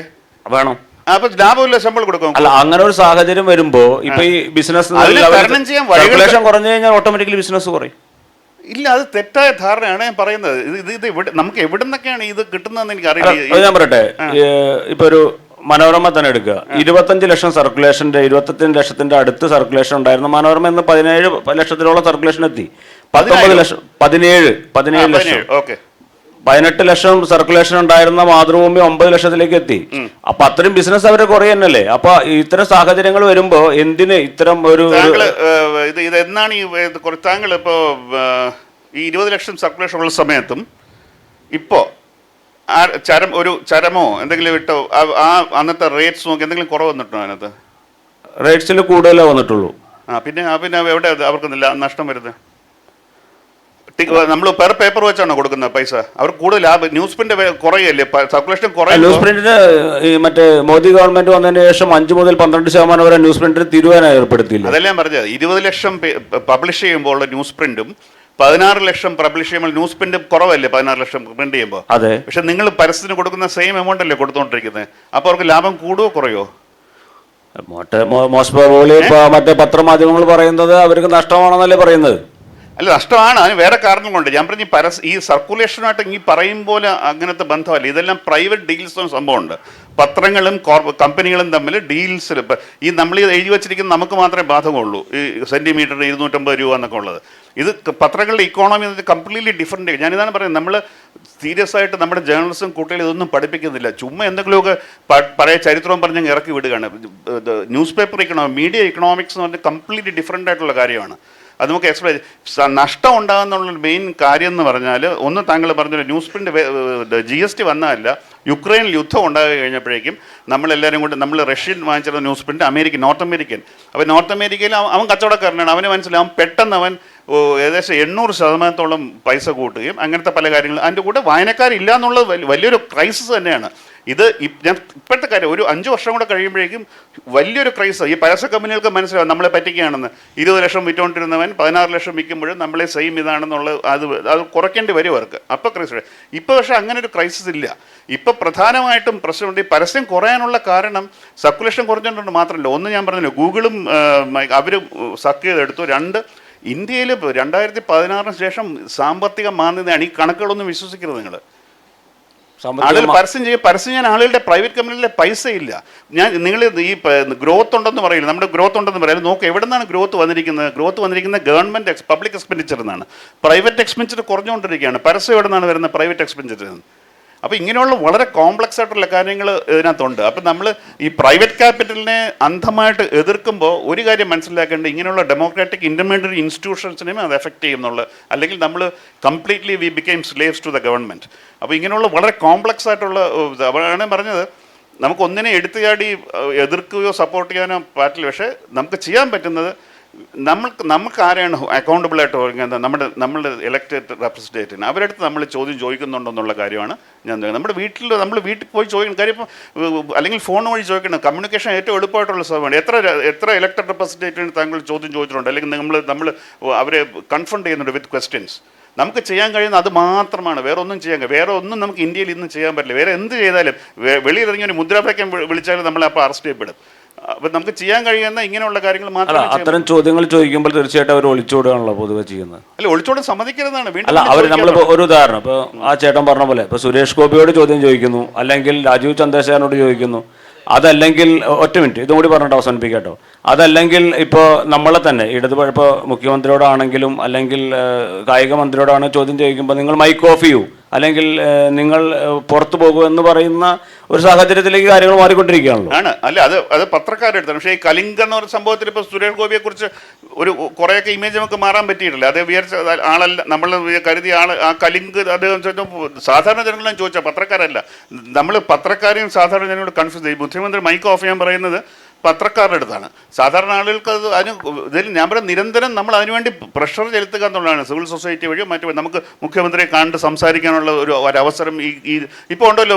വേണം. അപ്പൊ ലാഭമില്ല, ശമ്പളം കൊടുക്കും. അല്ല, അങ്ങനെ ഒരു സാഹചര്യം വരുമ്പോ ഇപ്പൊ ഈ ബിസിനസ് കുറഞ്ഞു കഴിഞ്ഞാൽ ഓട്ടോമാറ്റിക്കലി ബിസിനസ് കുറയും. ഇല്ല, അത് തെറ്റായ ധാരണയാണ് ഞാൻ പറയുന്നത്. ഇത് നമുക്ക് എവിടെ നിന്നൊക്കെയാണ് ഇത് കിട്ടുന്നതെന്ന് എനിക്ക് അറിയില്ല. ഞാൻ പറയട്ടെ, ഇപ്പൊ ഒരു മനോരമ തന്നെ എടുക്കുക. 25 ലക്ഷം സർക്കുലേഷന്റെ 25 ലക്ഷത്തിന്റെ അടുത്ത് സർക്കുലേഷൻ ഉണ്ടായിരുന്ന മനോരമ ഇന്ന് 17 ലക്ഷത്തിലോളം സർക്കുലേഷൻ എത്തി. 17 ലക്ഷം 18 ലക്ഷം സർക്കുലേഷൻ ഉണ്ടായിരുന്ന മാതൃഭൂമി 9 ലക്ഷത്തിലേക്ക് എത്തി. അപ്പൊ അത്രയും ബിസിനസ് അവരെ കുറയുന്നല്ലേ. അപ്പൊ ഇത്തരം സാഹചര്യങ്ങൾ വരുമ്പോ എന്തിന് ഇത്തരം ഒരു ഇത് എന്നാണ് താങ്കൾ ഇപ്പോ ഈ 20 ലക്ഷം സർക്കുലേഷൻ ഉള്ള സമയത്തും ഇപ്പോ ഒരു ചരമോ എന്തെങ്കിലും ഇട്ടോ അന്നത്തെ റേറ്റ്സ് നോക്കി എന്തെങ്കിലും കുറവ് വന്നിട്ടോ? അതിനകത്ത് റേറ്റ്സിൽ കൂടുതലേ വന്നിട്ടുള്ളൂ. പിന്നെ എവിടെ അവർക്ക് നഷ്ടം വരുന്നത്? നമ്മൾ പെർ പേപ്പർ വെച്ചാണോ കൊടുക്കുന്നത് പൈസ? അവർ കൂടുതൽ ന്യൂസ് പ്രിന്റ് കുറയല്ലേ, സർക്കുലേഷൻ കുറയും. ന്യൂസ് പ്രിന്റിന് മറ്റേ മോദി ഗവൺമെന്റ് വന്നതിന് ശേഷം 5 മുതൽ 12% വരെ ന്യൂസ് പ്രിന്റിന് തിരുവാനായി ഏർപ്പെടുത്തിയില്ല. അതെല്ലാം പറഞ്ഞത് 20 ലക്ഷം പബ്ലിഷ് ചെയ്യുമ്പോൾ ന്യൂസ് പ്രിന്റും 16 ലക്ഷം പബ്ലിഷ് ചെയ്യുമ്പോൾ ന്യൂസ് പ്രിന്റ് കുറവല്ലേ? 16 ലക്ഷം പ്രിന്റ് ചെയ്യുമ്പോൾ. അതെ. പക്ഷെ നിങ്ങൾ പരസ്യത്തിന് കൊടുക്കുന്ന സെയിം എമൗണ്ട് അല്ലേ കൊടുത്തോണ്ടിരിക്കുന്നത്? അപ്പൊ അവർക്ക് ലാഭം കൂടുവോ കുറയോ? മോസ്റ്റ് പ്രോബബ്ലി മറ്റേ പത്രമാധ്യമങ്ങൾ പറയുന്നത് അവർക്ക് നഷ്ടമാണെന്നല്ലേ പറയുന്നത്. അല്ല, നഷ്ടമാണ്. അതിന് വേറെ കാരണങ്ങളുണ്ട്. ഞാൻ പറഞ്ഞ ഈ സർക്കുലേഷനായിട്ട് ഈ പറയും പോലെ അങ്ങനത്തെ ബന്ധമല്ല. ഇതെല്ലാം പ്രൈവറ്റ് ഡീൽസ് സംഭവമുണ്ട്. പത്രങ്ങളും കമ്പനികളും തമ്മിൽ ഡീൽസിൽ ഇപ്പം ഈ നമ്മൾ എഴുതി വെച്ചിരിക്കുന്ന നമുക്ക് മാത്രമേ ബാധകമുള്ളൂ. ഈ സെൻറ്റിമീറ്ററിന് 250 രൂപ എന്നൊക്കെ ഉള്ളത്. ഇത് പത്രങ്ങളുടെ ഇക്കോണമി കംപ്ലീറ്റ്ലി ഡിഫറെൻറ്റ്. ഞാനിതാണ് പറയുന്നത്, നമ്മൾ സീരിയസ് ആയിട്ട് നമ്മുടെ ജേർണലിസം കുട്ടികൾ ഇതൊന്നും പഠിപ്പിക്കുന്നില്ല. ചുമ്മാ എന്തെങ്കിലുമൊക്കെ പഴയ ചരിത്രവും പറഞ്ഞ് ഇറക്കി വിടുകയാണ്. News paper economics, media economics എന്ന് പറഞ്ഞാൽ കംപ്ലീറ്റ്ലി ഡിഫറെൻ്റ് ആയിട്ടുള്ള കാര്യമാണ്. അത് നമുക്ക് എക്സ്പ്ലെയിൻ. നഷ്ടം ഉണ്ടാകുന്നുള്ള മെയിൻ കാര്യം എന്ന് പറഞ്ഞാൽ, ഒന്ന് താങ്കൾ പറഞ്ഞ ന്യൂസ് പ്രിൻ്റ് GST വന്നതല്ല, യുക്രൈനിൽ യുദ്ധം ഉണ്ടായി കഴിഞ്ഞപ്പോഴേക്കും നമ്മളെല്ലാവരും കൊണ്ട് നമ്മൾ റഷ്യൻ വാങ്ങിച്ചിരുന്ന ന്യൂസ് പ്രിൻ്റ് നോർത്ത് അമേരിക്കൻ. അപ്പോൾ നോർത്ത് അമേരിക്കയിൽ അവൻ കച്ചവടക്കാരനാണ്. അവന് മനസ്സിലാവും. പെട്ടെന്ന് അവൻ ഏകദേശം 800% പൈസ കൂട്ടുകയും അങ്ങനത്തെ പല കാര്യങ്ങളും. അതിൻ്റെ കൂടെ വായനക്കാരില്ല എന്നുള്ളത് വലിയൊരു ക്രൈസിസ് തന്നെയാണ്. ഇത് ഞാൻ ഇപ്പോഴത്തെ കാര്യം ഒരു 5 വർഷം കൂടെ കഴിയുമ്പോഴേക്കും വലിയൊരു ക്രൈസ്. ഈ പരസ്യ കമ്പനികൾക്ക് മനസ്സിലാവും നമ്മളെ പറ്റിക്കുകയാണെന്ന്. 20 ലക്ഷം വിറ്റുകൊണ്ടിരുന്നവൻ 16 ലക്ഷം വിൽക്കുമ്പോഴും നമ്മളെ സെയിം ഇതാണെന്നുള്ളത് അത് കുറയ്ക്കേണ്ടി വരും അവർക്ക്. അപ്പോൾ ക്രൈസിസ്. ഇപ്പോൾ പക്ഷേ അങ്ങനെ ഒരു ക്രൈസിസ് ഇല്ല. ഇപ്പോൾ പ്രധാനമായിട്ടും പ്രശ്നമുണ്ട്. ഈ പരസ്യം കുറയാനുള്ള കാരണം സർക്കുലേഷൻ കുറഞ്ഞുകൊണ്ട് മാത്രമല്ല. ഒന്ന് ഞാൻ പറഞ്ഞല്ലോ, ഗൂഗിളും അവർ സക്ക് ചെയ്തെടുത്തു. 2, ഇന്ത്യയിൽ 2016 ശേഷം സാമ്പത്തിക മാന്ദ്യതയാണ്. ഈ കണക്കുകളൊന്നും വിശ്വസിക്കരുത് നിങ്ങൾ. ആളുകൾ പരസ്യം ചെയ്യാൻ ആളുകളുടെ പ്രൈവറ്റ് കമ്പനികളിലെ പൈസ ഇല്ല. നിങ്ങൾ ഈ ഗ്രോത്ത് ഉണ്ടെന്ന് പറയില്ല, നമ്മുടെ ഗ്രോത്ത് ഉണ്ടെന്ന് പറയാം. നോക്ക് എവിടെ നിന്നാണ് ഗ്രോത്ത് വന്നിരിക്കുന്നത് ഗവൺമെൻറ് പബ്ലിക് എക്സ്പെൻഡിച്ചറിൽ നിന്നാണ്. പ്രൈവറ്റ് എക്സ്പെൻഡിച്ചർ കുറഞ്ഞുകൊണ്ടിരിക്കുകയാണ്. പരസ്യം എവിടെ നിന്നാണ് വരുന്നത്? പ്രൈവറ്റ് എക്സ്പെൻഡിച്ചറിൽ നിന്ന്. അപ്പോൾ ഇങ്ങനെയുള്ള വളരെ കോംപ്ലക്സ് ആയിട്ടുള്ള കാര്യങ്ങൾ ഇതിനകത്തുണ്ട്. അപ്പം നമ്മൾ ഈ പ്രൈവറ്റ് ക്യാപിറ്റലിനെ അന്ധമായിട്ട് എതിർക്കുമ്പോൾ ഒരു കാര്യം മനസ്സിലാക്കേണ്ടത്, ഇങ്ങനെയുള്ള ഡെമോക്രാറ്റിക് ഇൻ്റർമീഡിയറ്റ് ഇൻസ്റ്റിറ്റ്യൂഷൻസിനെയും അത് എഫക്റ്റ് ചെയ്യുന്നുള്ള, അല്ലെങ്കിൽ നമ്മൾ completely we became slaves to the government. അപ്പോൾ ഇങ്ങനെയുള്ള വളരെ കോംപ്ലക്സ് ആയിട്ടുള്ള അവരാണ് പറഞ്ഞത്, നമുക്കൊന്നിനെ എടുത്തുചാടി എതിർക്കുകയോ സപ്പോർട്ട് ചെയ്യാനോ പറ്റില്ല. പക്ഷേ നമുക്ക് ചെയ്യാൻ പറ്റുന്നത്, നമുക്ക് ആരെയാണ് അക്കൗണ്ടബിൾ ആയിട്ട് നമ്മുടെ ഇലക്റ്റഡ് റെപ്രസെൻറ്റേറ്റീവിന് അവരടുത്ത് നമ്മൾ ചോദ്യം ചോദിക്കുന്നുണ്ടെന്നുള്ള കാര്യമാണ് ഞാൻ. നമ്മൾ വീട്ടിൽ പോയി ചോദിക്കണം കാര്യം. ഇപ്പം അല്ലെങ്കിൽ ഫോൺ വഴി ചോദിക്കണം. കമ്മ്യൂണിക്കേഷൻ ഏറ്റവും എളുപ്പമായിട്ടുള്ള സമയമാണ്. എത്ര ഇലക്റ്റഡ് റെപ്രസെൻറ്റേറ്റീവിന് താങ്കൾ ചോദ്യം ചോദിച്ചിട്ടുണ്ട്, അല്ലെങ്കിൽ നമ്മൾ അവരെ കൺഫ്രണ്ട് ചെയ്യുന്നുണ്ട് വിത്ത് ക്വസ്റ്റ്യൻസ്. നമുക്ക് ചെയ്യാൻ കഴിയുന്ന അത് മാത്രമാണ്. വേറെ ഒന്നും നമുക്ക് ഇന്ത്യയിൽ ഇന്ന് ചെയ്യാൻ പറ്റില്ല. വേറെ എന്ത് ചെയ്താലും വെളിയിലിറങ്ങി ഒരു മുദ്രാവാക്യം വിളിച്ചാലും നമ്മളെ അപ്പോൾ അറസ്റ്റ് ചെയ്യപ്പെടും. അപ്പം നമുക്ക് ചെയ്യാൻ കഴിയുന്ന ഇങ്ങനെയുള്ള കാര്യങ്ങൾ മാത്രമേ. അത്തരം ചോദ്യങ്ങൾ ചോദിക്കുമ്പോൾ തീർച്ചയായിട്ടും അവർ ഒളിച്ചോടുകയാണല്ലോ പൊതുവെ ചെയ്യുന്നത്. അല്ല, ഒളിച്ചോടാൻ സമ്മതിക്കരുതാണ്. അല്ല, അവർ നമ്മളിപ്പോൾ ഒരു ഉദാഹരണം, ഇപ്പോൾ ആ ചേട്ടൻ പറഞ്ഞ പോലെ ഇപ്പോൾ സുരേഷ് ഗോപിയോട് ചോദ്യം ചോദിക്കുന്നു, അല്ലെങ്കിൽ രാജീവ് ചന്ദ്രശേഖരനോട് ചോദിക്കുന്നു, അതല്ലെങ്കിൽ ഒറ്റ മിനിറ്റ് ഇതും കൂടി പറഞ്ഞിട്ട് അവസാനിപ്പിക്കാട്ടോ. അതല്ലെങ്കിൽ ഇപ്പോൾ നമ്മളെ തന്നെ ഇപ്പോൾ മുഖ്യമന്ത്രിയോടാണെങ്കിലും അല്ലെങ്കിൽ കായിക മന്ത്രിയോടാണ് ചോദ്യം ചോദിക്കുമ്പോൾ നിങ്ങൾ മൈക്ക് ഓഫ് ചെയ്യൂ, അല്ലെങ്കിൽ നിങ്ങൾ പുറത്തു പോകൂ എന്ന് പറയുന്ന ഒരു സാഹചര്യത്തിലേക്ക് കാര്യങ്ങൾ മാറിക്കൊണ്ടിരിക്കുകയാണല്ലോ. അല്ല, അത് പത്രക്കാരെടുത്താണ്. പക്ഷേ ഈ കലിംഗ എന്ന് പറഞ്ഞ സംഭവത്തിൽ ഇപ്പോൾ സുരേഷ് ഗോപിയെ കുറിച്ച് കുറേയൊക്കെ ഇമേജ് നമുക്ക് മാറാൻ പറ്റിയിട്ടില്ല. അത് വിചാരിച്ച ആളല്ല, നമ്മൾ കരുതിയ ആൾ. ആ കലിംഗ് അദ്ദേഹം സാധാരണ ജനങ്ങളെല്ലാം ചോദിച്ചാൽ പത്രക്കാരല്ല. നമ്മൾ പത്രക്കാരെയും സാധാരണ ജനങ്ങളോട് കൺഫ്യൂസ് ചെയ്യും. മുഖ്യമന്ത്രി മൈക്ക് ഓഫ് ചെയ്യാൻ പറയുന്നത് പത്രക്കാരുടെ അടുത്താണ്. സാധാരണ ആളുകൾക്ക് ഇതിൽ ഞാൻ പറയാം, നിരന്തരം നമ്മൾ അതിനുവേണ്ടി പ്രഷർ ചെലുത്തുക എന്നുള്ളതാണ്. സിവിൽ സൊസൈറ്റി വഴിയോ മറ്റു നമുക്ക് മുഖ്യമന്ത്രിയെ കണ്ട് സംസാരിക്കാനുള്ള ഒരവസരം ഇപ്പോൾ ഉണ്ടല്ലോ.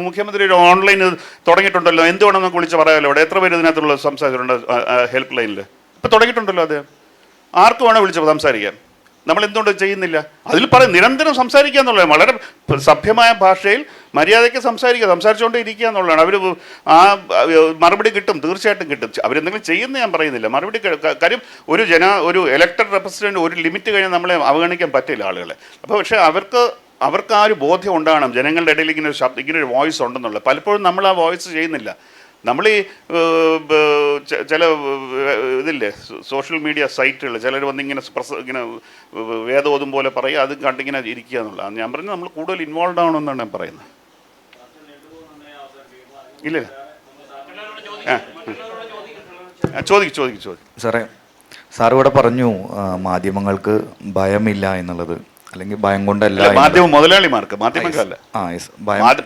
മുഖ്യമന്ത്രി ഒരു ഓൺലൈൻ തുടങ്ങിയിട്ടുണ്ടല്ലോ. എന്തുവേണം നമുക്ക് വിളിച്ച് പറയാമല്ലോ. അവിടെ എത്ര പേര് ഇതിനകത്തുള്ള സംസാരിച്ചിട്ടുണ്ട് ഹെൽപ്പ് ലൈനിൽ? ഇപ്പോൾ തുടങ്ങിയിട്ടുണ്ടല്ലോ. അദ്ദേഹം ആർക്ക് വേണോ വിളിച്ച് സംസാരിക്കാൻ. നമ്മൾ എന്തുകൊണ്ട് ചെയ്യുന്നില്ല? അതിൽ നിരന്തരം സംസാരിക്കുക എന്നുള്ളത്, വളരെ സഭ്യമായ ഭാഷയിൽ മര്യാദയ്ക്ക് സംസാരിച്ചുകൊണ്ടേ ഇരിക്കുക എന്നുള്ളതാണ്. അവർ ആ മറുപടി കിട്ടും, തീർച്ചയായിട്ടും കിട്ടും. അവരെന്തെങ്കിലും ചെയ്യുന്ന ഞാൻ പറയുന്നില്ല, മറുപടി. കാര്യം ഒരു ഇലക്ടഡ് റെപ്രസെൻറ്റേറ്റീവ് ഒരു ലിമിറ്റ് കഴിഞ്ഞാൽ നമ്മളെ അവഗണിക്കാൻ പറ്റില്ല ആളുകളെ. അപ്പോൾ പക്ഷേ അവർക്ക് ആ ഒരു ബോധ്യം ഉണ്ടാകണം, ജനങ്ങളുടെ ഇടയിൽ ഇങ്ങനൊരു വോയിസ് ഉണ്ടെന്നുള്ളത്. പലപ്പോഴും നമ്മൾ ആ വോയിസ് ചെയ്യുന്നില്ല. നമ്മൾ ഈ ചില ഇതില്ലേ സോഷ്യൽ മീഡിയ സൈറ്റുകൾ, ചിലർ വന്നിങ്ങനെ ഇങ്ങനെ വേദോതും പോലെ പറയുക, അത് കണ്ടിങ്ങനെ ഇരിക്കുക എന്നുള്ളതാണ്. ഞാൻ പറഞ്ഞത് നമ്മൾ കൂടുതൽ ഇൻവോൾവ് ആവണമെന്നാണ് ഞാൻ പറയുന്നത്. ഇല്ല ചോദിക്കും. സാർ ഇവിടെ പറഞ്ഞു മാധ്യമങ്ങൾക്ക് ഭയമില്ല എന്നുള്ളത്, അല്ലെങ്കിൽ ഭയം കൊണ്ടല്ല. മാധ്യമ മുതലാളിമാർക്ക്, മാധ്യമങ്ങൾക്കല്ല.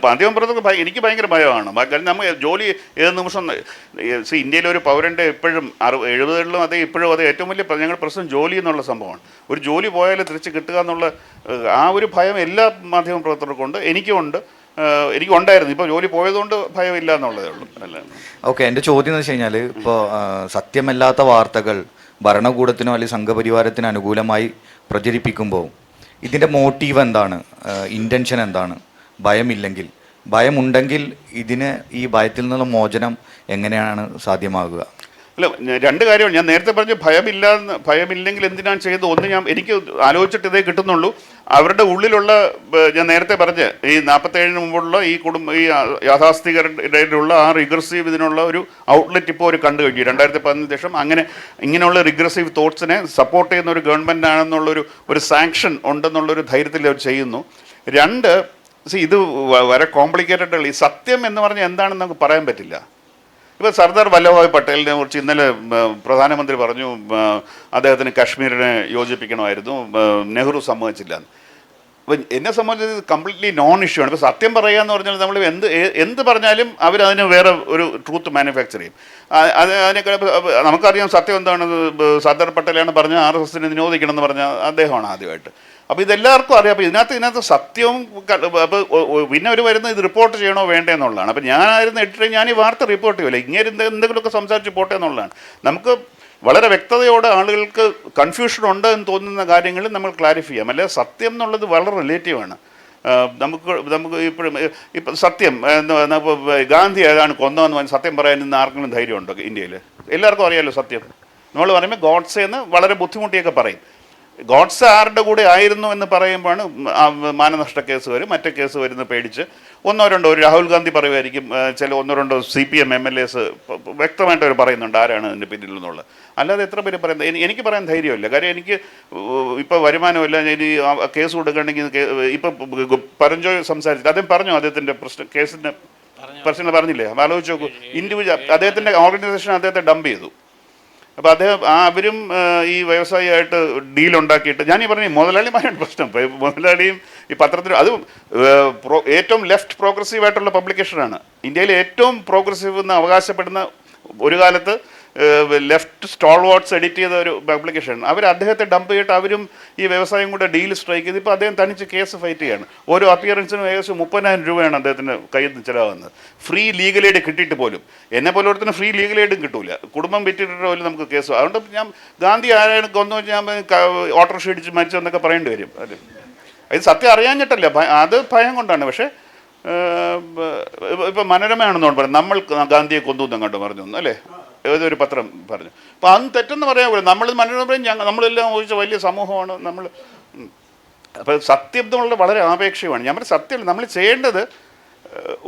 മാധ്യമം പറഞ്ഞത് എനിക്ക് ഭയങ്കര ഭയമാണ്. കാരണം നമ്മൾ ജോലി ഏത് നിമിഷം ഇന്ത്യയിലെ ഒരു പൗരൻ്റെ എപ്പോഴും 70കളിലും അതേ ഇപ്പോഴും അതേ ഏറ്റവും വലിയ ഞങ്ങളുടെ പ്രശ്നം ജോലി എന്നുള്ള സംഭവമാണ്. ഒരു ജോലി പോയാൽ തിരിച്ച് കിട്ടുക എന്നുള്ള ആ ഒരു ഭയം എല്ലാ മാധ്യമ പ്രവർത്തകർക്കും ഉണ്ട്, എനിക്കുമുണ്ട്. എനിക്കുണ്ടായിരുന്നു. ഇപ്പോൾ ജോലി പോയതുകൊണ്ട് ഭയമില്ല എന്നുള്ളതേ ഉള്ളൂ. അല്ല, ഓക്കെ. എൻ്റെ ചോദ്യം എന്ന് വെച്ച് കഴിഞ്ഞാൽ, ഇപ്പോൾ സത്യമല്ലാത്ത വാർത്തകൾ ഭരണകൂടത്തിനോ അല്ലെങ്കിൽ സംഘപരിവാരത്തിന് അനുകൂലമായി പ്രചരിപ്പിക്കുമ്പോൾ ഇതിൻ്റെ മോട്ടീവ് എന്താണ്, ഇൻറ്റൻഷൻ എന്താണ്? ഭയമില്ലെങ്കിൽ, ഭയമുണ്ടെങ്കിൽ ഈ ഭയത്തിൽ നിന്നുള്ള മോചനം എങ്ങനെയാണ് സാധ്യമാകുക? അല്ല, രണ്ട് കാര്യമാണ് ഞാൻ നേരത്തെ പറഞ്ഞു. ഭയമില്ലെങ്കിൽ എന്തിനാണ് ചെയ്തത്? ഒന്ന്, എനിക്ക് ആലോചിച്ചിട്ട് ഇതേ കിട്ടുന്നുള്ളൂ. അവരുടെ ഉള്ളിലുള്ള, ഞാൻ നേരത്തെ പറഞ്ഞ്, ഈ 47-ന് മുമ്പുള്ള ഈ ഈ യാഥാസ്ഥികരുടെയുള്ള ആ റിഗ്രസീവ് ഇതിനുള്ള ഒരു ഔട്ട്ലെറ്റ് ഇപ്പോൾ അവർ കണ്ടു കഴിഞ്ഞു. 2011 ശേഷം ഇങ്ങനെയുള്ള റിഗ്രസീവ് തോട്ട്സിനെ സപ്പോർട്ട് ചെയ്യുന്ന ഒരു ഗവൺമെൻറ് ആണെന്നുള്ളൊരു സാങ്ഷൻ ഉണ്ടെന്നുള്ളൊരു ധൈര്യത്തിൽ അവർ ചെയ്യുന്നു. രണ്ട്, ഇത് വളരെ കോംപ്ലിക്കേറ്റഡ് ആണ്. ഈ സത്യം എന്ന് പറഞ്ഞാൽ എന്താണെന്ന് നമുക്ക് പറയാൻ പറ്റില്ല. ഇപ്പോൾ സർദാർ വല്ലഭായ് പട്ടേലിനെ കുറിച്ച് ഇന്നലെ പ്രധാനമന്ത്രി പറഞ്ഞു അദ്ദേഹത്തിന് കാശ്മീരിനെ യോജിപ്പിക്കണമായിരുന്നു, നെഹ്റു സമ്മതിച്ചില്ല. അപ്പം എന്നെ സംബന്ധിച്ച് കംപ്ലീറ്റ്ലി നോൺ ഇഷ്യൂ ആണ്. ഇപ്പോൾ സത്യം പറയുക എന്ന് പറഞ്ഞാൽ നമ്മൾ എന്ത് പറഞ്ഞാലും അവരതിന് വേറെ ഒരു ട്രൂത്ത് മാനുഫാക്ചർ ചെയ്യും. അതിനൊക്കെ നമുക്കറിയാം സത്യം എന്താണ്. സർദാർ പട്ടേലാണ് പറഞ്ഞ RSSനെ നിരോധിക്കണം എന്ന് പറഞ്ഞ അദ്ദേഹമാണ് ആദ്യമായിട്ട്. അപ്പോൾ ഇതെല്ലാവർക്കും അറിയാം. അപ്പോൾ ഇതിനകത്ത് സത്യവും അപ്പോൾ പിന്നെ അവർ വരുന്നത് ഇത് റിപ്പോർട്ട് ചെയ്യണോ വേണ്ടേ എന്നുള്ളതാണ്. അപ്പോൾ ഞാനായിരുന്നു എഡിറ്റർ, ഞാൻ ഈ വാർത്ത റിപ്പോർട്ട് ചെയ്യില്ല, ഇങ്ങനെ എന്തെങ്കിലുമൊക്കെ സംസാരിച്ച് പോട്ടെ എന്നുള്ളതാണ്. നമുക്ക് വളരെ വ്യക്തതയോടെ ആളുകൾക്ക് കൺഫ്യൂഷൻ ഉണ്ട് എന്ന് തോന്നുന്ന കാര്യങ്ങൾ നമ്മൾ ക്ലാരിഫൈ ചെയ്യാം. അല്ലെ, സത്യം എന്നുള്ളത് വളരെ റിലേറ്റീവാണ്. നമുക്ക് ഇപ്പം സത്യം ഗാന്ധി ഏതാണ് കൊന്നതെന്ന് പറഞ്ഞാൽ സത്യം പറയാൻ ഇന്ന് ആർക്കെങ്കിലും ധൈര്യമുണ്ടോ ഇന്ത്യയിൽ? എല്ലാവർക്കും അറിയാമല്ലോ സത്യം. നമ്മൾ പറയുമ്പോൾ ഗോഡ്സെ എന്ന് വളരെ ബുദ്ധിമുട്ടിയൊക്കെ പറയും. ഗോഡ്സെ ആരുടെ കൂടെ ആയിരുന്നു എന്ന് പറയുമ്പോഴാണ് മാനനഷ്ട കേസ് വരും, മറ്റേ കേസ് വരുന്ന പേടിച്ച് ഒന്നോ രണ്ടോ, ഒരു രാഹുൽ ഗാന്ധി പറയുമായിരിക്കും, ചില ഒന്നോ രണ്ടോ CPM MLAs വ്യക്തമായിട്ട് അവർ പറയുന്നുണ്ട് ആരാണ് അതിൻ്റെ പിന്നിൽ എന്നുള്ളത്. അല്ലാതെ എത്ര പേര് പറയുന്നത് എനിക്ക് പറയാൻ ധൈര്യമില്ല. കാര്യം എനിക്ക് ഇപ്പോൾ വരുമാനമില്ല. ഇനി കേസ് കൊടുക്കുകയാണെങ്കിൽ ഇപ്പോൾ പരഞ്ജോയ് സംസാരിച്ചിട്ട് അദ്ദേഹം പറഞ്ഞു അദ്ദേഹത്തിൻ്റെ കേസിൻ്റെ പ്രശ്നങ്ങൾ പറഞ്ഞില്ലേ? അപ്പോൾ ആലോചിച്ച് നോക്കൂ, ഇൻഡിവിജ്വൽ അദ്ദേഹത്തിൻ്റെ ഓർഗനൈസേഷൻ അദ്ദേഹത്തെ ഡംപ് ചെയ്തു. അപ്പോൾ അവരും ഈ വ്യവസായിയായിട്ട് ഡീലുണ്ടാക്കിയിട്ട്, ഞാനീ പറഞ്ഞു മുതലാളിമാരാണ് പ്രശ്നം. മുതലാളിയും ഈ പത്രത്തിലും, അത് ഏറ്റവും ലെഫ്റ്റ് പ്രോഗ്രസീവായിട്ടുള്ള പബ്ലിക്കേഷനാണ്. ഇന്ത്യയിലെ ഏറ്റവും പ്രോഗ്രസീവ് എന്ന് അവകാശപ്പെടുന്ന ഒരു കാലത്ത് ലെഫ്റ്റ് സ്റ്റോൾവാർട്സ് എഡിറ്റ് ചെയ്ത ഒരു പബ്ലിക്കേഷൻ. അവർ അദ്ദേഹത്തെ ഡംപ് ചെയ്തിട്ട് അവരും ഈ വ്യവസായം കൂടെ ഡീൽ സ്ട്രൈക്ക് ചെയ്ത് ഇപ്പോൾ അദ്ദേഹം തനിച്ച് കേസ് ഫൈറ്റ് ചെയ്യാണ്. ഓരോ അപ്പിയറൻസിനും ഏകദേശം 30,000 രൂപയാണ് അദ്ദേഹത്തിന് കയ്യിൽ നിന്ന് ചിലവാകുന്നത്. ഫ്രീ ലീഗൽ എയ്ഡ് കിട്ടിയിട്ട് പോലും. എന്നെ പോലെ ഒരുത്തിന് ഫ്രീ ലീഗൽ എയ്ഡും കിട്ടൂല. കുടുംബം വിറ്റിട്ട് പോലും നമുക്ക് കേസ്. അതുകൊണ്ട് ഞാൻ ഗാന്ധി ആരാണ് കൊന്നു ഞാൻ ഓട്ടോറിക്ഷ ഇടിച്ച് മരിച്ചു എന്നൊക്കെ പറയേണ്ടി വരും. അല്ലേ, ഇത് സത്യം അറിയാഞ്ഞിട്ടല്ല, അത് ഭയം കൊണ്ടാണ്. പക്ഷേ ഇപ്പം മനോരമയാണെന്ന് പറഞ്ഞു നമ്മൾ ഗാന്ധിയെ കൊന്നു എന്നങ്ങോട്ട് പറഞ്ഞു അല്ലേ, ഏതൊരു പത്രം പറഞ്ഞു. അപ്പോൾ അന്ന് തെറ്റെന്ന് പറയാൻ പോലും നമ്മൾ മനോരമയും നമ്മളെല്ലാം ചോദിച്ച വലിയ സമൂഹമാണ് നമ്മൾ. അപ്പോൾ സത്യം എന്നുള്ളത് വളരെ ആപേക്ഷമാണ്. ഞാൻ പറഞ്ഞ സത്യം നമ്മൾ ചെയ്യേണ്ടത്,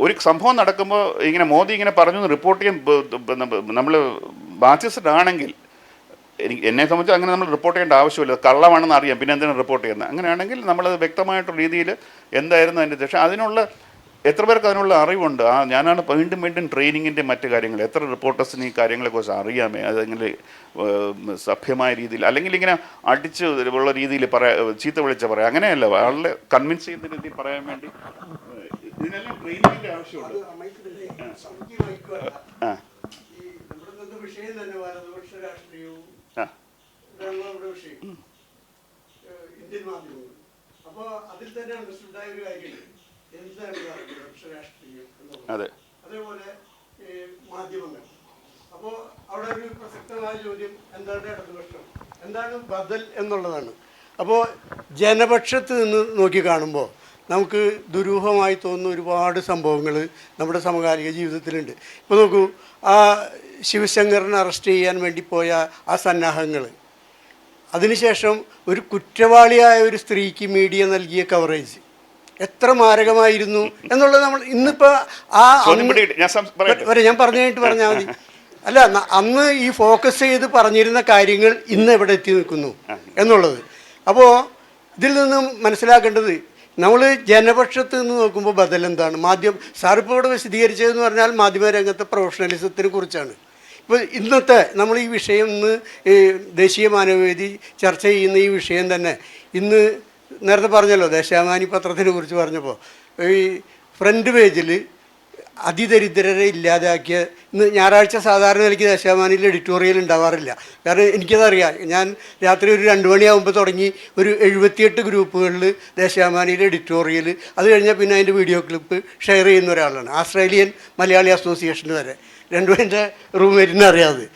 ഒരു സംഭവം നടക്കുമ്പോൾ ഇങ്ങനെ മോദി ഇങ്ങനെ പറഞ്ഞു റിപ്പോർട്ട് ചെയ്യാൻ നമ്മൾ ബാധ്യസ്ഥരാണെങ്കിൽ, എന്നെ സംബന്ധിച്ച് അങ്ങനെ നമ്മൾ റിപ്പോർട്ട് ചെയ്യേണ്ട ആവശ്യമില്ല. കള്ളമാണെന്ന് അറിയാം, പിന്നെ എന്തിനാണ് റിപ്പോർട്ട് ചെയ്യുന്നത്? അങ്ങനെയാണെങ്കിൽ നമ്മളത് വ്യക്തമായിട്ടുള്ള രീതിയിൽ എന്തായിരുന്നു അതിൻ്റെ ശേഷം അതിനുള്ള എത്ര പേർക്ക് അതിനുള്ള അറിവുണ്ട്? ഞാനാണ് വീണ്ടും ട്രെയിനിങ്ങിൻ്റെ മറ്റു കാര്യങ്ങൾ, എത്ര റിപ്പോർട്ടേഴ്സിന് ഈ കാര്യങ്ങളെക്കുറിച്ച് അറിയാമേ, അതെങ്ങനെ സഭ്യമായ രീതിയിൽ, അല്ലെങ്കിൽ ഇങ്ങനെ അടിച്ച് ഉള്ള രീതിയിൽ ചീത്ത വിളിച്ച് പറയാം, അങ്ങനെയല്ല, ആളെ കൺവിൻസ് ചെയ്യുന്ന രീതിയിൽ പറയാൻ വേണ്ടി ഇതിനെല്ലാം ട്രെയിനിങ്ങിൻ്റെ ആവശ്യമുണ്ട്. അപ്പോൾ അതിൽ തന്നെ അണ്ടർസ്റ്റുഡായ ഒരു കാര്യമില്ല എന്താണ് രാഷ്ട്രീയം എന്നുള്ളത്. അതെ, അതേപോലെ മാധ്യമങ്ങൾ. അപ്പോൾ അവിടെ ഒരു പ്രസക്തമായ ചോദ്യം എന്താണ് ഇടതുപക്ഷം, എന്താണ് ബദൽ എന്നുള്ളതാണ്. അപ്പോൾ ജനപക്ഷത്ത് നിന്ന് നോക്കി കാണുമ്പോൾ നമുക്ക് ദുരൂഹമായി തോന്നുന്ന ഒരുപാട് സംഭവങ്ങൾ നമ്മുടെ സമകാലിക ജീവിതത്തിലുണ്ട്. ഇപ്പോൾ നോക്കൂ, ആ ശിവശങ്കറിനെ അറസ്റ്റ് ചെയ്യാൻ വേണ്ടി പോയ ആ സന്നാഹങ്ങൾ, അതിനുശേഷം ഒരു കുറ്റവാളിയായ ഒരു സ്ത്രീക്ക് മീഡിയ നൽകിയ കവറേജ് എത്ര മാരകമായിരുന്നു എന്നുള്ളത് നമ്മൾ ഇന്നിപ്പോൾ ഞാൻ പറഞ്ഞു കഴിഞ്ഞിട്ട് പറഞ്ഞാൽ മതി. അല്ല, അന്ന് ഈ ഫോക്കസ് ചെയ്ത് പറഞ്ഞിരുന്ന കാര്യങ്ങൾ ഇന്ന് എവിടെ എത്തി നിൽക്കുന്നു എന്നുള്ളത്. അപ്പോൾ ഇതിൽ നിന്നും മനസ്സിലാക്കേണ്ടത്, നമ്മൾ ജനപക്ഷത്ത് നിന്ന് നോക്കുമ്പോൾ ബദൽ എന്താണ്? സാറിപ്പോൾ ഇവിടെ വിശദീകരിച്ചതെന്ന് പറഞ്ഞാൽ മാധ്യമരംഗത്തെ പ്രൊഫഷണലിസത്തിനെ കുറിച്ചാണ്. ഇപ്പോൾ ഇന്നത്തെ നമ്മൾ ഈ വിഷയം ഇന്ന് ദേശീയ മാനവവേദി ചർച്ച ചെയ്യുന്ന ഈ വിഷയം തന്നെ ഇന്ന് നേരത്തെ പറഞ്ഞല്ലോ, ദേശാഭിമാനി പത്രത്തിനെ കുറിച്ച് പറഞ്ഞപ്പോൾ ഈ ഫ്രണ്ട് പേജിൽ അതിദരിദ്രരെ ഇല്ലാതാക്കിയ, ഇന്ന് ഞായറാഴ്ച സാധാരണ നിലയ്ക്ക് ദേശാഭിമാനിയിൽ എഡിറ്റോറിയൽ ഉണ്ടാവാറില്ല. കാരണം എനിക്കതറിയാം, ഞാൻ രാത്രി ഒരു 2 മണിയാകുമ്പോൾ തുടങ്ങി ഒരു 78 ഗ്രൂപ്പുകളിൽ ദേശാഭിമാനിയിൽ എഡിറ്റോറിയൽ, അത് കഴിഞ്ഞാൽ പിന്നെ അതിൻ്റെ വീഡിയോ ക്ലിപ്പ് ഷെയർ ചെയ്യുന്ന ഒരാളാണ്. ആസ്ട്രേലിയൻ മലയാളി അസോസിയേഷൻ വരെ രണ്ടും എൻ്റെ റൂംമേറ്റിനെ അറിയാതെ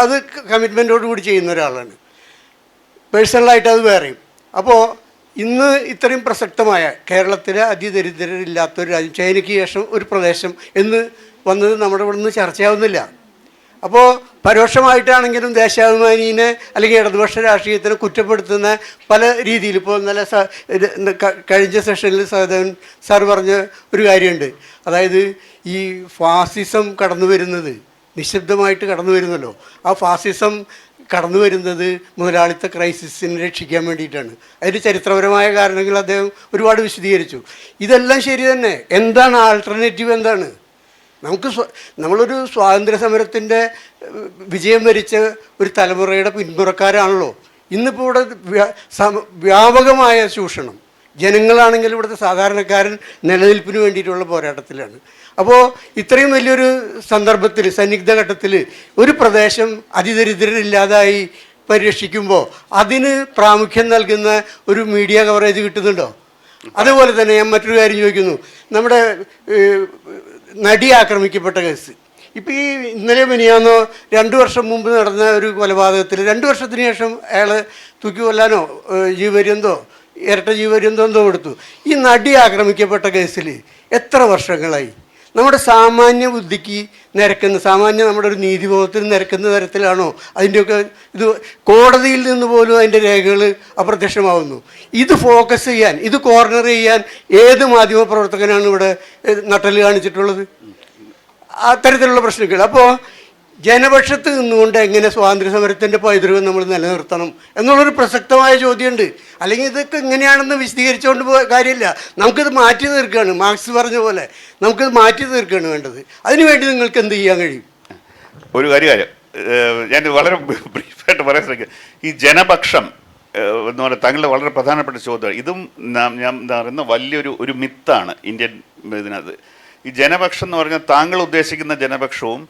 അത് കമ്മിറ്റ്മെൻറ്റോട് കൂടി ചെയ്യുന്ന ഒരാളാണ്. പേഴ്സണലായിട്ട് അത് വേറെയും. അപ്പോൾ ഇന്ന് ഇത്രയും പ്രസക്തമായ കേരളത്തിലെ അതിദരിദ്രരില്ലാത്തൊരു രാജ്യം, ചൈനയ്ക്ക് ശേഷം ഒരു പ്രദേശം എന്ന് വന്നത് നമ്മുടെ ഇവിടെ നിന്ന് ചർച്ചയാവുന്നില്ല. അപ്പോൾ പരോക്ഷമായിട്ടാണെങ്കിലും ദേശാഭിമാനിനെ അല്ലെങ്കിൽ ഇടതുപക്ഷ രാഷ്ട്രീയത്തിനെ കുറ്റപ്പെടുത്തുന്ന പല രീതിയിൽ ഇപ്പോൾ ഇന്നലെ കഴിഞ്ഞ സെഷനിൽ സഹദേവൻ സാർ പറഞ്ഞ ഒരു കാര്യമുണ്ട്. അതായത് ഈ ഫാസിസം കടന്നു വരുന്നത് നിശബ്ദമായിട്ട് കടന്നു വരുന്നല്ലോ. ആ ഫാസിസം കടന്നു വരുന്നത് മുതലാളിത്ത ക്രൈസിസിനെ രക്ഷിക്കാൻ വേണ്ടിയിട്ടാണ്. അതിന് ചരിത്രപരമായ കാരണങ്ങൾ അദ്ദേഹം ഒരുപാട് വിശദീകരിച്ചു. ഇതെല്ലാം ശരി തന്നെ. എന്താണ് ആൾട്ടർനേറ്റീവ്? എന്താണ്? നമ്മളൊരു സ്വാതന്ത്ര്യ സമരത്തിൻ്റെ വിജയം വരിച്ച ഒരു തലമുറയുടെ പിന്മുറക്കാരാണല്ലോ. ഇന്നിപ്പോൾ ഇവിടെ വ്യാപകമായ ചൂഷണം, ജനങ്ങളാണെങ്കിലും ഇവിടുത്തെ സാധാരണക്കാരൻ നിലനിൽപ്പിന് വേണ്ടിയിട്ടുള്ള പോരാട്ടത്തിലാണ്. അപ്പോൾ ഇത്രയും വലിയൊരു സന്ദർഭത്തിൽ, സന്നിഗ്ധ ഘട്ടത്തിൽ ഒരു പ്രദേശം അതിദരിദ്രരില്ലാതായി പരിരക്ഷിക്കുമ്പോൾ അതിന് പ്രാമുഖ്യം നൽകുന്ന ഒരു മീഡിയ കവറേജ് കിട്ടുന്നുണ്ടോ? അതുപോലെ തന്നെ ഞാൻ മറ്റൊരു കാര്യം ചോദിക്കുന്നു. നമ്മുടെ നടി ആക്രമിക്കപ്പെട്ട കേസ്, ഇപ്പോൾ ഈ ഇന്നലെ മിനിയാന്നോ 2 വർഷം മുമ്പ് നടന്ന ഒരു കൊലപാതകത്തിൽ 2 വർഷത്തിന് ശേഷം അയാൾ തൂക്കി കൊല്ലാനോ ജീവപര്യന്തോ ഇരട്ട ജീവപര്യന്തോ എന്തോ കൊടുത്തു. ഈ നടി ആക്രമിക്കപ്പെട്ട കേസിൽ എത്ര വർഷങ്ങളായി? നമ്മുടെ സാമാന്യ ബുദ്ധിക്ക് നിരക്കുന്ന, നമ്മുടെ ഒരു നീതിബോധത്തിന് നിരക്കുന്ന തരത്തിലാണോ അതിൻ്റെയൊക്കെ ഇത്? കോടതിയിൽ നിന്ന് പോലും അതിൻ്റെ രേഖകൾ അപ്രത്യക്ഷമാവുന്നു. ഇത് ഫോക്കസ് ചെയ്യാൻ, ഇത് കോർണർ ചെയ്യാൻ ഏത് മാധ്യമ പ്രവർത്തകനാണ് ഇവിടെ നട്ടല് കാണിച്ചിട്ടുള്ളത്? അത്തരത്തിലുള്ള പ്രശ്നങ്ങൾ. അപ്പോൾ ജനപക്ഷത്ത് നിന്നുകൊണ്ട് എങ്ങനെ സ്വാതന്ത്ര്യ സമരത്തിൻ്റെ പൈതൃകം നമ്മൾ നിലനിർത്തണം എന്നുള്ളൊരു പ്രസക്തമായ ചോദ്യമുണ്ട്. അല്ലെങ്കിൽ ഇതൊക്കെ എങ്ങനെയാണെന്ന് വിശദീകരിച്ചുകൊണ്ട് കാര്യമില്ല. നമുക്കിത് മാറ്റി തീർക്കുകയാണ്. മാർക്സ് പറഞ്ഞ പോലെ നമുക്കിത് മാറ്റി തീർക്കുകയാണ് വേണ്ടത്. അതിനുവേണ്ടി നിങ്ങൾക്ക് എന്ത് ചെയ്യാൻ കഴിയും? ഒരു കാര്യം ഞാൻ വളരെ ബ്രീഫായിട്ട് പറയാൻ ശ്രമിക്കുക. ഈ ജനപക്ഷം എന്ന് പറയുന്നത് താങ്കളുടെ വളരെ പ്രധാനപ്പെട്ട ചോദ്യമാണ്. ഇതും ഞാൻ എന്താ പറയുന്ന വലിയൊരു മിത്താണ് ഇന്ത്യൻ ഇതിനകത്ത്. ഈ ജനപക്ഷം എന്ന് പറഞ്ഞാൽ താങ്കൾ ഉദ്ദേശിക്കുന്ന ജനപക്ഷവും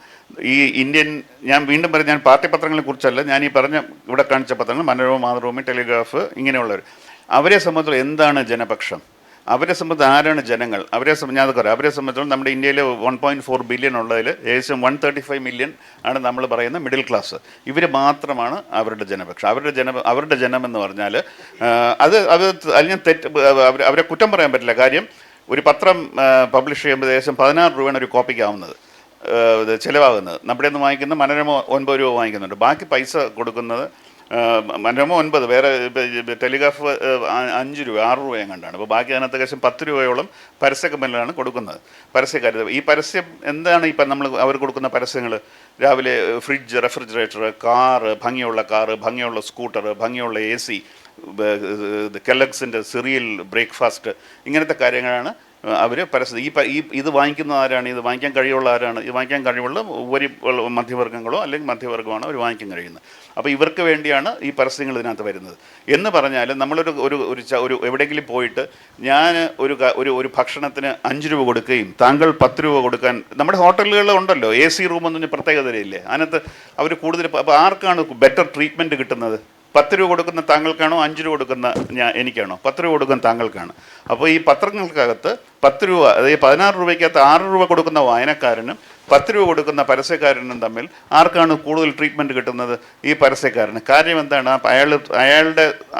ഈ ഇന്ത്യൻ, ഞാൻ വീണ്ടും പറയും, ഞാൻ പാർട്ടി പത്രങ്ങളെ കുറിച്ചല്ല, ഞാൻ ഈ പറഞ്ഞ ഇവിടെ കാണിച്ച പത്രങ്ങൾ, മനോരമ, മാതൃഭൂമി, ടെലിഗ്രാഫ്, ഇങ്ങനെയുള്ളവർ, അവരെ സംബന്ധിച്ചുള്ള എന്താണ് ജനപക്ഷം? അവരെ സംബന്ധിച്ച് ആരാണ് ജനങ്ങൾ? ഞാൻ പറയാം, അവരെ സംബന്ധിച്ചോളം നമ്മുടെ ഇന്ത്യയിൽ 1.4 ബില്യൺ ഉള്ളതിൽ ഏകദേശം 135 മില്യൺ ആണ് നമ്മൾ പറയുന്ന മിഡിൽ ക്ലാസ്. ഇവർ മാത്രമാണ് അവരുടെ ജനപക്ഷം. അവരുടെ ജനം എന്ന് പറഞ്ഞാൽ അത് ഞാൻ അവരെ കുറ്റം പറയാൻ പറ്റില്ല. കാര്യം ഒരു പത്രം പബ്ലിഷ് ചെയ്യുമ്പോൾ ഏകദേശം 16 രൂപയാണ് ഒരു കോപ്പിക്ക് ആവുന്നത്, ചിലവാകുന്നത്. നമ്മുടെ നിന്ന് വാങ്ങിക്കുന്ന മനോരമ 9 രൂപ വാങ്ങിക്കുന്നുണ്ട്. ബാക്കി പൈസ കൊടുക്കുന്നത് മനോരമ 9, വേറെ ടെലിഗ്രാഫ് 5 രൂപ 6 രൂപയും കണ്ടാണ്. അപ്പോൾ ബാക്കി അതിനകത്ത് ഏകദേശം 10 രൂപയോളം പരസ്യ കമ്പനികളാണ് കൊടുക്കുന്നത്, പരസ്യക്കാർ. ഈ പരസ്യം എന്താണ്? ഇപ്പം അവർ കൊടുക്കുന്ന പരസ്യങ്ങൾ രാവിലെ ഫ്രിഡ്ജ്, റെഫ്രിജറേറ്റർ, കാറ്, ഭംഗിയുള്ള സ്കൂട്ടർ, ഭംഗിയുള്ള AC, കെല്ലഗ്സിൻ്റെ സിറിയൽ ബ്രേക്ക്ഫാസ്റ്റ്, ഇങ്ങനത്തെ കാര്യങ്ങളാണ് അവർ പരസ്യം. ഇത് വാങ്ങിക്കുന്ന ആരാണ്? ഇത് വാങ്ങിക്കാൻ കഴിവുള്ള ആരാണ്? ഇത് വാങ്ങിക്കാൻ കഴിവുള്ള മധ്യവർഗ്ഗങ്ങളോ അല്ലെങ്കിൽ മധ്യവർഗ്ഗമാണോ അവർ വാങ്ങിക്കാൻ കഴിയുന്നത്. അപ്പോൾ ഇവർക്ക് വേണ്ടിയാണ് ഈ പരസ്യങ്ങൾ ഇതിനകത്ത് വരുന്നത്. എന്ന് പറഞ്ഞാൽ നമ്മളൊരു ഒരു എവിടെയെങ്കിലും പോയിട്ട് ഞാൻ ഒരു ഭക്ഷണത്തിന് 5 രൂപ കൊടുക്കുകയും താങ്കൾ 10 രൂപ കൊടുക്കാൻ, നമ്മുടെ ഹോട്ടലുകളിൽ ഉണ്ടല്ലോ AC റൂമൊന്നും പ്രത്യേകതയില്ലേ, അതിനകത്ത് അവർ കൂടുതൽ. അപ്പോൾ ആർക്കാണ് ബെറ്റർ ട്രീറ്റ്മെൻറ്റ് കിട്ടുന്നത്? 10 രൂപ കൊടുക്കുന്ന താങ്കൾക്കാണോ 5 രൂപ കൊടുക്കുന്ന എനിക്കാണോ? 10 രൂപ കൊടുക്കുന്ന താങ്കൾക്കാണ്. അപ്പോൾ ഈ പത്രങ്ങൾക്കകത്ത് 10 രൂപ, അതായത് 16 രൂപയ്ക്കകത്ത് 6 രൂപ കൊടുക്കുന്ന വായനക്കാരനും 10 രൂപ കൊടുക്കുന്ന പരസ്യക്കാരനും തമ്മിൽ ആർക്കാണ് കൂടുതൽ ട്രീറ്റ്മെൻറ്റ് കിട്ടുന്നത്? ഈ പരസ്യക്കാരന്. കാര്യം എന്താണ്?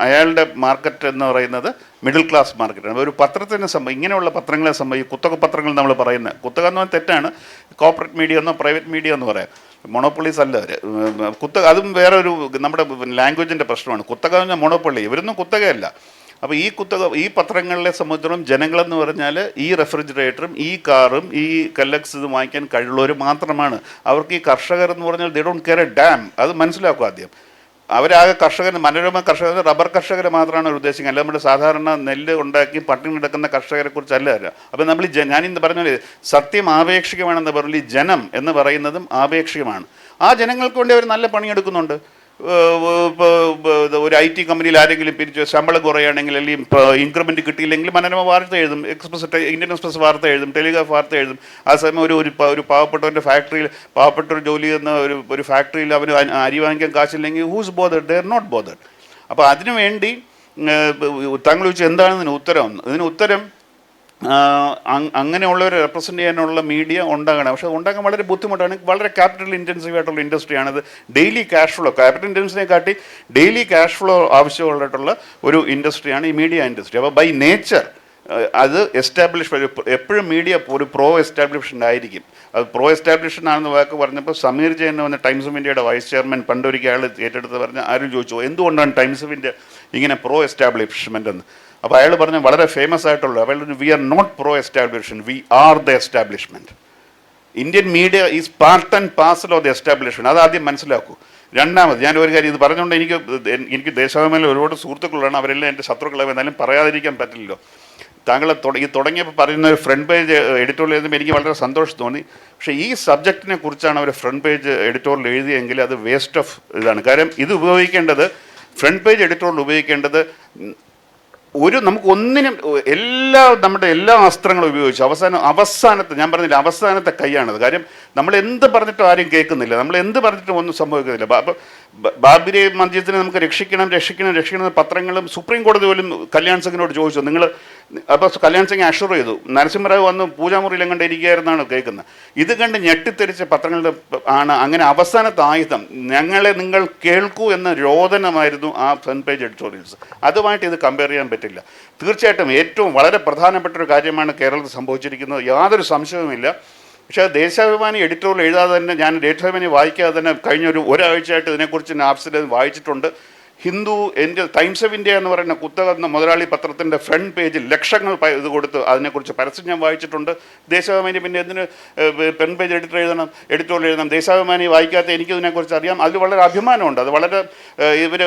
അയാളുടെ മാർക്കറ്റ് എന്ന് പറയുന്നത് മിഡിൽ ക്ലാസ് മാർക്കറ്റാണ്. ഒരു പത്രത്തിനെ ഇങ്ങനെയുള്ള പത്രങ്ങളെ സംബന്ധിച്ച് കുത്തക പത്രങ്ങൾ നമ്മൾ പറയുന്നത്, കുത്തക എന്ന് പറഞ്ഞാൽ തെറ്റാണ്, കോർപ്പറേറ്റ് മീഡിയ എന്നോ പ്രൈവറ്റ് മീഡിയ എന്ന് പറയാം. മൊണോപ്പൊളീസ് അല്ല അവർ. അതും വേറെ ഒരു നമ്മുടെ ലാംഗ്വേജിൻ്റെ പ്രശ്നമാണ്. കുത്തക പറഞ്ഞാൽ മൊണോപ്പൊളി, ഇവരൊന്നും കുത്തകയല്ല. അപ്പോൾ ഈ പത്രങ്ങളെ സംബന്ധിച്ചിടത്തോളം ജനങ്ങളെന്ന് പറഞ്ഞാൽ ഈ റെഫ്രിജറേറ്ററും ഈ കാറും ഈ കെല്ലഗ്സ് ഇത് വാങ്ങിക്കാൻ കഴിവുള്ളവർ മാത്രമാണ്. അവർക്ക് ഈ കർഷകർ എന്ന് പറഞ്ഞാൽ they don't care A dam. അത് മനസ്സിലാക്കും ആദ്യം. അവരാകെ മനോരമ കർഷകർ റബ്ബർ കർഷകരെ മാത്രമാണ് അവർ ഉദ്ദേശിക്കുന്നത്. അല്ല നമ്മുടെ സാധാരണ നെല്ല് ഉണ്ടാക്കി പട്ടിണി കിടക്കുന്ന കർഷകരെ കുറിച്ചല്ല. അപ്പോൾ നമ്മൾ ഞാനിന്ന് പറഞ്ഞ സത്യം ആപേക്ഷികമാണെന്ന് പറഞ്ഞാൽ ഈ ജനം എന്ന് പറയുന്നതും ആപേക്ഷികമാണ്. ആ ജനങ്ങൾക്ക് വേണ്ടി അവർ നല്ല പണിയെടുക്കുന്നുണ്ട്. ഒരു IT കമ്പനിയിൽ ആരെങ്കിലും പിരിച്ച് ശമ്പളം കുറയുകയാണെങ്കിൽ, അല്ലെങ്കിൽ ഇൻക്രിമെൻറ്റ് കിട്ടിയില്ലെങ്കിൽ മനോരമ വാർത്ത എഴുതും, ഇന്ത്യൻ എക്സ്പ്രസ് വാർത്ത എഴുതും, ടെലിഗ്രാഫ് വാർത്ത എഴുതും. ആ സമയം ഒരു പാവപ്പെട്ടവൻ്റെ ഫാക്ടറിയിൽ, പാവപ്പെട്ട ജോലി ചെയ്യുന്ന ഒരു ഫാക്ടറിയിൽ അവന് അരി വാങ്ങിക്കാൻ കാശില്ലെങ്കിൽ who's bothered? They are not bothered. അപ്പോൾ അതിനുവേണ്ടി താങ്കൾ ചോദിച്ചാൽ എന്താണ് ഇതിന് ഉത്തരം? അങ്ങനെയുള്ളവരെ റെപ്രസെൻ്റ് ചെയ്യാനുള്ള മീഡിയ ഉണ്ടാകണം. പക്ഷേ ഉണ്ടാക്കാൻ വളരെ ബുദ്ധിമുട്ടാണ്. വളരെ ക്യാപിറ്റൽ ഇൻറ്റൻസീവ് ആയിട്ടുള്ള ഇൻഡസ്ട്രിയാണിത്. ഡെയിലി ക്യാഷ് ഫ്ലോ, ക്യാപിറ്റൽ ഇൻറ്റൻസിനെ കാട്ടി ഡെയിലി ക്യാഷ് ഫ്ലോ ആവശ്യമുള്ളതായിട്ടുള്ള ഒരു ഇൻഡസ്ട്രിയാണ് ഈ മീഡിയ ഇൻഡസ്ട്രി. അപ്പോൾ ബൈ നേച്ചർ അത് എപ്പോഴും മീഡിയ ഒരു പ്രോ എസ്റ്റാബ്ലിഷ്മെൻ്റ് ആയിരിക്കും. അത് പ്രോ എസ്റ്റാബ്ലിഷ്മെൻ്റ് ആണെന്ന് വാക്ക് പറഞ്ഞപ്പോൾ സമീർ ജെയിൻ വന്ന ടൈംസ് ഓഫ് ഇന്ത്യയുടെ വൈസ് ചെയർമാൻ പണ്ടൊരിക്കൽ അയാൾ ഏറ്റെടുത്ത് പറഞ്ഞ ആരും ചോദിച്ചു എന്തുകൊണ്ടാണ് ടൈംസ് ഓഫ് ഇന്ത്യ ഇങ്ങനെ പ്രോ എസ്റ്റാബ്ലിഷ്മെൻ്റ് എന്ന്. അപ്പോൾ അയാൾ പറഞ്ഞ വളരെ ഫേമസ് ആയിട്ടുള്ളൂ, അയാൾ we are not pro establishment, we are the establishment. Indian media is part and parcel of the establishment. അത് ആദ്യം മനസ്സിലാക്കൂ. രണ്ടാമത് ഞാൻ ഒരു കാര്യം ഇത് പറഞ്ഞുകൊണ്ട് എനിക്ക് ദേശാഭിമാനിയിൽ ഒരുപാട് സുഹൃത്തുക്കളാണ്, അവരെല്ലാം എൻ്റെ ശത്രുക്കളെ എന്നാലും പറയാതിരിക്കാൻ പറ്റില്ലല്ലോ. താങ്കൾ ഈ തുടങ്ങിയപ്പോൾ പറയുന്ന ഒരു ഫ്രണ്ട് പേജ് എഡിറ്റോറിയൽ എഴുതുമ്പോൾ എനിക്ക് വളരെ സന്തോഷം തോന്നി. പക്ഷേ ഈ സബ്ജക്റ്റിനെ കുറിച്ചാണ് അവർ ഫ്രണ്ട് പേജ് എഡിറ്റോറിയൽ എഴുതിയെങ്കിൽ അത് വേസ്റ്റ് ഓഫ് ഇതാണ്. കാരണം ഇത് ഉപയോഗിക്കേണ്ടത്, ഫ്രണ്ട് പേജ് എഡിറ്റോറിയൽ ഉപയോഗിക്കേണ്ടത് നമുക്ക് ഒന്നിനും നമ്മുടെ എല്ലാ അസ്ത്രങ്ങളും ഉപയോഗിച്ച് അവസാനത്തെ ഞാൻ പറഞ്ഞില്ല, അവസാനത്തെ കൈയാണത്. കാര്യം നമ്മൾ എന്ത് പറഞ്ഞിട്ടും ആരും കേൾക്കുന്നില്ല, നമ്മൾ എന്ത് പറഞ്ഞിട്ടും ഒന്നും സംഭവിക്കുന്നില്ല. അപ്പോൾ ബാബരി മസ്ജിദിനെ നമുക്ക് രക്ഷിക്കണം എന്ന് പത്രങ്ങളും സുപ്രീം കോടതി പോലും കല്യാൺ സിംഗിനോട് ചോദിച്ചു. നിങ്ങൾ അപ്പോൾ കല്യാൺ സിംഗ് അഷുർ ചെയ്തു. നരസിംഹറാവ് വന്ന് പൂജാമുറിയിലും കണ്ട് ഇരിക്കുകയായിരുന്നാണ് കേൾക്കുന്നത്. ഇത് കണ്ട് ഞെട്ടിത്തെറിച്ച പത്രങ്ങളുടെ ആണ് അങ്ങനെ അവസാനത്തെ ആയുധം ഞങ്ങളെ നിങ്ങൾ കേൾക്കൂ എന്ന രോദനമായിരുന്നു ആ ഫ്രണ്ട് പേജ് എഡിറ്റോറിയൽസ്. അതുമായിട്ട് ഇത് കമ്പയർ ചെയ്യാൻ പറ്റില്ല. തീർച്ചയായിട്ടും ഏറ്റവും വളരെ പ്രധാനപ്പെട്ട ഒരു കാര്യമാണ് കേരളത്തിൽ സംഭവിച്ചിരിക്കുന്നത്, യാതൊരു സംശയവുമില്ല. പക്ഷേ ദേശാഭിമാനി എഡിറ്റോറിയൽ എഴുതാതെ തന്നെ, ഞാൻ ദേശാഭിമാനി വായിക്കാതെ തന്നെ കഴിഞ്ഞ ഒരാഴ്ചയായിട്ട് ഇതിനെക്കുറിച്ച് നാപ്സിൽ വായിച്ചിട്ടുണ്ട്. ഹിന്ദു ടൈംസ് ഓഫ് ഇന്ത്യ എന്ന് പറയുന്ന കുത്തക മുതലാളി പത്രത്തിൻ്റെ ഫ്രണ്ട് പേജിൽ ലക്ഷങ്ങൾ ഇത് കൊടുത്ത് അതിനെക്കുറിച്ച് പരസ്യം ഞാൻ വായിച്ചിട്ടുണ്ട്. ദേശാഭിമാനി പിന്നെ എന്തിന് ഫ്രണ്ട് പേജ് എഡിറ്റോറിയൽ എഴുതണം? ദേശാഭിമാനി വായിക്കാത്ത എനിക്കിതിനെക്കുറിച്ച് അറിയാം. അതിൽ വളരെ അഭിമാനമുണ്ട്. അത് വളരെ ഇവർ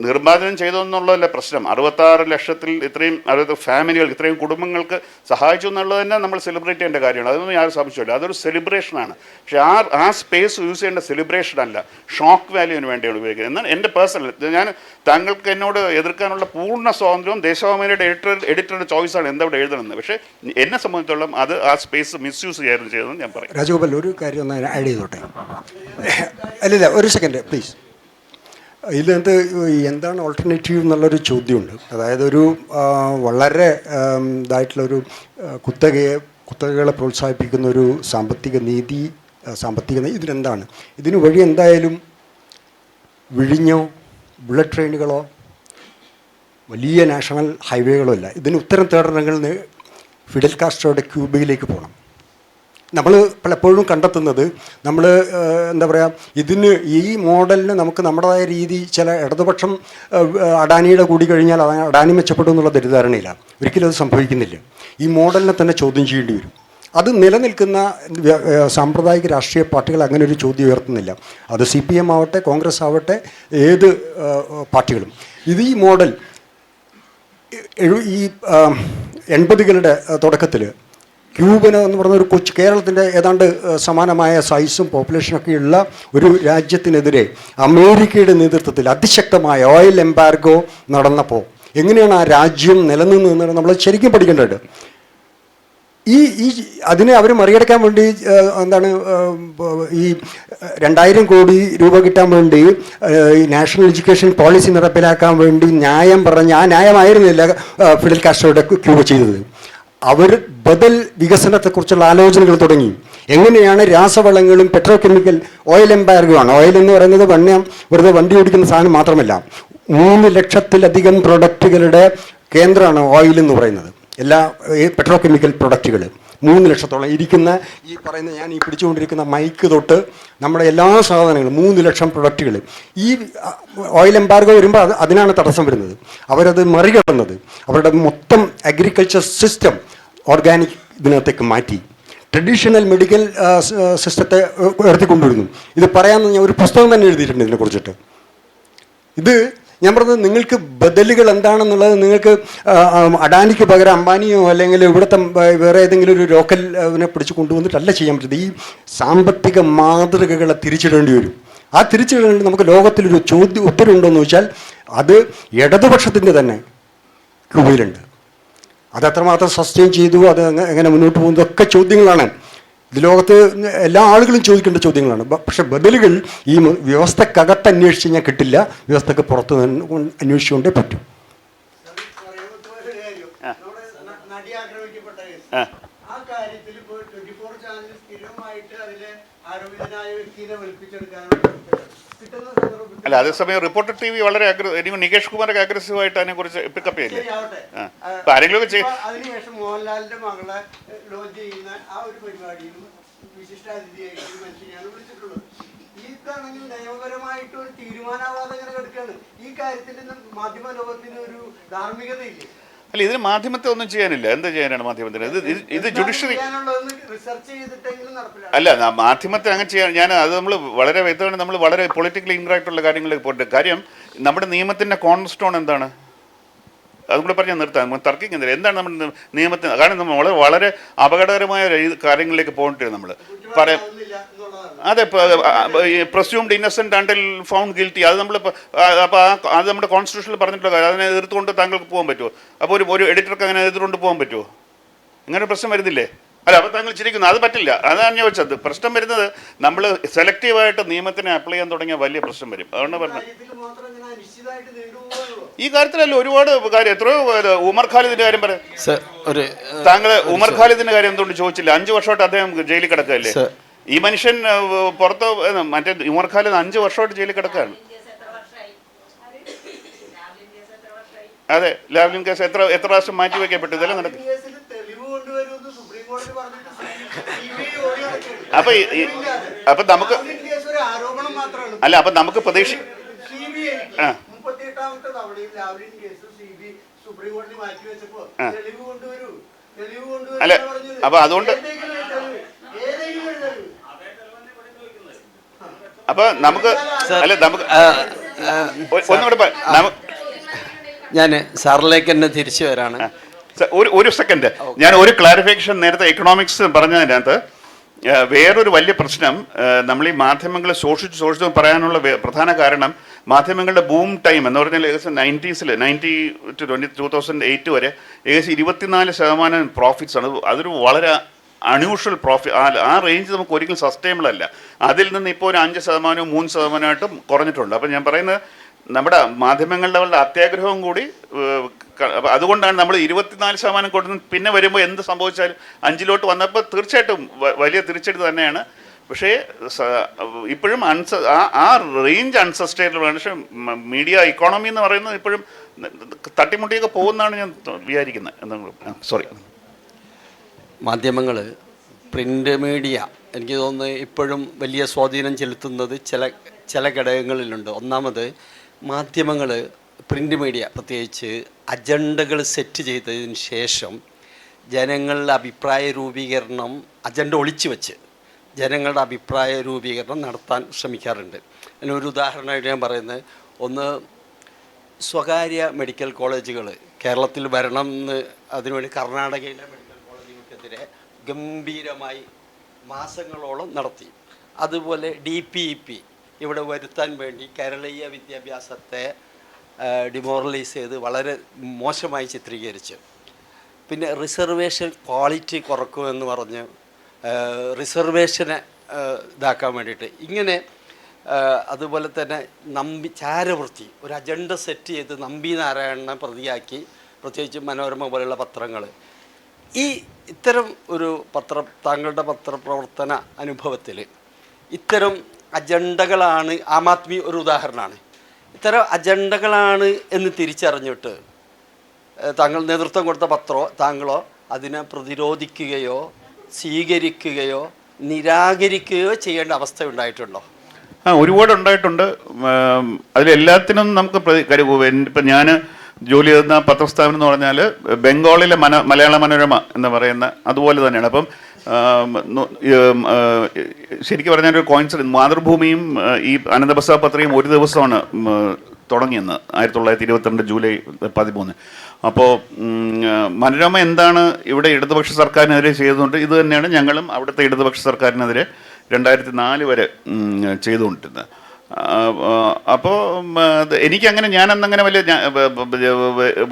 നിർമ്മാർജ്ജനം ചെയ്തതെന്നുള്ളതല്ല പ്രശ്നം. 66 ലക്ഷത്തിൽ ഇത്രയും ഫാമിലികൾ, ഇത്രയും കുടുംബങ്ങൾക്ക് സഹായിച്ചു എന്നുള്ളത് തന്നെ നമ്മൾ സെലിബ്രേറ്റ് ചെയ്യേണ്ട കാര്യമാണ്. അതൊന്നും യാതൊരു സംശയമില്ല. അതൊരു സെലിബ്രേഷനാണ്. പക്ഷേ ആ സ്പേസ് യൂസ് ചെയ്യേണ്ട സെലിബ്രേഷൻ അല്ല, ഷോക്ക് വാല്യൂവിന് വേണ്ടിയാണ് ഉപയോഗിക്കുന്നത്. എന്നാൽ എൻ്റെ പേഴ്സണൽ ഞാൻ താങ്കൾക്ക് എന്നോട് എതിർക്കാനുള്ള പൂർണ്ണ സ്വാതന്ത്ര്യവും ദേശാഭിമാനിയുടെ എഡിറ്ററുടെ ചോയ്സാണ് എന്തവിടെ എഴുതണമെന്ന്. പക്ഷേ എന്നെ സംബന്ധിച്ചിടത്തോളം അത് ആ സ്പേസ് മിസ്യൂസ് ചെയ്യാനും ചെയ്തതെന്ന് ഞാൻ പറയും. രാജഗോപാൽ, ഒരു കാര്യം ഒന്ന് ആഡ് ചെയ്തോട്ടെ. അല്ലല്ല, ഒരു സെക്കൻഡ് പ്ലീസ്. ഇതിനകത്ത് എന്താണ് ഓൾട്ടർനേറ്റീവ് എന്നുള്ളൊരു ചോദ്യമുണ്ട്. അതായത് ഒരു വളരെ ഇതായിട്ടുള്ളൊരു കുത്തകകളെ പ്രോത്സാഹിപ്പിക്കുന്ന ഒരു സാമ്പത്തിക നീതി ഇതിനെന്താണ്? ഇതിന് വഴി എന്തായാലും വിഴിഞ്ഞോ ബുള്ളറ്റ് ട്രെയിനുകളോ വലിയ നാഷണൽ ഹൈവേകളോ ഇല്ല. ഇതിന് ഉത്തരം തേടണമെങ്കിൽ ഫിഡൽ കാസ്ട്രോയുടെ ക്യൂബയിലേക്ക് പോകണം. നമ്മൾ പലപ്പോഴും കണ്ടെത്തുന്നത് നമ്മൾ എന്താ പറയുക, ഇതിന് ഈ മോഡലിന് നമുക്ക് നമ്മുടേതായ രീതി ചില ഇടതുപക്ഷം അഡാനിയുടെ കൂടി കഴിഞ്ഞാൽ അഡാനി മെച്ചപ്പെടും എന്നുള്ള തെറ്റിദ്ധാരണയില്ല. ഒരിക്കലും അത് സംഭവിക്കുന്നില്ല. ഈ മോഡലിനെ തന്നെ ചോദ്യം ചെയ്യേണ്ടി വരും. അത് നിലനിൽക്കുന്ന സാമ്പ്രദായിക രാഷ്ട്രീയ പാർട്ടികൾ അങ്ങനെ ഒരു ചോദ്യം ഉയർത്തുന്നില്ല. അത് CPM ആവട്ടെ, കോൺഗ്രസ് ആവട്ടെ, ഏത് പാർട്ടികളും. ഇത് ഈ മോഡൽ ഈ 80കളുടെ തുടക്കത്തിൽ ക്യൂബന് എന്ന് പറഞ്ഞ ഒരു കേരളത്തിൻ്റെ ഏതാണ്ട് സമാനമായ സൈസും പോപ്പുലേഷനൊക്കെയുള്ള ഒരു രാജ്യത്തിനെതിരെ അമേരിക്കയുടെ നേതൃത്വത്തിൽ അതിശക്തമായ ഓയിൽ എംബാർഗോ നടന്നപ്പോൾ എങ്ങനെയാണ് ആ രാജ്യം നിലനിന്നത് നമ്മൾ ശരിക്കും പഠിക്കേണ്ടത്. അതിനെ അവർ മറികടക്കാൻ വേണ്ടി എന്താണ് ഈ 2000 കോടി രൂപ കിട്ടാൻ വേണ്ടി ഈ നാഷണൽ എഡ്യൂക്കേഷൻ പോളിസി നടപ്പിലാക്കാൻ വേണ്ടി ന്യായം പറഞ്ഞ് ആ ന്യായമായിരുന്നില്ല ഫിഡൽ കാസ്ട്രോയുടെ ക്യൂബ ചെയ്തത്. അവർ ബദൽ വികസനത്തെക്കുറിച്ചുള്ള ആലോചനകൾ തുടങ്ങി. എങ്ങനെയാണ് രാസവളങ്ങളും പെട്രോ കെമിക്കൽ ഓയിൽ എംബാർഗോ ആണ്. ഓയിൽ എന്ന് പറയുന്നത് വെറുതെ വണ്ടി ഓടിക്കുന്ന സാധനം മാത്രമല്ല, 3 ലക്ഷത്തിലധികം പ്രൊഡക്റ്റുകളുടെ കേന്ദ്രമാണ് ഓയിൽ എന്ന് പറയുന്നത്. എല്ലാ പെട്രോ കെമിക്കൽ പ്രൊഡക്റ്റുകൾ 3 ലക്ഷത്തോളം ഇരിക്കുന്ന ഈ പറയുന്ന ഞാൻ ഈ പിടിച്ചുകൊണ്ടിരിക്കുന്ന മൈക്ക് തൊട്ട് നമ്മുടെ എല്ലാ സാധനങ്ങളും 3 ലക്ഷം പ്രൊഡക്റ്റുകൾ. ഈ ഓയിൽ എംബാർഗോ വരുമ്പോൾ അതിനാണ് തടസ്സം വരുന്നത്. അവരത് മറികടന്നത് അവരുടെ മൊത്തം അഗ്രികൾച്ചർ സിസ്റ്റം ഓർഗാനിക് ഇതിനകത്തേക്ക് മാറ്റി ട്രഡീഷണൽ മെഡിക്കൽ സിസ്റ്റത്തെ ഉയർത്തിക്കൊണ്ടുവരുന്നു. ഇത് പറയാമെന്ന് ഞാൻ ഒരു പുസ്തകം തന്നെ എഴുതിയിട്ടുണ്ട് ഇതിനെക്കുറിച്ചിട്ട്. ഇത് ഞാൻ പറഞ്ഞത് നിങ്ങൾക്ക് ബദലുകൾ എന്താണെന്നുള്ളത് നിങ്ങൾക്ക് അഡാനിക്ക് പകരം അംബാനിയോ അല്ലെങ്കിൽ ഇവിടുത്തെ വേറെ ഏതെങ്കിലും ഒരു ലോക്കലിനെ പിടിച്ച് കൊണ്ടുവന്നിട്ടല്ല ചെയ്യാൻ പറ്റുന്നത്. ഈ സാമ്പത്തിക മാതൃകകളെ തിരിച്ചിടേണ്ടി വരും. ആ തിരിച്ചിടേണ്ടി നമുക്ക് ലോകത്തിലൊരു ഉത്തരവുണ്ടോ എന്ന് ചോദിച്ചാൽ അത് ഇടതുപക്ഷത്തിൻ്റെ തന്നെ ക്യൂബയിലുണ്ട്. അത് എത്രമാത്രം സസ്റ്റെയിൻ ചെയ്തു, അത് എങ്ങനെ മുന്നോട്ട് പോകുന്നതൊക്കെ ചോദ്യങ്ങളാണ്. ഇത് ലോകത്ത് എല്ലാ ആളുകളും ചോദിക്കേണ്ട ചോദ്യങ്ങളാണ്. പക്ഷെ ബദലുകൾ ഈ വ്യവസ്ഥക്കകത്ത് അന്വേഷിച്ച് കഴിഞ്ഞാൽ കിട്ടില്ല, വ്യവസ്ഥക്ക് പുറത്ത് അന്വേഷിച്ചുകൊണ്ടേ പറ്റും. ആ കാര്യത്തിൽ ഇപ്പോൾ 24 ചാനൽ സ്ഥിരമായിട്ട് അതിലെ ആരോപിതനായ വ്യക്തിയെ വെളുപ്പിച്ചെടുക്കാനുള്ള കിട്ടുന്ന സന്ദർഭം അല്ല അതേസമയം റിപ്പോർട്ടർ TV വളരെ എനിക്ക് നികേഷ് കുമാറൊക്കെ അഗ്രസീവായിട്ട് അതിനെക്കുറിച്ച് പിക്കപ്പ് ചെയ്യില്ലേ? ഇപ്പം ആരെങ്കിലുമൊക്കെ ചെയ്യും. അതിനുശേഷം മോഹൻലാലിന്റെ മകളെ ലോഞ്ച് ചെയ്യുന്ന ആ ഒരു പരിപാടിയിലും വിശിഷ്ടാതിഥിയായിട്ട് ഒരു മനുഷ്യനെയാണ് വിളിച്ചിട്ടുള്ളത്. ഇതാണെങ്കിൽ നിയമപരമായിട്ട് ഒരു തീരുമാനാവാതെ ഇങ്ങനെ കിടക്കുകയാണ്. ഈ കാര്യത്തിൽ മാധ്യമ ലോകത്തിന് ഒരു ധാർമ്മികതയില്ലേ? അല്ല, ഇതിന് മാധ്യമത്തെ ഒന്നും ചെയ്യാനില്ല. എന്ത് ചെയ്യാനാണ് മാധ്യമത്തിന്? ഇത് ജുഡീഷ്യറി റിസർച്ച് ചെയ്തിട്ടെങ്കിലും നടപ്പിലാണ്. അല്ല, മാധ്യമത്തെ അങ്ങനെ ചെയ്യാൻ അത് നമ്മൾ വളരെ വ്യക്തമാണ്. നമ്മൾ വളരെ പൊളിറ്റിക്കലി ഇൻകറക്റ്റ് ഉള്ള കാര്യങ്ങളിലേക്ക് പോയിട്ട് കാര്യം നമ്മുടെ നിയമത്തിൻ്റെ കോർണർ സ്റ്റോൺ എന്താണ്? അതും കൂടെ പറഞ്ഞാൽ നിർത്താം, തർക്കിക്കുന്നില്ല. എന്താണ് നമ്മുടെ നിയമത്തിന്? കാരണം നമ്മൾ വളരെ അപകടകരമായ കാര്യങ്ങളിലേക്ക് പോയിട്ട് നമ്മൾ പറയാം. അതെ, presumed Innocent until found guilty, അത് നമ്മൾ അപ്പോൾ അത് നമ്മുടെ കോൺസ്റ്റിറ്റ്യൂഷനിൽ പറഞ്ഞിട്ടുള്ള കാര്യം. അതിനെ എതിർത്തുകൊണ്ട് താങ്കൾക്ക് പോകാൻ പറ്റുമോ? അപ്പോൾ ഒരു എഡിറ്റർക്ക് അങ്ങനെ എതിർത്തുകൊണ്ട് പോകാൻ പറ്റുമോ? ഇങ്ങനെ പ്രശ്നം വരുന്നില്ലേ? അല്ല, അപ്പോൾ താങ്കൾ ചിരിക്കുന്നു. അത് പറ്റില്ല. അതാണ് ഞാൻ വെച്ചത്. പ്രശ്നം വരുന്നത് നമ്മൾ സെലക്റ്റീവായിട്ട് നിയമത്തിനെ അപ്ലൈ ചെയ്യാൻ തുടങ്ങിയ വലിയ പ്രശ്നം വരും. അതുകൊണ്ട് പറഞ്ഞത് ഈ കാര്യത്തിലല്ല ഒരുപാട് കാര്യം. എത്രയോ ഉമർ ഖാലിദിന്റെ കാര്യം പറയാം. താങ്കൾ ഉമർ ഖാലിദിന്റെ കാര്യം എന്തുകൊണ്ട് ചോദിച്ചില്ല? 5 വർഷമായിട്ട് അദ്ദേഹം ജയിലിൽ കിടക്കുകയല്ലേ? ഈ മനുഷ്യൻ പുറത്ത് മറ്റേ ഉമർ ഖാലിദ് 5 വർഷമായിട്ട് ജയിലിൽ കിടക്കുകയാണ്. അതെ, ലാവ്ലിൻ കേസ് എത്ര പ്രാവശ്യം മാറ്റി വയ്ക്കപ്പെട്ടു? ഇതെല്ലാം നടക്കും. അപ്പൊ നമുക്ക് അല്ല, അപ്പൊ നമുക്ക് പ്രതീക്ഷ അല്ല, അപ്പൊ അതുകൊണ്ട് അപ്പൊ നമുക്ക് അല്ല നമുക്ക് ഒന്നുകൂടെ ഞാൻ സാറിലേക്ക് തന്നെ തിരിച്ചു വരാണ്. ഒരു സെക്കൻഡ്, ഞാൻ ഒരു ക്ലാരിഫിക്കേഷൻ. നേരത്തെ എക്കണോമിക്സ് പറഞ്ഞതിനകത്ത് വേറൊരു വലിയ പ്രശ്നം, നമ്മൾ ഈ മാധ്യമങ്ങളെ സൂക്ഷിച്ചു പറയാനുള്ള പ്രധാന കാരണം മാധ്യമങ്ങളുടെ ബൂം ടൈം എന്ന് പറഞ്ഞാൽ ഏകദേശം 90s 90 to 2008 വരെ ഏകദേശം 24% പ്രോഫിറ്റ്സ് ആണ്. അതൊരു വളരെ അൺയൂഷ്വൽ പ്രോഫിറ്റ്. ആ റേഞ്ച് നമുക്ക് ഒരിക്കലും സസ്റ്റൈനബിൾ അല്ല. അതിൽ നിന്ന് ഇപ്പോൾ ഒരു 5%, 3%ആയിട്ടും കുറഞ്ഞിട്ടുണ്ട്. അപ്പം ഞാൻ പറയുന്നത് നമ്മുടെ മാധ്യമങ്ങളുടെ അത്യാഗ്രഹവും കൂടി, അതുകൊണ്ടാണ് നമ്മൾ 24% കൊടുക്കുന്നത്. പിന്നെ വരുമ്പോൾ എന്ത് സംഭവിച്ചാലും 5 വന്നപ്പോൾ തീർച്ചയായിട്ടും വലിയ തിരിച്ചടി തന്നെയാണ്. പക്ഷേ ഇപ്പോഴും ആ റേഞ്ച് അൺസസ്റ്റൈനബിൾ ആണ്. പക്ഷേ മീഡിയ ഇക്കോണമി എന്ന് പറയുന്നത് ഇപ്പോഴും തട്ടിമുട്ടിയൊക്കെ പോകുന്നതാണ് ഞാൻ വിചാരിക്കുന്നത്. എന്തെങ്കിലും സോറി, മാധ്യമങ്ങൾ, പ്രിൻ്റ് മീഡിയ എനിക്ക് തോന്നുന്നു ഇപ്പോഴും വലിയ സ്വാധീനം ചെലുത്തുന്നത് ചില ഘടകങ്ങളിലുണ്ട്. ഒന്നാമത് മാധ്യമങ്ങൾ, പ്രിൻ്റ് മീഡിയ പ്രത്യേകിച്ച് അജണ്ടകൾ സെറ്റ് ചെയ്തതിന് ശേഷം ജനങ്ങളുടെ അഭിപ്രായ രൂപീകരണം, അജണ്ട ഒളിച്ചു വെച്ച് ജനങ്ങളുടെ അഭിപ്രായ രൂപീകരണം നടത്താൻ ശ്രമിക്കാറുണ്ട്. അതിനൊരു ഉദാഹരണമായിട്ട് ഞാൻ പറയുന്നത്, ഒന്ന് സ്വകാര്യ മെഡിക്കൽ കോളേജുകൾ കേരളത്തിൽ വരണം എന്ന് അതിനുവേണ്ടി കർണാടകയിലെ മെഡിക്കൽ കോളേജുകൾക്കെതിരെ ഗംഭീരമായി മാസങ്ങളോളം നടത്തി. അതുപോലെ DPEP ഇവിടെ വരുത്താൻ വേണ്ടി കേരളീയ വിദ്യാഭ്യാസത്തെ ഡിമോറലൈസ് ചെയ്ത് വളരെ മോശമായി ചിത്രീകരിച്ചു. പിന്നെ റിസർവേഷൻ ക്വാളിറ്റി കുറക്കുമെന്ന് പറഞ്ഞ് റിസർവേഷനെ ഇതാക്കാൻ വേണ്ടിയിട്ട് ഇങ്ങനെ, അതുപോലെ തന്നെ ചാരവൃത്തി, ഒരു അജണ്ട സെറ്റ് ചെയ്ത് നമ്പി നാരായണനെ പ്രതിയാക്കി, പ്രത്യേകിച്ച് മനോരമ പോലെയുള്ള പത്രങ്ങൾ. ഇത്തരം ഒരു താങ്കളുടെ പത്രപ്രവർത്തന അനുഭവത്തിൽ ഇത്തരം അജണ്ടകളാണ്, ആം ആദ്മി ഒരു ഉദാഹരണമാണ്, ഇത്തരം അജണ്ടകളാണ് എന്ന് തിരിച്ചറിഞ്ഞിട്ട് താങ്കൾ നേതൃത്വം കൊടുത്ത താങ്കളോ അതിനെ പ്രതിരോധിക്കുകയോ സ്വീകരിക്കുകയോ നിരാകരിക്കുകയോ ചെയ്യേണ്ട അവസ്ഥ ഉണ്ടായിട്ടുണ്ടോ? ഒരുപാട് ഉണ്ടായിട്ടുണ്ട്. അതിലെല്ലാത്തിനും നമുക്ക് ഇപ്പം ഞാൻ ജോലി ചെയ്യുന്ന പത്രസ്ഥാപനം എന്ന് പറഞ്ഞാൽ ബംഗാളിലെ മലയാള മനോരമ എന്ന് പറയുന്ന അതുപോലെ തന്നെയാണ്. അപ്പം ശരിക്കും പറഞ്ഞാൽ ഒരു കോയിൻസിഡൻസ്, മാതൃഭൂമിയും ഈ അനന്തബസാർ പത്രികയും ഒരു ദിവസമാണ് തുടങ്ങിയെന്ന് 1922 ജൂലൈ 13. അപ്പോൾ മനോരമ എന്താണ് ഇവിടെ ഇടതുപക്ഷ സർക്കാരിനെതിരെ ചെയ്തുകൊണ്ട് ഇത് തന്നെയാണ് ഞങ്ങളും അവിടുത്തെ ഇടതുപക്ഷ സർക്കാരിനെതിരെ 2004 വരെ ചെയ്തുകൊണ്ടിരുന്നത്. അപ്പോൾ എനിക്കങ്ങനെ ഞാനന്നങ്ങനെ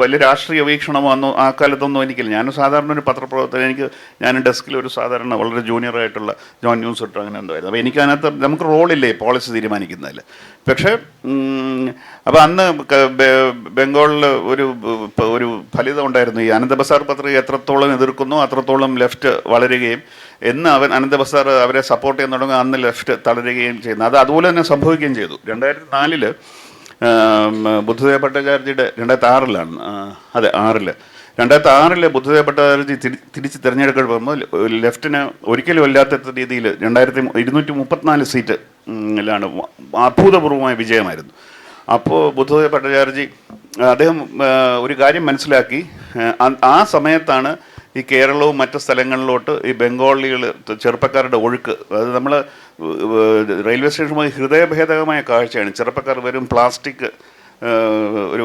വലിയ രാഷ്ട്രീയ വീക്ഷണമോ അന്നോ ആ കാലത്തൊന്നും എനിക്കില്ല. ഞാനും സാധാരണ ഒരു പത്രപ്രവർത്തകൻ. ഞാൻ ഡെസ്കിൽ ഒരു സാധാരണ വളരെ ജൂനിയറായിട്ടുള്ള ജോൺ ന്യൂസ് ഇട്ടോ അങ്ങനെ എന്തായിരുന്നു. അപ്പോൾ എനിക്കതിനകത്ത് നമുക്ക് റോളില്ലേ പോളിസി തീരുമാനിക്കുന്നതിൽ. പക്ഷേ അപ്പോൾ അന്ന് ബംഗാളിൽ ഒരു ഫലിതം ഉണ്ടായിരുന്നു. ഈ അനന്തബസാർ പത്രിക എത്രത്തോളം എതിർക്കുന്നു അത്രത്തോളം ലെഫ്റ്റ് വളരുകയും എന്ന് അനന്തബസാർ അവരെ സപ്പോർട്ട് ചെയ്യാൻ തുടങ്ങുക അന്ന് ലെഫ്റ്റ് തളരുകയും ചെയ്യുന്നു. അത് അതുപോലെ തന്നെ സംഭവിക്കുകയും ചെയ്തു. 2004 ബുദ്ധദേവ് ഭട്ടാചാര്യജിയുടെ 2006 അതെ 2006 ബുദ്ധദേവ് ഭട്ടാചാര്യജി തിരിച്ച് തിരഞ്ഞെടുക്കപ്പെടുമ്പോൾ ലെഫ്റ്റിന് ഒരിക്കലും അല്ലാത്ത രീതിയിൽ 234 സീറ്റിലാണ് അഭൂതപൂർവമായ വിജയമായിരുന്നു. അപ്പോൾ ബുദ്ധദേവ് ഭട്ടാചാര്യജി അദ്ദേഹം ഒരു കാര്യം മനസ്സിലാക്കി. ആ സമയത്താണ് ഈ കേരളവും മറ്റ് സ്ഥലങ്ങളിലോട്ട് ഈ ബംഗാളികൾ ചെറുപ്പക്കാരുടെ ഒഴുക്ക്. അത് നമ്മൾ റെയിൽവേ സ്റ്റേഷനുമായി ഹൃദയഭേദകമായ കാഴ്ചയാണ്. ചെറുപ്പക്കാർ വരും, പ്ലാസ്റ്റിക്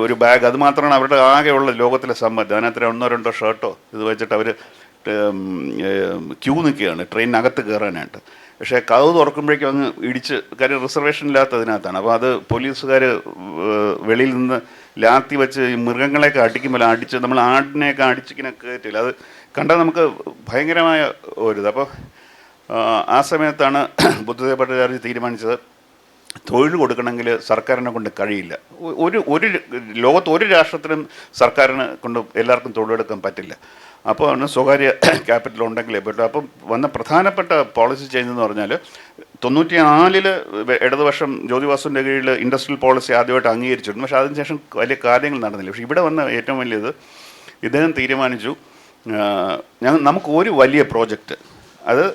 ഒരു ബാഗ്, അത് മാത്രമാണ് അവരുടെ ആകെയുള്ള ലോകത്തിലെ സമ്പത്ത്. അതിനകത്ത് 1-2 ഷർട്ടോ ഇത് വെച്ചിട്ട് അവർ ക്യൂ നിൽക്കുകയാണ് ട്രെയിനകത്ത് കയറാനായിട്ട്. പക്ഷേ കഥ തുറക്കുമ്പോഴേക്കും അങ്ങ് ഇടിച്ച്, കാര്യം റിസർവേഷൻ ഇല്ലാത്തതിനകത്താണ്. അപ്പോൾ അത് പോലീസുകാർ വെളിയിൽ നിന്ന് ലാത്തി വെച്ച് ഈ മൃഗങ്ങളെയൊക്കെ അടിക്കുമ്പോൾ അടിച്ച് നമ്മൾ ആടിനെയൊക്കെ അടിച്ചിങ്ങനെ കയറ്റില്ല. അത് കണ്ടാൽ നമുക്ക് ഭയങ്കരമായ ഒരിത്. അപ്പോൾ ആ സമയത്താണ് ബുദ്ധദേവ് ഭട്ടാചാര്യ തീരുമാനിച്ചത് തൊഴിൽ കൊടുക്കണമെങ്കിൽ സർക്കാരിനെ കൊണ്ട് കഴിയില്ല. ഒരു ലോകത്ത് ഒരു രാഷ്ട്രത്തിനും സർക്കാരിനെ കൊണ്ട് എല്ലാവർക്കും തൊഴിലെടുക്കാൻ പറ്റില്ല. അപ്പോൾ ആണ് സ്വകാര്യ ക്യാപിറ്റൽ ഉണ്ടെങ്കിലേ പറ്റും. അപ്പം വന്ന പ്രധാനപ്പെട്ട പോളിസി ചേഞ്ച് എന്ന് പറഞ്ഞാൽ 94 ഇടതുപക്ഷം ജ്യോതിബാസുവിൻ്റെ കീഴിൽ ഇൻഡസ്ട്രിയൽ പോളിസി ആദ്യമായിട്ട് അംഗീകരിച്ചിരുന്നു. പക്ഷേ അതിനുശേഷം വലിയ കാര്യങ്ങൾ നടന്നില്ല. പക്ഷേ ഇവിടെ വന്ന ഏറ്റവും വലിയത് ഇദ്ദേഹം തീരുമാനിച്ചു, നമുക്ക് ഒരു വലിയ പ്രോജക്റ്റ്, അത്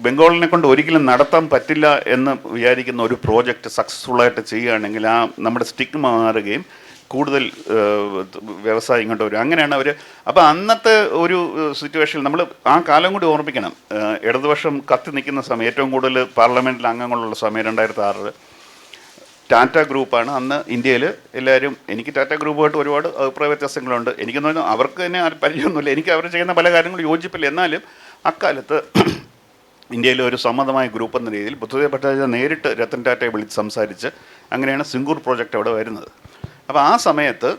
ബംഗാളിനെ കൊണ്ട് ഒരിക്കലും നടത്താൻ പറ്റില്ല എന്ന് വിചാരിക്കുന്ന ഒരു പ്രോജക്റ്റ് സക്സസ്ഫുള്ളായിട്ട് ചെയ്യുകയാണെങ്കിൽ നമ്മുടെ സ്റ്റിഗ്മ മാറുകയും കൂടുതൽ വ്യവസായം ഇങ്ങോട്ട് വരും. അങ്ങനെയാണ് അവർ. അപ്പോൾ അന്നത്തെ ഒരു സിറ്റുവേഷനിൽ നമ്മൾ ആ കാലം കൂടി ഓർമ്മിക്കണം. ഇടതുപക്ഷം കത്തി നിൽക്കുന്ന സമയം, ഏറ്റവും കൂടുതൽ പാർലമെൻറ്റിൽ അംഗങ്ങളുള്ള സമയം 2006 ടാറ്റ ഗ്രൂപ്പാണ് അന്ന് ഇന്ത്യയിൽ. എല്ലാവരും, എനിക്ക് ടാറ്റ ഗ്രൂപ്പുമായിട്ട് ഒരുപാട് അഭിപ്രായ വ്യത്യാസങ്ങളുണ്ട്. എനിക്കെന്ന് പറഞ്ഞാൽ അവർക്ക് തന്നെ പരിചയമൊന്നുമില്ല, എനിക്ക് അവർ ചെയ്യുന്ന പല കാര്യങ്ങളും യോജിപ്പില്ല. എന്നാലും അക്കാലത്ത് ഇന്ത്യയിലെ ഒരു സമ്മതമായ ഗ്രൂപ്പ് എന്ന രീതിയിൽ ബുദ്ധദേവ് ഭട്ടാചാര്യ നേരിട്ട് രത്തൻ ടാറ്റയെ വിളിച്ച് സംസാരിച്ച് അങ്ങനെയാണ് സിംഗൂർ പ്രോജക്റ്റ് അവിടെ വരുന്നത്. അപ്പോൾ ആ സമയത്ത്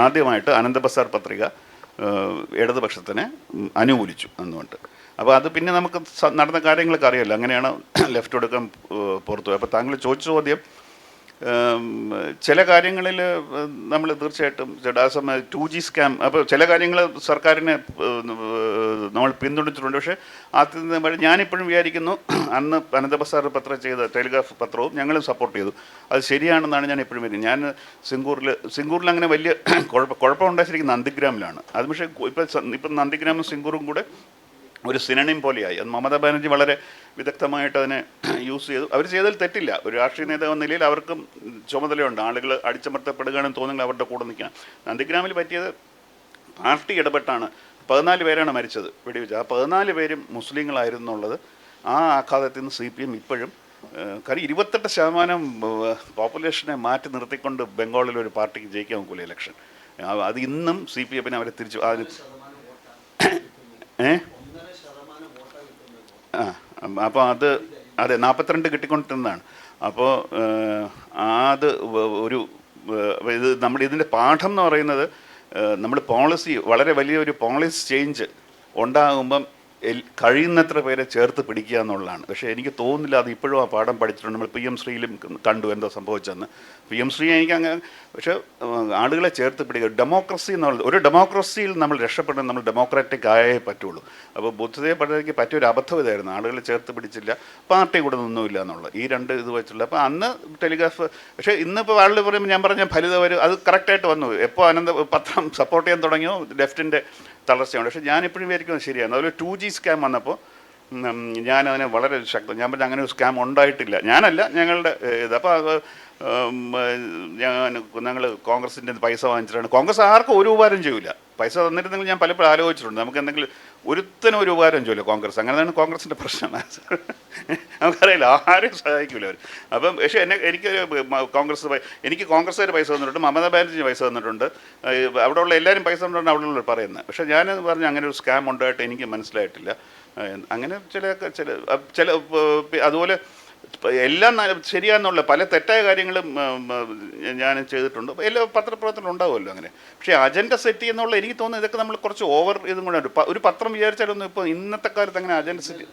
ആദ്യമായിട്ട് ആനന്ദബസാർ പത്രിക ഇടതുപക്ഷത്തിനെ അനുകൂലിച്ചു എന്നുകൊണ്ട്. അപ്പോൾ അത് പിന്നെ നമുക്ക് നടന്ന കാര്യങ്ങളൊക്കെ അറിയാമല്ലോ. അങ്ങനെയാണ് ലെഫ്റ്റ് കൊടുക്കാൻ പുറത്തു പോയി. അപ്പോൾ താങ്കൾ ചോദിച്ച ചോദ്യം, ചില കാര്യങ്ങളിൽ നമ്മൾ തീർച്ചയായിട്ടും 2G സ്കാം, അപ്പോൾ ചില കാര്യങ്ങൾ സർക്കാരിനെ നമ്മൾ പിന്തുണച്ചിട്ടുണ്ട്. പക്ഷേ ആദ്യം ഞാനിപ്പോഴും വിചാരിക്കുന്നു അന്ന് അനന്തബസാർ പത്രം ചെയ്ത ടെലിഗ്രാഫ് പത്രവും ഞങ്ങളും സപ്പോർട്ട് ചെയ്തു. അത് ശരിയാണെന്നാണ് ഞാൻ എപ്പോഴും വരുന്നത്. ഞാൻ സിംഗൂറിൽ അങ്ങനെ വലിയ കുഴപ്പമുണ്ടായിരിക്കുന്നത് നന്ദിഗ്രാമിലാണ്. അത് പക്ഷേ ഇപ്പം നന്ദിഗ്രാമും സിംഗൂറും കൂടെ ഒരു സിനണിം പോലെയായി. അത് മമതാ ബാനർജി വളരെ വിദഗ്ധമായിട്ട് അതിനെ യൂസ് ചെയ്തു. അവർ ചെയ്തതിൽ തെറ്റില്ല. ഒരു രാഷ്ട്രീയ നേതാവ് എന്ന നിലയിൽ അവർക്കും ചുമതലയുണ്ട്. ആളുകൾ അടിച്ചമർത്തപ്പെടുകയാണെന്ന് തോന്നുന്നത് അവരുടെ കൂടെ നിൽക്കണം. നന്ദിഗ്രാമിൽ പറ്റിയത് പാർട്ടി ഇടപെട്ടാണ്. 14 പേരാണ് മരിച്ചത് വെടിവെച്ച്. ആ 14 പേരും മുസ്ലിങ്ങളായിരുന്നു എന്നുള്ളത് ആ ആഘാതത്തിൽ നിന്ന് CPM ഇപ്പോഴും, കാര്യം 28% പോപ്പുലേഷനെ മാറ്റി നിർത്തിക്കൊണ്ട് ബംഗാളിൽ ഒരു പാർട്ടിക്ക് ജയിക്കാൻ നോക്കൂല ഇലക്ഷൻ. അത് ഇന്നും CPM അവരെ തിരിച്ചു അപ്പോൾ അതെ 42 കിട്ടിക്കൊണ്ടിരുന്നതാണ്. അപ്പോൾ അത് ഇത് നമ്മുടെ ഇതിൻ്റെ പാഠം എന്ന് പറയുന്നത്, നമ്മൾ പോളിസി വളരെ വലിയൊരു പോളിസി ചേഞ്ച് ഉണ്ടാകുമ്പം കഴിയുന്നത്ര പേരെ ചേർത്ത് പിടിക്കുക എന്നുള്ളതാണ്. പക്ഷേ എനിക്ക് തോന്നുന്നില്ല അത് ഇപ്പോഴും ആ പാഠം പഠിച്ചിട്ടുണ്ട്. നമ്മൾ PM ശ്രീയിലും കണ്ടു എന്താ സംഭവിച്ചെന്ന്. PM ശ്രീ എനിക്ക് അങ്ങനെ, പക്ഷേ ആളുകളെ ചേർത്ത് പിടിക്കുക, ഡെമോക്രസി എന്നുള്ളത്, ഒരു ഡെമോക്രസിയിൽ നമ്മൾ രക്ഷപ്പെടാൻ നമ്മൾ ഡെമോക്രാറ്റിക് ആയേ പറ്റുള്ളൂ. അപ്പോൾ ബുദ്ധദേവ് ഭട്ടാചാര്യക്ക് പറ്റിയൊരു അബദ്ധം ഇതായിരുന്നു, ആളുകളെ ചേർത്ത് പിടിച്ചില്ല, പാർട്ടി കൂടെ നിന്നുമില്ല എന്നുള്ളത്. ഈ 2 ഇത് വെച്ചുള്ള. അപ്പോൾ അന്ന് ടെലിഗ്രാഫ്, പക്ഷേ ഇന്നിപ്പോൾ ആളുകൾ പറയുമ്പോൾ ഞാൻ പറഞ്ഞ ഫലിതം അത് കറക്റ്റായിട്ട് വന്നു. എപ്പോൾ പത്രം സപ്പോർട്ട് ചെയ്യാൻ തുടങ്ങിയോ ലെഫ്റ്റിൻ്റെ തളർച്ചയുണ്ട്. പക്ഷേ ഞാനിപ്പോഴും വിചാരിക്കുന്നത് ശരിയാണ്. അതുപോലെ 2G സ്കാം വന്നപ്പോൾ ഞാനതിനെ വളരെ ശക്തം, ഞാൻ പറഞ്ഞ അങ്ങനെ ഒരു സ്കാം ഉണ്ടായിട്ടില്ല, ഞാനല്ല ഞങ്ങളുടെ ഇത്. അപ്പോൾ ഞങ്ങൾ കോൺഗ്രസിൻ്റെ പൈസ വാങ്ങിച്ചിട്ടാണ്. കോൺഗ്രസ് ആർക്കും ഒരു ഉപകാരം ചെയ്യില്ല. പൈസ തന്നിരുന്നെങ്കിൽ ഞാൻ പലപ്പോഴും ആലോചിച്ചിട്ടുണ്ട്, നമുക്ക് എന്തെങ്കിലും ഒരുത്തനും ഒരു ഉപകാരം ചെയ്യില്ല കോൺഗ്രസ്. അങ്ങനെയാണ് കോൺഗ്രസിൻ്റെ പ്രശ്നം. നമുക്കറിയില്ല, ആരും സഹായിക്കില്ല അവർ. അപ്പം പക്ഷേ എനിക്ക് കോൺഗ്രസ്സുകാർ പൈസ തന്നിട്ടുണ്ട്, മമതാ ബാനർജി പൈസ തന്നിട്ടുണ്ട്, അവിടെയുള്ള എല്ലാവരും പൈസ തന്നിട്ടുണ്ട് അവിടെ പറയുന്നത്. പക്ഷേ ഞാൻ പറഞ്ഞ അങ്ങനെ ഒരു സ്കാം ഉണ്ടായിട്ട് എനിക്ക് മനസ്സിലായിട്ടില്ല. അങ്ങനെ ചില അതുപോലെ എല്ലാം ശരിയാന്നുള്ള പല തെറ്റായ കാര്യങ്ങളും ഞാൻ ചെയ്തിട്ടുണ്ട്. എല്ലാ പത്രപ്രവർത്തനം ഉണ്ടാവുമല്ലോ അങ്ങനെ. പക്ഷേ അജണ്ട സെറ്റ് ചെയ്യുന്നുള്ള എനിക്ക് തോന്നുന്നു ഇതൊക്കെ നമ്മൾ കുറച്ച് ഓവർ ഇതും കൂടെ ഒരു പത്രം വിചാരിച്ചാലൊന്നും ഇപ്പോൾ ഇന്നത്തെ കാലത്ത് അങ്ങനെ അജണ്ട സെറ്റ്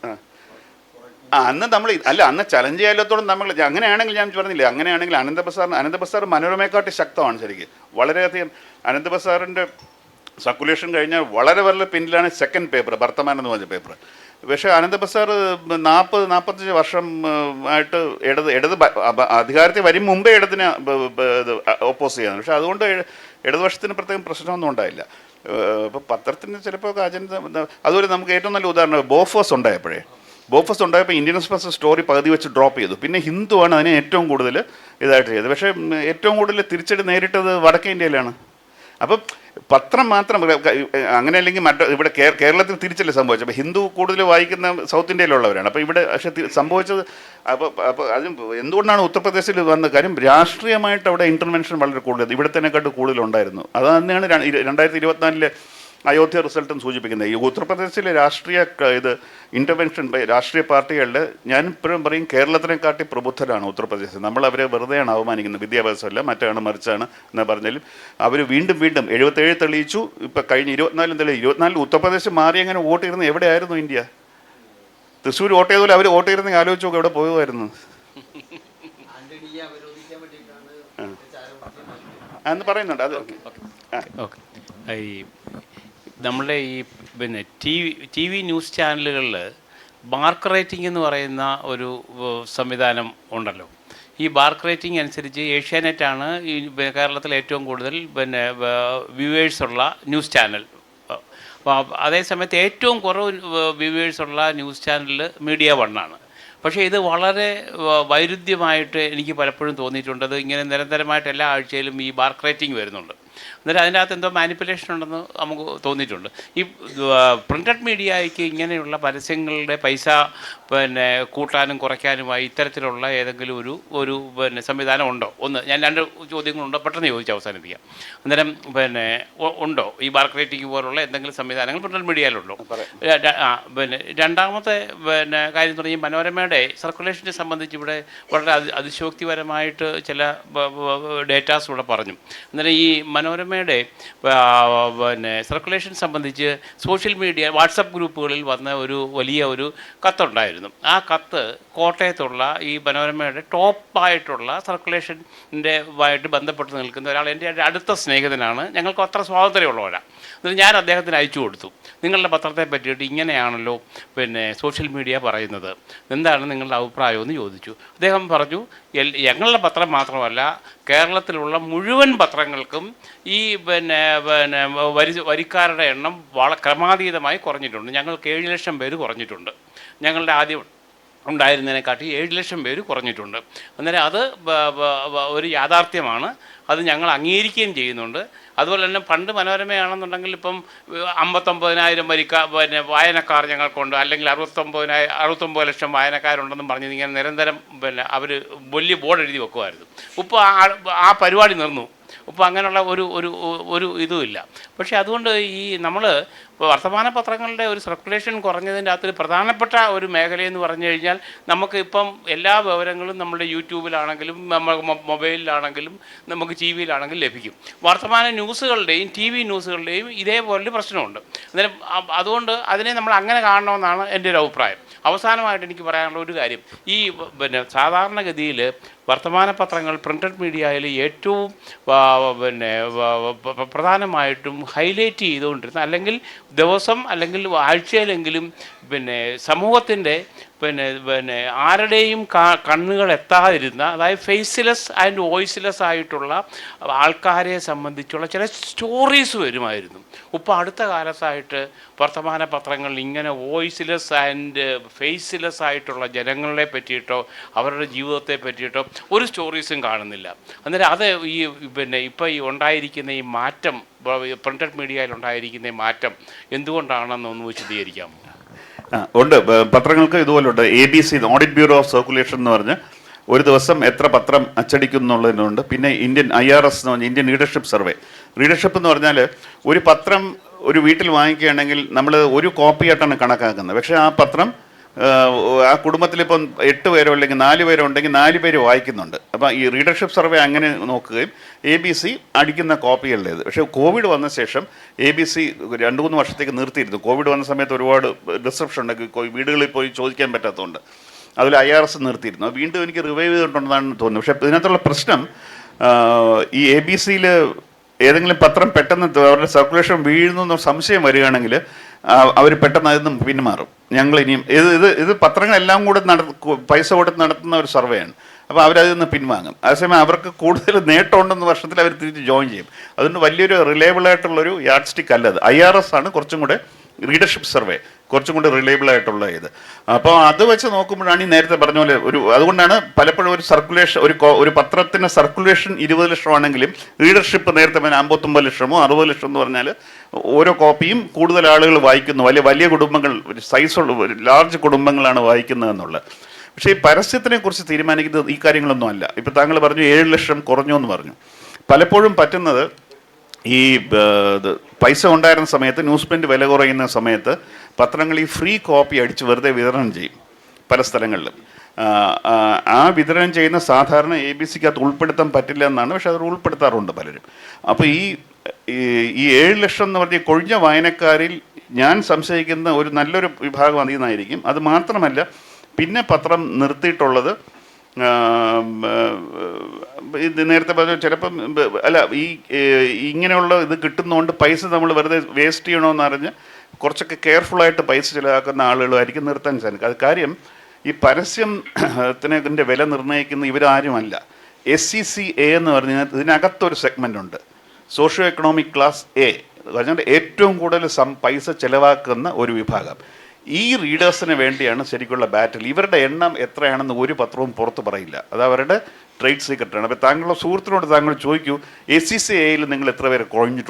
അന്ന് നമ്മൾ അന്ന് ചലഞ്ച് ചെയ്യാത്തോളം നമ്മൾ അങ്ങനെയാണെങ്കിൽ ഞാൻ പറഞ്ഞില്ലേ, അങ്ങനെയാണെങ്കിൽ അനന്തബസാർ മനോരമയെക്കാട്ടി ശക്തമാണ് ശരിക്കും. വളരെയധികം അനന്തബസാറിൻ്റെ സർക്കുലേഷൻ കഴിഞ്ഞാൽ വളരെ വളരെ പിന്നിലാണ് സെക്കൻഡ് പേപ്പർ വർത്തമാനം എന്ന് പറഞ്ഞ പേപ്പർ. പക്ഷേ ആനന്ദബസാർ 40-45 വർഷം ആയിട്ട് അധികാരത്തിൽ വരും മുമ്പേ ഇടതിനെ ഒപ്പോസ് ചെയ്യാണ്. പക്ഷെ അതുകൊണ്ട് ഇടതുപക്ഷത്തിന് പ്രത്യേകം പ്രശ്നമൊന്നും ഉണ്ടായില്ല. ഇപ്പോൾ പത്രത്തിന് ചിലപ്പോൾ അതുപോലെ നമുക്ക് ഏറ്റവും നല്ല ഉദാഹരണം ബോഫോസ് ഉണ്ടായപ്പോൾ ഇന്ത്യൻ എക്സ്പ്രസ് സ്റ്റോറി പകുതി വെച്ച് ഡ്രോപ്പ് ചെയ്തു. പിന്നെ ഹിന്ദുവാണ് അതിനെ ഏറ്റവും കൂടുതൽ ഇതായിട്ട് ചെയ്തത്. പക്ഷേ ഏറ്റവും കൂടുതൽ തിരിച്ചടി നേരിട്ടത് വടക്കേ ഇന്ത്യയിലാണ്. അപ്പം പത്രം മാത്രം അങ്ങനെ അല്ലെങ്കിൽ ഇവിടെ കേരളത്തിൽ തിരിച്ചല്ലേ സംഭവിച്ചത്. അപ്പോൾ ഹിന്ദു കൂടുതൽ വായിക്കുന്ന സൗത്ത് ഇന്ത്യയിലുള്ളവരാണ്. അപ്പോൾ ഇവിടെ പക്ഷേ സംഭവിച്ചത് അപ്പോൾ അത് എന്തുകൊണ്ടാണ് ഉത്തർപ്രദേശിൽ വന്ന കാര്യം, രാഷ്ട്രീയമായിട്ട് അവിടെ ഇൻ്റർവെൻഷൻ വളരെ കൂടുതൽ ഇവിടത്തേക്കാട്ട് കൂടുതലുണ്ടായിരുന്നു. അത് തന്നെയാണ് 2024 അയോധ്യ റിസൾട്ടും സൂചിപ്പിക്കുന്നത്. ഈ ഉത്തർപ്രദേശിലെ രാഷ്ട്രീയ ഇൻ്റർവെൻഷൻ രാഷ്ട്രീയ പാർട്ടികളുടെ, ഞാൻ ഇപ്പോഴും പറയും കേരളത്തിനെക്കാട്ടി പ്രബുദ്ധരാണ് ഉത്തർപ്രദേശ്. നമ്മൾ അവരെ വെറുതെയാണ് അവമാനിക്കുന്നത്. വിദ്യാഭ്യാസമല്ല മറ്റാണ് മറിച്ചാണ് എന്ന് പറഞ്ഞാലും അവർ വീണ്ടും 77 തെളിയിച്ചു. ഇപ്പം കഴിഞ്ഞ 24 തെളിയിച്ചു. 24 ഉത്തർപ്രദേശ് മാറി അങ്ങനെ വോട്ട് ചെയ്യുന്നത് എവിടെയായിരുന്നു ഇന്ത്യ? തൃശ്ശൂർ വോട്ട് ചെയ്തപോലെ അവർ വോട്ട് ചെയ്തിരുന്നെങ്കിൽ ആലോചിച്ച് നോക്കുക എവിടെ പോയതായിരുന്നു എന്ന് പറയുന്നുണ്ട്. അത് ഓക്കെ. ഈ നമ്മളുടെ ഈ പിന്നെ ടി വി ന്യൂസ് ചാനലുകളിൽ മാർക്ക് റേറ്റിംഗ് എന്ന് പറയുന്ന ഒരു സംവിധാനം ഉണ്ടല്ലോ. ഈ മാർക്ക് റേറ്റിംഗ് അനുസരിച്ച് ഏഷ്യാനെറ്റാണ് ഈ കേരളത്തിൽ ഏറ്റവും കൂടുതൽ പിന്നെ വ്യൂവേഴ്സുള്ള ന്യൂസ് ചാനൽ. അതേസമയത്ത് ഏറ്റവും കുറവ് വ്യൂവേഴ്സുള്ള ന്യൂസ് ചാനൽ മീഡിയ 1 ആണ്. പക്ഷേ ഇത് വളരെ വൈരുദ്ധ്യമായിട്ട് എനിക്ക് പലപ്പോഴും തോന്നിയിട്ടുണ്ട്. അത് ഇങ്ങനെ നിരന്തരമായിട്ട് എല്ലാ ആഴ്ചയിലും ഈ മാർക്ക് റേറ്റിംഗ് വരുന്നുണ്ട്. എന്നിട്ട് അതിൻ്റെ അകത്ത് എന്തോ മാനിപ്പുലേഷൻ ഉണ്ടെന്ന് നമുക്ക് തോന്നിയിട്ടുണ്ട്. ഈ പ്രിൻ്റഡ് മീഡിയയ്ക്ക് ഇങ്ങനെയുള്ള പരസ്യങ്ങളുടെ പൈസ പിന്നെ കൂട്ടാനും കുറയ്ക്കാനുമായി ഇത്തരത്തിലുള്ള ഏതെങ്കിലും ഒരു പിന്നെ സംവിധാനം ഉണ്ടോ? ഒന്ന്, ഞാൻ 2 ചോദ്യങ്ങളുണ്ടോ പെട്ടെന്ന് ചോദിച്ച് അവസാനിപ്പിക്കാം. അന്നേരം പിന്നെ ഉണ്ടോ ഈ മാർക്ക് റേറ്റിംഗ് പോലുള്ള എന്തെങ്കിലും സംവിധാനങ്ങൾ പ്രിൻ്റഡ് മീഡിയയിലുണ്ടോ? പിന്നെ രണ്ടാമത്തെ പിന്നെ കാര്യം എന്ന് പറഞ്ഞാൽ മനോരമയുടെ സർക്കുലേഷനെ സംബന്ധിച്ച് ഇവിടെ വളരെ അതിശോക്തിപരമായിട്ട് ചില ഡേറ്റാസ് ഇവിടെ പറഞ്ഞു. അന്നേരം ഈ മനോരമയുടെ പിന്നെ സർക്കുലേഷൻ സംബന്ധിച്ച് സോഷ്യൽ മീഡിയ വാട്സപ്പ് ഗ്രൂപ്പുകളിൽ വന്ന വലിയ ഒരു കത്തുണ്ടായിരുന്നു. ആ കത്ത് കോട്ടയത്തുള്ള ഈ മനോരമയുടെ ടോപ്പായിട്ടുള്ള സർക്കുലേഷൻ്റെ ആയിട്ട് ബന്ധപ്പെട്ട് നിൽക്കുന്ന ഒരാൾ എൻ്റെ അടുത്ത സ്നേഹിതനാണ്. ഞങ്ങൾക്ക് അത്ര സ്വാതന്ത്ര്യമുള്ളവരാണ്. എന്നിട്ട് ഞാൻ അദ്ദേഹത്തിന് അയച്ചു കൊടുത്തു, നിങ്ങളുടെ പത്രത്തെ പറ്റിയിട്ട് ഇങ്ങനെയാണല്ലോ പിന്നെ സോഷ്യൽ മീഡിയ പറയുന്നത്, എന്താണ് നിങ്ങളുടെ അഭിപ്രായം എന്ന് ചോദിച്ചു. അദ്ദേഹം പറഞ്ഞു, ഞങ്ങളുടെ പത്രം മാത്രമല്ല കേരളത്തിലുള്ള മുഴുവൻ പത്രങ്ങൾക്കും ഈ പിന്നെ വരിക്കാരുടെ എണ്ണം ക്രമാതീതമായി കുറഞ്ഞിട്ടുണ്ട്. ഞങ്ങൾക്ക് 7 ലക്ഷം പേര് കുറഞ്ഞിട്ടുണ്ട്. ഞങ്ങളുടെ ആദ്യം ഉണ്ടായിരുന്നതിനെക്കാട്ടി 7 ലക്ഷം പേര് കുറഞ്ഞിട്ടുണ്ട്. അന്നേരം അത് ഒരു യാഥാർത്ഥ്യമാണ്. അത് ഞങ്ങൾ അംഗീകരിക്കുകയും ചെയ്യുന്നുണ്ട്. അതുപോലെ തന്നെ പണ്ട് മനോരമയാണെന്നുണ്ടെങ്കിൽ ഇപ്പം 59,000 വായനക്കാർ ഞങ്ങൾക്കുണ്ട്, അല്ലെങ്കിൽ 69 ലക്ഷം വായനക്കാരുണ്ടെന്നും പറഞ്ഞ് ഇങ്ങനെ നിരന്തരം അവർ വലിയ ബോർഡ് എഴുതി വെക്കുമായിരുന്നു. ഇപ്പോൾ ആ പരിപാടി നിർന്നു. ഇപ്പോൾ അങ്ങനെയുള്ള ഒരു ഇതുമില്ല. പക്ഷേ അതുകൊണ്ട് ഈ നമ്മൾ വർത്തമാന പത്രങ്ങളുടെ ഒരു സർക്കുലേഷൻ കുറഞ്ഞതിൻ്റെ അകത്തൊരു പ്രധാനപ്പെട്ട ഒരു മേഖലയെന്ന് പറഞ്ഞു കഴിഞ്ഞാൽ നമുക്ക് ഇപ്പം എല്ലാ വിവരങ്ങളും നമ്മുടെ യൂട്യൂബിലാണെങ്കിലും മൊബൈലിലാണെങ്കിലും നമുക്ക് ടി വിയിലാണെങ്കിലും ലഭിക്കും. വർത്തമാന ന്യൂസുകളുടെയും TV ന്യൂസുകളുടെയും ഇതേപോലൊരു പ്രശ്നമുണ്ട്. അന്നേരം അതുകൊണ്ട് അതിനെ നമ്മൾ അങ്ങനെ കാണണമെന്നാണ് എൻ്റെ ഒരു അഭിപ്രായം. അവസാനമായിട്ട് എനിക്ക് പറയാനുള്ള ഒരു കാര്യം, ഈ സാധാരണഗതിയിൽ വർത്തമാന പത്രങ്ങൾ പ്രിൻ്റഡ് മീഡിയയിൽ ഏറ്റവും പ്രധാനമായിട്ടും ഹൈലൈറ്റ് ചെയ്തുകൊണ്ടിരുന്ന, അല്ലെങ്കിൽ ദിവസം അല്ലെങ്കിൽ ആഴ്ചയിലെങ്കിലും സമൂഹത്തിൻ്റെ ആരുടെയും കണ്ണുകൾ എത്താതിരുന്ന, അതായത് ഫേസ്ലെസ് ആൻഡ് വോയിസ്ലെസ് ആയിട്ടുള്ള ആൾക്കാരെ സംബന്ധിച്ചുള്ള ചില സ്റ്റോറീസ് വരുമായിരുന്നു. ഇപ്പോൾ അടുത്ത കാലത്തായിട്ട് വർത്തമാന പത്രങ്ങൾ ഇങ്ങനെ വോയിസ്ലെസ് ആൻഡ് ഫേസ്ലെസ് ആയിട്ടുള്ള ജനങ്ങളെ പറ്റിയിട്ടോ അവരുടെ ജീവിതത്തെ പറ്റിയിട്ടോ ഒരു സ്റ്റോറീസും കാണുന്നില്ല. അന്നേരം അത് ഇപ്പോൾ ഈ ഉണ്ടായിരിക്കുന്ന ഈ മാറ്റം, പ്രിൻ്റഡ് മീഡിയയിൽ ഉണ്ടായിരിക്കുന്ന ഈ മാറ്റം എന്തുകൊണ്ടാണെന്നൊന്ന് വിശദീകരിക്കാമോ? ഉണ്ട്. പത്രങ്ങൾക്ക് ഇതുപോലുണ്ട്. ABC audit bureau of circulation എന്ന് പറഞ്ഞ് ഒരു ദിവസം എത്ര പത്രം അച്ചടിക്കും എന്നുള്ളതിനുണ്ട്. പിന്നെ ഇന്ത്യൻ IRS എന്ന് പറഞ്ഞാൽ ഇന്ത്യൻ റീഡർഷിപ്പ് സർവേ. റീഡർഷിപ്പ് എന്ന് പറഞ്ഞാൽ ഒരു പത്രം ഒരു വീട്ടിൽ വാങ്ങിക്കുകയാണെങ്കിൽ നമ്മൾ ഒരു കോപ്പിയായിട്ടാണ് കണക്കാക്കുന്നത്. പക്ഷേ ആ പത്രം ആ കുടുംബത്തിലിപ്പം 8 പേരോ അല്ലെങ്കിൽ 4 പേരോ ഉണ്ടെങ്കിൽ 4 പേര് വായിക്കുന്നുണ്ട്. അപ്പോൾ ഈ റീഡർഷിപ്പ് സർവേ അങ്ങനെ നോക്കുകയും ABC അടിക്കുന്ന കോപ്പികളുടേത്. പക്ഷേ കോവിഡ് വന്ന ശേഷം ABC 2-3 വർഷത്തേക്ക് നിർത്തിയിരുന്നു. കോവിഡ് വന്ന സമയത്ത് ഒരുപാട് ഡിസ്ട്രപ്ഷൻ ഉണ്ടെങ്കിൽ വീടുകളിൽ പോയി ചോദിക്കാൻ പറ്റാത്തതുകൊണ്ട് അതിൽ IRS നിർത്തിയിരുന്നു. വീണ്ടും എനിക്ക് റിവൈവ് ചെയ്തിട്ടുണ്ടെന്നാണ് തോന്നുന്നത്. പക്ഷേ ഇതിനകത്തുള്ള പ്രശ്നം ഈ ABCയിൽ ഏതെങ്കിലും പത്രം പെട്ടെന്ന് അവരുടെ സർക്കുലേഷൻ വീഴുന്നു എന്ന സംശയം വരികയാണെങ്കിൽ അവർ പെട്ടെന്ന് അതിൽ നിന്ന് പിന്മാറും. ഞങ്ങൾ ഇനിയും ഇത് പത്രങ്ങളെല്ലാം കൂടെ പൈസ കൊടുത്ത് നടത്തുന്ന ഒരു സർവേയാണ്. അപ്പോൾ അവരതിൽ നിന്ന് പിൻവാങ്ങും. അതേസമയം അവർക്ക് കൂടുതൽ നേട്ടമുണ്ടെന്ന് വർഷത്തിൽ അവർ തിരിച്ച് ജോയിൻ ചെയ്യും. അതുകൊണ്ട് വലിയൊരു റിലയബിൾ ആയിട്ടുള്ളൊരു യാഡ് സ്റ്റിക്ക് അല്ല അത്. IRS ആണ് കുറച്ചും കൂടെ റീഡർഷിപ്പ് സർവേ കുറച്ചും കൂടി റിലയബിൾ ആയിട്ടുള്ള ഇത്. അപ്പോൾ അത് വെച്ച് നോക്കുമ്പോഴാണ് ഈ നേരത്തെ പറഞ്ഞ പോലെ അതുകൊണ്ടാണ് പലപ്പോഴും ഒരു സർക്കുലേഷൻ ഒരു പത്രത്തിൻ്റെ സർക്കുലേഷൻ 20 ലക്ഷമാണെങ്കിലും റീഡർഷിപ്പ് നേരത്തെ 59 ലക്ഷമോ 60 ലക്ഷം എന്ന് പറഞ്ഞാൽ ഓരോ കോപ്പിയും കൂടുതൽ ആളുകൾ വായിക്കുന്നു. വലിയ കുടുംബങ്ങൾ, സൈസുള്ള ലാർജ് കുടുംബങ്ങളാണ് വായിക്കുന്നതെന്നുള്ളത്. പക്ഷേ ഈ പരസ്യത്തിനെ കുറിച്ച് തീരുമാനിക്കുന്നത് ഈ കാര്യങ്ങളൊന്നും അല്ല. ഇപ്പം താങ്കൾ പറഞ്ഞു 7 ലക്ഷം കുറഞ്ഞു എന്ന് പറഞ്ഞു. പലപ്പോഴും പറ്റുന്നത് ഈ പൈസ ഉണ്ടായിരുന്ന സമയത്ത് ന്യൂസ് പ്രിൻ്റ് വില കുറയുന്ന സമയത്ത് പത്രങ്ങൾ ഈ ഫ്രീ കോപ്പി അടിച്ച് വെറുതെ വിതരണം ചെയ്യും പല സ്ഥലങ്ങളിലും. ആ വിതരണം ചെയ്യുന്ന സാധാരണ ABC-ക്കകത്ത് ഉൾപ്പെടുത്താൻ പറ്റില്ല എന്നാണ്, പക്ഷെ അത് ഉൾപ്പെടുത്താറുണ്ട് പലരും. അപ്പോൾ ഈ 7 ലക്ഷം എന്ന് പറഞ്ഞ കൊഴിഞ്ഞ വായനക്കാരിൽ ഞാൻ സംശയിക്കുന്ന ഒരു നല്ലൊരു വിഭാഗം അതിൽ നിന്നായിരിക്കും. അത് മാത്രമല്ല, പിന്നെ പത്രം നിർത്തിയിട്ടുള്ളത് ഇത് നേരത്തെ പറഞ്ഞ ചിലപ്പം അല്ല ഇങ്ങനെയുള്ള ഇത് കിട്ടുന്നതുകൊണ്ട് പൈസ നമ്മൾ വെറുതെ വേസ്റ്റ് ചെയ്യണമെന്ന് അറിഞ്ഞ് കുറച്ചൊക്കെ കെയർഫുള്ളായിട്ട് പൈസ ചിലവാക്കുന്ന ആളുകളായിരിക്കും നിർത്താൻ സാധിക്കും. അത് കാര്യം ഈ പരസ്യത്തിൻ്റെ വില നിർണ്ണയിക്കുന്ന ഇവരാരുമല്ല. SECA എന്ന് പറഞ്ഞാൽ ഇതിനകത്തൊരു സെഗ്മെൻ്റ് ഉണ്ട്, സോഷ്യോ എക്കണോമിക് ക്ലാസ് A. പറഞ്ഞാൽ ഏറ്റവും കൂടുതൽ പൈസ ചിലവാക്കുന്ന ഒരു വിഭാഗം. ഈ റീഡേഴ്സിന് വേണ്ടിയാണ് ശരിക്കുള്ള ബാറ്റിൽ. ഇവരുടെ എണ്ണം എത്രയാണെന്ന് ഒരു പത്രവും പുറത്ത് പറയില്ല. അത് അവരുടെ ട്രേഡ് സീക്രട്ടാണ്. അപ്പോൾ താങ്കളുടെ സുഹൃത്തിനോട് താങ്കൾ ചോദിക്കൂ, SECAയിൽ നിങ്ങൾ എത്ര പേര്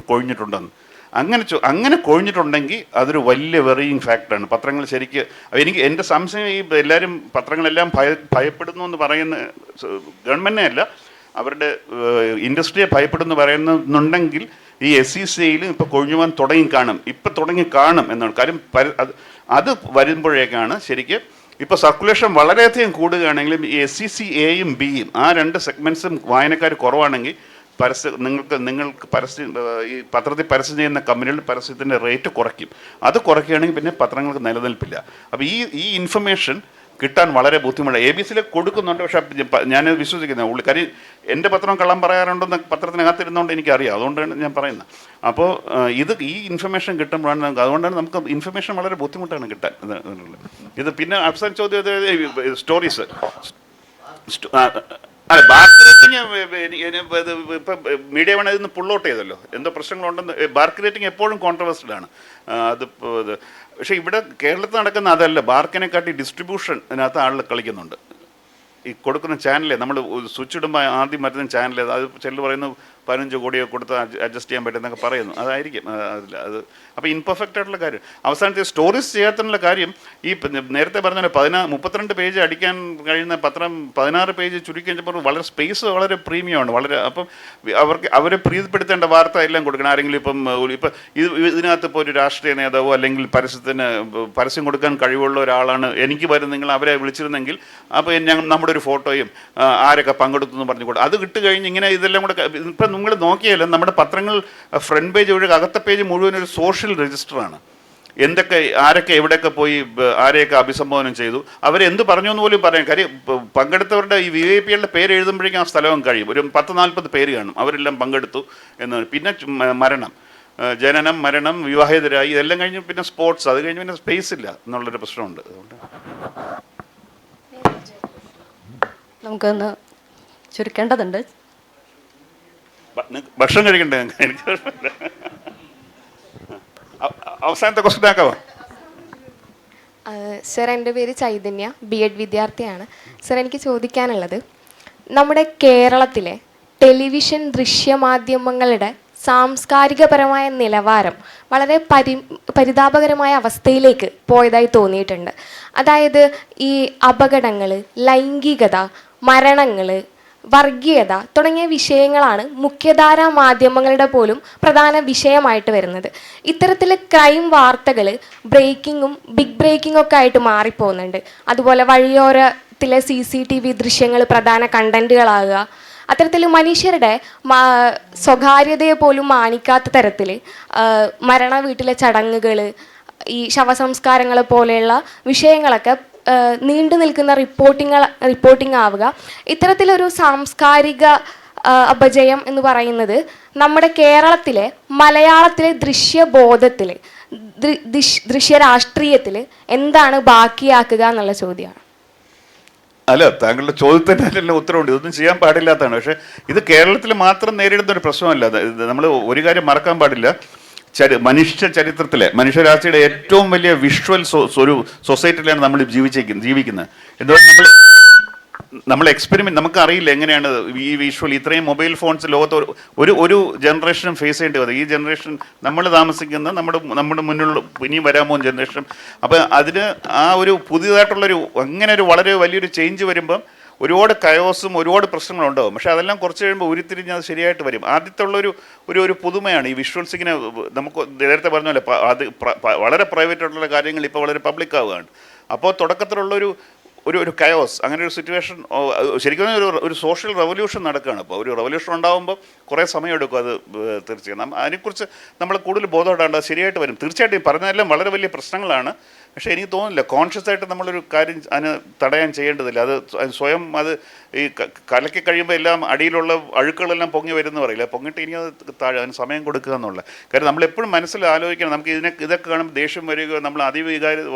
കൊഴിഞ്ഞിട്ടുണ്ടെന്ന്. അങ്ങനെ കൊഴിഞ്ഞിട്ടുണ്ടെങ്കിൽ അതൊരു വലിയ വെറിയിങ് ഫാക്ടറാണ്. പത്രങ്ങൾ ശരിക്ക് എൻ്റെ സംശയം ഈ എല്ലാവരും പത്രങ്ങളെല്ലാം ഭയപ്പെടുന്നു എന്ന് പറയുന്ന ഗവൺമെൻറ്റിനെ അല്ല, അവരുടെ ഇൻഡസ്ട്രിയെ ഭയപ്പെടുന്നു പറയുന്നുണ്ടെങ്കിൽ ഈ SECAയിലും ഇപ്പോൾ കൊഴിഞ്ഞുവാൻ തുടങ്ങി കാണും എന്നാണ് കാര്യം. അത് വരുമ്പോഴേക്കാണ് ശരിക്കും ഇപ്പോൾ സർക്കുലേഷൻ വളരെയധികം കൂടുകയാണെങ്കിലും ഈ SECAയും Bയും ആ 2 സെഗ്മെൻറ്റ്സും വായനക്കാർ കുറവാണെങ്കിൽ നിങ്ങൾക്ക് പരസ്യം ഈ പത്രത്തിൽ പരസ്യം ചെയ്യുന്ന കമ്പനികൾ പരസ്യത്തിൻ്റെ റേറ്റ് കുറയ്ക്കും. അത് കുറയ്ക്കുകയാണെങ്കിൽ പിന്നെ പത്രങ്ങൾക്ക് നിലനിൽപ്പില്ല. അപ്പോൾ ഈ ഇൻഫർമേഷൻ കിട്ടാൻ വളരെ ബുദ്ധിമുട്ടാണ്. ABC-ൽ കൊടുക്കുന്നുണ്ട്, പക്ഷേ ഞാൻ വിശ്വസിക്കുന്നത് കാര്യം എൻ്റെ പത്രം കള്ളം പറയാറുണ്ടെന്ന് പത്രത്തിനകത്തിരുന്നുകൊണ്ട് എനിക്കറിയാം, അതുകൊണ്ടാണ് ഞാൻ പറയുന്നത്. അപ്പോൾ ഈ ഇൻഫർമേഷൻ കിട്ടുമ്പോഴാണ് അതുകൊണ്ടാണ് നമുക്ക് ഇൻഫർമേഷൻ വളരെ ബുദ്ധിമുട്ടാണ് കിട്ടാൻ. ഇത് പിന്നെ അവസാന ചോദ്യം സ്റ്റോറീസ് അല്ല മാർക്കറ്റിങ് ഇപ്പം മീഡിയ വേണം ഇതിന്ന് പുൾ ഔട്ട് ചെയ്തല്ലോ, എന്തോ പ്രശ്നങ്ങളുണ്ടെന്ന്. മാർക്കറ്റിങ് എപ്പോഴും കോൺട്രവേഴ്സ്ഡാണ്. പക്ഷേ ഇവിടെ കേരളത്തിൽ നടക്കുന്ന അതല്ല. ബാർക്കിനെക്കാട്ടി ഡിസ്ട്രിബ്യൂഷൻ അതിനകത്ത് ആളുകൾ കളിക്കുന്നുണ്ട്. ഈ കൊടുക്കുന്ന ചാനലേ നമ്മൾ സ്വിച്ച് ഇടുമ്പോൾ ആദ്യം വരുന്ന ചാനൽ അത് ചിലർ പറയുന്നു 15 കോടിയോ കൊടുത്ത് അഡ്ജസ്റ്റ് ചെയ്യാൻ പറ്റുമെന്നൊക്കെ പറയുന്നു. അതായിരിക്കും അത്. അപ്പോൾ ഇൻപെർഫെക്റ്റ് ആയിട്ടുള്ള കാര്യം. അവസാനത്തെ സ്റ്റോറീസ് ചെയ്യാത്തുള്ള കാര്യം ഈ നേരത്തെ പറഞ്ഞ 32 പേജ് അടിക്കാൻ കഴിയുന്ന പത്രം 16 പേജ് ചുരുക്കി കഴിഞ്ഞപ്പോൾ വളരെ സ്പേസ് വളരെ പ്രീമിയമാണ് വളരെ. അപ്പം അവരെ പ്രീതിപ്പെടുത്തേണ്ട വാർത്ത എല്ലാം കൊടുക്കണം. ആരെങ്കിലും ഇപ്പം ഇതിനകത്ത് ഇപ്പോൾ ഒരു രാഷ്ട്രീയ നേതാവോ അല്ലെങ്കിൽ പരസ്യം കൊടുക്കാൻ കഴിവുള്ള ഒരാളാണ് എനിക്ക് വരുന്നത്, നിങ്ങൾ അവരെ വിളിച്ചിരുന്നെങ്കിൽ അപ്പോൾ നമ്മുടെ ഒരു ഫോട്ടോയും ആരൊക്കെ പങ്കെടുത്തു എന്ന് പറഞ്ഞു കൊടുക്കും. അത് കിട്ടുകഴിഞ്ഞ് ഇങ്ങനെ ഇതെല്ലാം കൂടെ ഇപ്പം നിങ്ങൾ നോക്കിയാലും നമ്മുടെ പത്രങ്ങൾ ഫ്രണ്ട് പേജ് ഒഴികെ അകത്തെ പേജ് മുഴുവൻ ഒരു സോഷ്യൽ രജിസ്റ്ററാണ്. ആരൊക്കെ എവിടെയൊക്കെ പോയി ആരെയൊക്കെ അഭിസംബോധന ചെയ്തു, അവരെന്ത് പറഞ്ഞു എന്ന് പോലും പറയാം. കാര്യം പങ്കെടുത്തവരുടെ ഈ VIP-കളുടെ പേര് എഴുതുമ്പോഴേക്കും ആ സ്ഥലവും കഴിയും. ഒരു 10-40 പേര് കാണും, അവരെല്ലാം പങ്കെടുത്തു എന്ന്. പിന്നെ മരണം, ജനനം, മരണം, വിവാഹിതരായി, ഇതെല്ലാം കഴിഞ്ഞ് പിന്നെ സ്പോർട്സ്, അത് കഴിഞ്ഞ് പിന്നെ സ്പേസ് ഇല്ല എന്നുള്ളൊരു പ്രശ്നമുണ്ട്. അതുകൊണ്ട് നമുക്കൊന്ന് ചുരുക്കേണ്ടതുണ്ട്. ഭക്ഷണം കഴിക്കണ്ടേ? എനിക്ക് അവസാനത്തെ ക്വസ്റ്റ്യൻ ആക്കാവോ? സർ, എൻ്റെ പേര് ചൈതന്യ, B.Ed വിദ്യാർത്ഥിയാണ്. സർ, എനിക്ക് ചോദിക്കാനുള്ളത്, നമ്മുടെ കേരളത്തിലെ ടെലിവിഷൻ ദൃശ്യമാധ്യമങ്ങളുടെ സാംസ്കാരികപരമായ നിലവാരം വളരെ പരിതാപകരമായ അവസ്ഥയിലേക്ക് പോയതായി തോന്നിയിട്ടുണ്ട്. അതായത് ഈ അപകടങ്ങൾ, ലൈംഗികത, മരണങ്ങൾ, വർഗീയത തുടങ്ങിയ വിഷയങ്ങളാണ് മുഖ്യധാരാ മാധ്യമങ്ങളുടെ പോലും പ്രധാന വിഷയമായിട്ട് വരുന്നത്. ഇത്തരത്തിൽ ക്രൈം വാർത്തകൾ ബ്രേക്കിങ്ങും ബിഗ് ബ്രേക്കിംഗ് ഒക്കെ ആയിട്ട് മാറിപ്പോകുന്നുണ്ട്. അതുപോലെ വഴിയോരത്തിലെ CCTV ദൃശ്യങ്ങൾ പ്രധാന കണ്ടന്റുകളാകുക, അത്തരത്തിൽ മനുഷ്യരുടെ സ്വകാര്യതയെ പോലും മാനിക്കാത്ത തരത്തിൽ മരണ വീട്ടിലെ ചടങ്ങുകൾ, ഈ ശവസംസ്കാരങ്ങൾ പോലെയുള്ള വിഷയങ്ങളൊക്കെ നീണ്ടു നിൽക്കുന്ന റിപ്പോർട്ടിംഗ് ആവുക, ഇത്തരത്തിലൊരു സാംസ്കാരിക അപജയം എന്ന് പറയുന്നത് നമ്മുടെ കേരളത്തിലെ മലയാളത്തിലെ ദൃശ്യബോധത്തിൽ ദൃശ്യരാഷ്ട്രീയത്തിൽ എന്താണ് ബാക്കിയാക്കുക എന്നുള്ള ചോദ്യമാണ്. അല്ല, താങ്കളുടെ ചോദ്യത്തിന് ഉത്തരവുണ്ട്. ഇതൊന്നും ചെയ്യാൻ പാടില്ലാത്തതാണ്. പക്ഷേ ഇത് കേരളത്തിൽ മാത്രം നേരിടുന്ന ഒരു പ്രശ്നമല്ല. നമ്മൾ ഒരു കാര്യം മറക്കാൻ പാടില്ല. മനുഷ്യ ചരിത്രത്തിലെ മനുഷ്യരാശിയുടെ ഏറ്റവും വലിയ വിഷ്വൽ ഒരു സൊസൈറ്റിയിലാണ് നമ്മൾ ജീവിക്കുന്നത്. എന്തുകൊണ്ട് നമ്മൾ എക്സ്പെരിമെന്റ്, നമുക്കറിയില്ല എങ്ങനെയാണ് ഈ വിഷ്വൽ ഇത്രയും മൊബൈൽ ഫോൺസ് ലോകത്ത് ഒരു ജനറേഷനും ഫേസ് ചെയ്യേണ്ടി വന്നത്. ഈ ജനറേഷൻ നമ്മൾ താമസിക്കുന്ന നമ്മുടെ മുന്നിലുള്ള ഇനിയും വരാൻ പോകുന്ന ജനറേഷൻ. അപ്പം അതിന് ആ ഒരു പുതിയതായിട്ടുള്ളൊരു അങ്ങനെ ഒരു വളരെ വലിയൊരു ചേഞ്ച് വരുമ്പം ഒരുപാട് കയോസും ഒരുപാട് പ്രശ്നങ്ങളുണ്ടാവും. പക്ഷേ അതെല്ലാം കുറച്ച് കഴിയുമ്പോൾ ഉരുത്തിരിഞ്ഞ് അത് ശരിയായിട്ട് വരും. ആദ്യത്തെ ഒരു പുതുമയാണ് ഈ വിഷ്വൽസ്. ഇങ്ങനെ നമുക്ക് നേരത്തെ പറഞ്ഞ പോലെ അത് വളരെ പ്രൈവറ്റ് ആയിട്ടുള്ള കാര്യങ്ങൾ ഇപ്പോൾ വളരെ പബ്ലിക് ആവുകയാണ്. അപ്പോൾ തുടക്കത്തിലുള്ളൊരു ഒരു കയോസ്, അങ്ങനെ ഒരു സിറ്റുവേഷൻ ശരിക്കും ഒരു സോഷ്യൽ റെവല്യൂഷൻ നടക്കുകയാണ്. അപ്പോൾ ഒരു റെവല്യൂഷൻ ഉണ്ടാകുമ്പോൾ കുറേ സമയമെടുക്കും. അത് തീർച്ചയായും അതിനെക്കുറിച്ച് നമ്മൾ കൂടുതൽ ബോധപ്പെടേണ്ടത് ശരിയായിട്ട് വരും. തീർച്ചയായിട്ടും പറഞ്ഞതെല്ലാം വളരെ വലിയ പ്രശ്നങ്ങളാണ്. പക്ഷേ എനിക്ക് തോന്നുന്നില്ല കോൺഷ്യസ് ആയിട്ട് നമ്മളൊരു കാര്യം അതിന് തടയാൻ ചെയ്യേണ്ടതില്ല. അത് സ്വയം അത് ഈ കലക്കി കഴിയുമ്പോൾ എല്ലാം അടിയിലുള്ള അഴുക്കുകളെല്ലാം പൊങ്ങി വരുമെന്ന് പറയില്ല. പൊങ്ങിട്ട് ഇനി അത് താഴെ അതിന് സമയം കൊടുക്കുക എന്നുള്ള കാര്യം നമ്മളെപ്പോഴും മനസ്സിൽ ആലോചിക്കണം. നമുക്ക് ഇതൊക്കെ കാണുമ്പോൾ ദേഷ്യം വരികയോ നമ്മൾ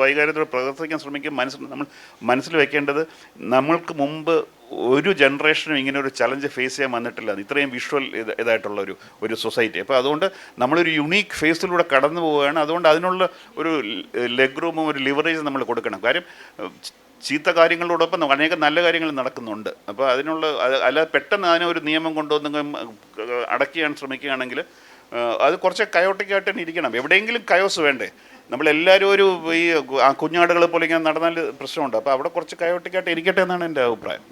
വൈകാര്യത്തോടെ പ്രവർത്തിക്കാൻ ശ്രമിക്കും. നമ്മൾ മനസ്സിൽ വെക്കേണ്ടത് നമ്മൾക്ക് മുമ്പ് ഒരു ജനറേഷനും ഇങ്ങനെ ഒരു ചലഞ്ച് ഫേസ് ചെയ്യാൻ വന്നിട്ടില്ല. ഇത്രയും വിഷ്വൽ ഇതായിട്ടുള്ള ഒരു സൊസൈറ്റി. അപ്പോൾ അതുകൊണ്ട് നമ്മളൊരു യുണീക്ക് ഫേസിലൂടെ കടന്നു പോവുകയാണ്. അതുകൊണ്ട് അതിനുള്ള ഒരു ലെഗ് റൂമും ഒരു ലിവറേജ് നമ്മൾ കൊടുക്കണം. കാര്യം ചീത്ത കാര്യങ്ങളോടൊപ്പം അനേകം നല്ല കാര്യങ്ങൾ നടക്കുന്നുണ്ട്. അപ്പോൾ അതിനുള്ള അല്ലാതെ പെട്ടെന്ന് അതിനെ ഒരു നിയമം കൊണ്ടുവന്നെങ്കിലും അടക്കിയാൻ ശ്രമിക്കുകയാണെങ്കിൽ അത് കുറച്ച് കയോട്ടിക്കായിട്ട് തന്നെ ഇരിക്കണം. എവിടെയെങ്കിലും കയോസ് വേണ്ടേ? നമ്മളെല്ലാവരും ഈ കുഞ്ഞാടുകളെ പോലെ ഇങ്ങനെ നടന്നാൽ പ്രശ്നമുണ്ട്. അപ്പോൾ അവിടെ കുറച്ച് കയോട്ടിക്കായിട്ട് ഇരിക്കട്ടെ എന്നാണ് എൻ്റെ അഭിപ്രായം.